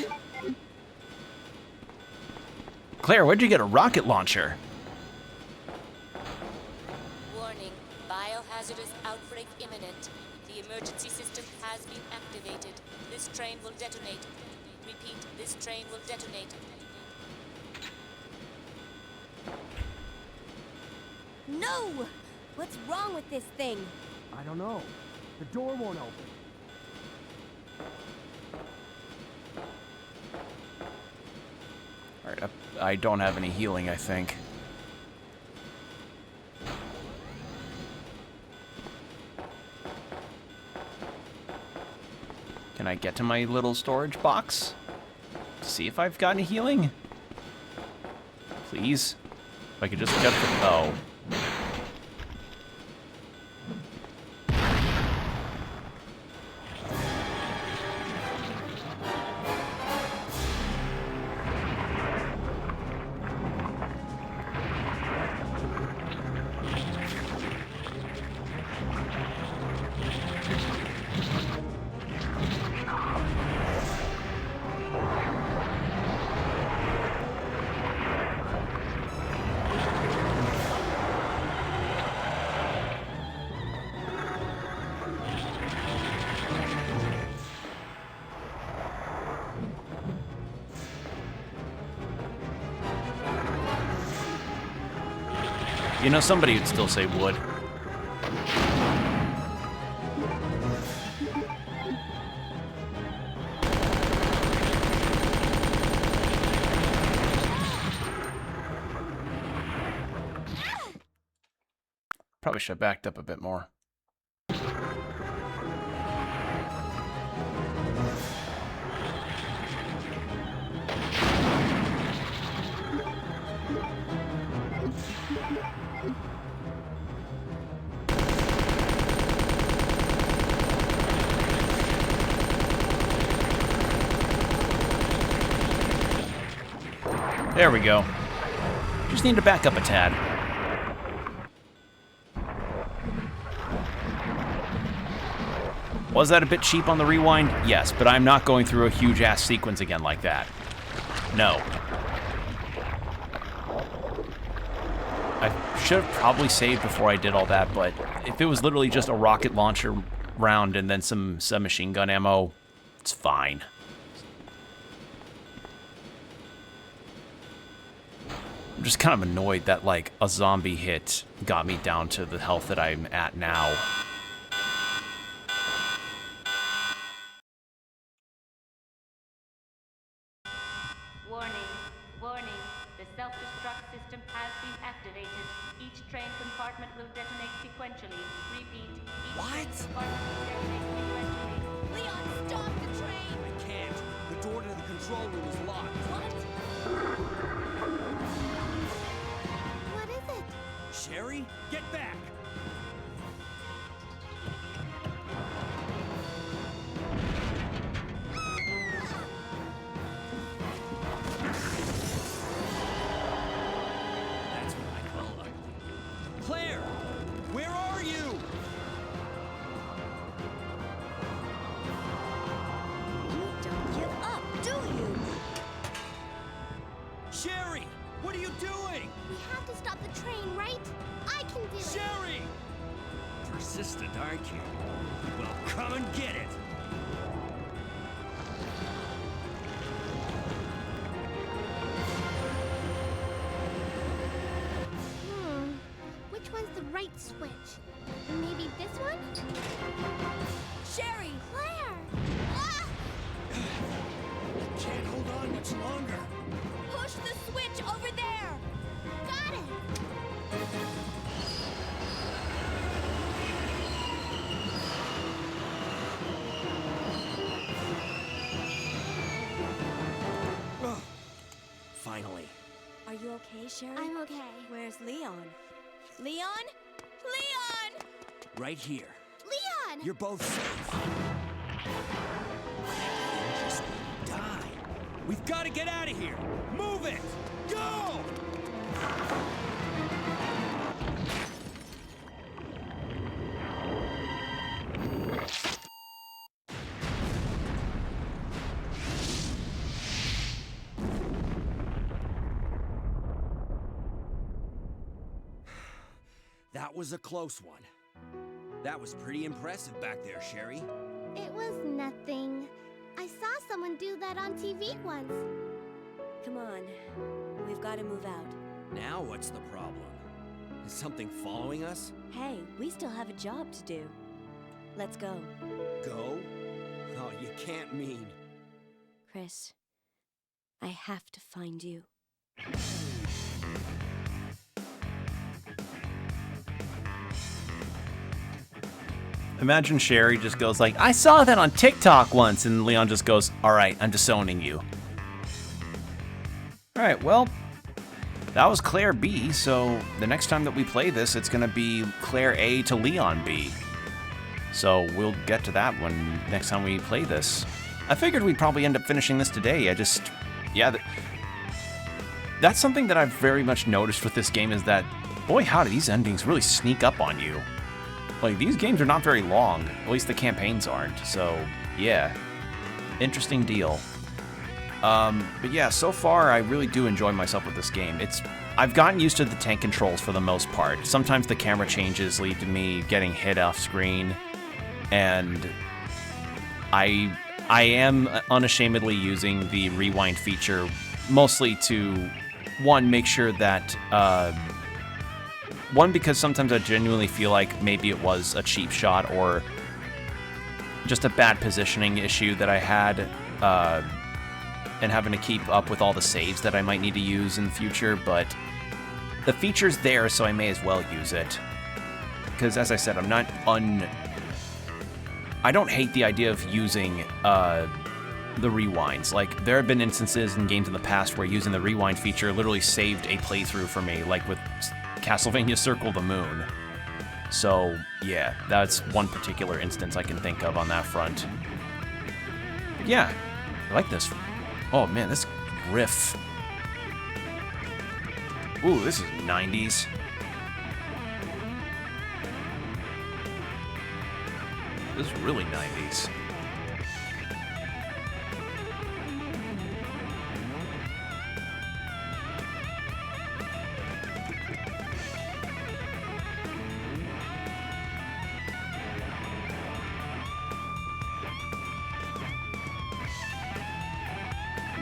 Claire, where'd you get a rocket launcher? Warning, biohazardous outbreak imminent. The emergency system has been activated. This train will detonate. Repeat, this train will detonate. No! What's wrong with this thing? I don't know. The door won't open. Alright, I don't have any healing, I think. Can I get to my little storage box? See if I've got any healing? Please? If I could just get the... Oh. You know, somebody would still say wood. Probably should have backed up a bit more. There we go. Just need to back up a tad. Was that a bit cheap on the rewind? Yes, but I'm not going through a huge-ass sequence again like that. No. I should have probably saved before I did all that, but if it was literally just a rocket launcher round and then some submachine gun ammo, it's fine. I'm just kind of annoyed that, like, a zombie hit got me down to the health that I'm at now. Warning, warning. The self-destruct system has been activated. Each train compartment will detonate sequentially. Repeat, each train compartment will detonate sequentially. Leon, stop the train! I can't. The door to the control room is locked. What? What is it? Sherry, get back! That's what I call ugly. Claire! Where are you? You don't give up, do you? Sherry! What are you doing? We have to stop the train, right? I can do it. Sherry! Persistent, aren't you? Well, come and get it! Which one's the right switch? Maybe this one? Sherry! Claire! Ah! Can't hold on much longer. Push the switch over there! Got it! Ugh. Finally. Are you okay, Sherry? I'm okay. Where's Leon? Leon? Leon! Right here. Leon! You're both safe. You just die. We've got to get out of here. Move it! Go! That was a close one. That was pretty impressive back there, Sherry. It was nothing. I saw someone do that on TV once. Come on. We've got to move out. Now what's the problem? Something following us? Hey, we still have a job to do. Let's go. Go? Oh, you can't mean. Chris, I have to find you. Imagine Sherry just goes like, I saw that on TikTok once, and Leon just goes, all right, I'm disowning you. All right, well, that was Claire B, so the next time that we play this, it's going to be Claire A to Leon B. So we'll get to that one next time we play this. I figured we'd probably end up finishing this today. That's something that I've very much noticed with this game is that, boy howdy, these endings really sneak up on you. Like, these games are not very long. At least the campaigns aren't. So, yeah. Interesting deal. But yeah, so far, I really do enjoy myself with this game. I've gotten used to the tank controls for the most part. Sometimes the camera changes lead to me getting hit off screen. And I am unashamedly using the rewind feature mostly to, one, make sure that... One, because sometimes I genuinely feel like maybe it was a cheap shot or just a bad positioning issue that I had, and having to keep up with all the saves that I might need to use in the future, but the feature's there, so I may as well use it. Because, as I said, I don't hate the idea of using the rewinds. Like, there have been instances in games in the past where using the rewind feature literally saved a playthrough for me, like with Castlevania Circle of the Moon. So, yeah, that's one particular instance I can think of on that front. But yeah, I like this. Oh man, this riff. Ooh, this is 90s. This is really 90s.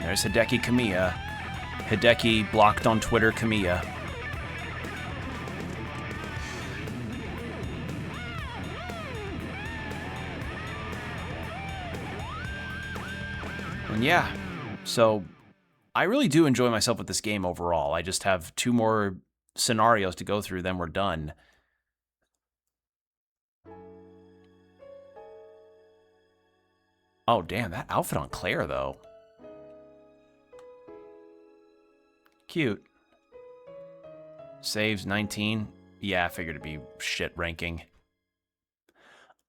There's Hideki Kamiya. Hideki blocked on Twitter Kamiya. And yeah, so I really do enjoy myself with this game overall. I just have 2 more scenarios to go through, then we're done. Oh damn, that outfit on Claire though. Cute. Saves 19. Yeah, I figured it'd be shit ranking.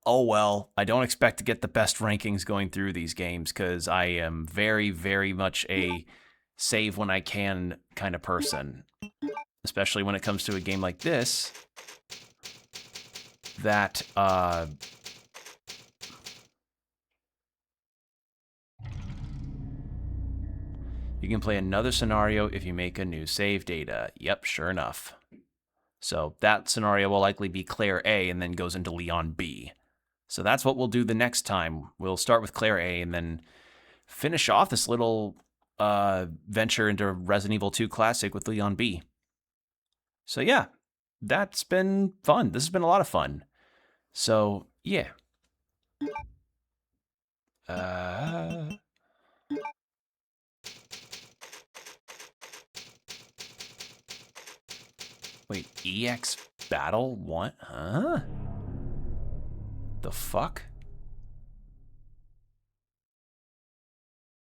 Oh well, I don't expect to get the best rankings going through these games because I am very, very much a save when I can kind of person. Especially when it comes to a game like this that, you can play another scenario if you make a new save data. Yep, sure enough. So that scenario will likely be Claire A and then goes into Leon B. So that's what we'll do the next time. We'll start with Claire A and then finish off this little venture into Resident Evil 2 Classic with Leon B. So yeah, that's been fun. This has been a lot of fun. So yeah. Wait, EX Battle 1? Huh? The fuck?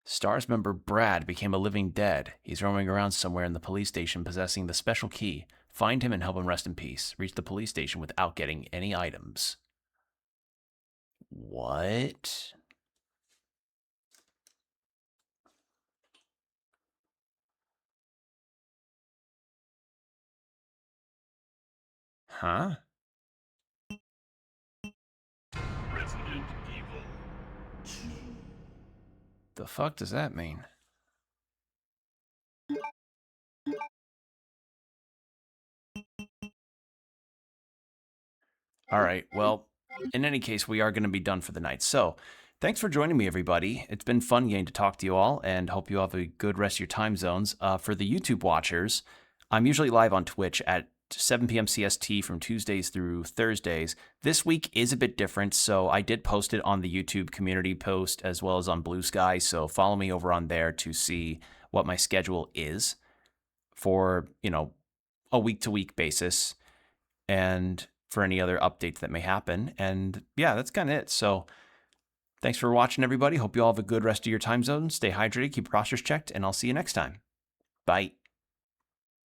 STARS member Brad became a living dead. He's roaming around somewhere in the police station possessing the special key. Find him and help him rest in peace. Reach the police station without getting any items. What? Huh? Resident Evil 2. The fuck does that mean? All right, well, in any case, we are going to be done for the night. So, thanks for joining me, everybody. It's been fun getting to talk to you all, and hope you have a good rest of your time zones. For the YouTube watchers, I'm usually live on Twitch at 7 p.m. CST from Tuesdays through Thursdays. This week is a bit different, so I did post it on the YouTube community post as well as on Blue Sky, so follow me over on there to see what my schedule is for, a week-to-week basis and for any other updates that may happen. And yeah, that's kind of it. So thanks for watching, everybody. Hope you all have a good rest of your time zone. Stay hydrated, keep your postures checked, and I'll see you next time. Bye.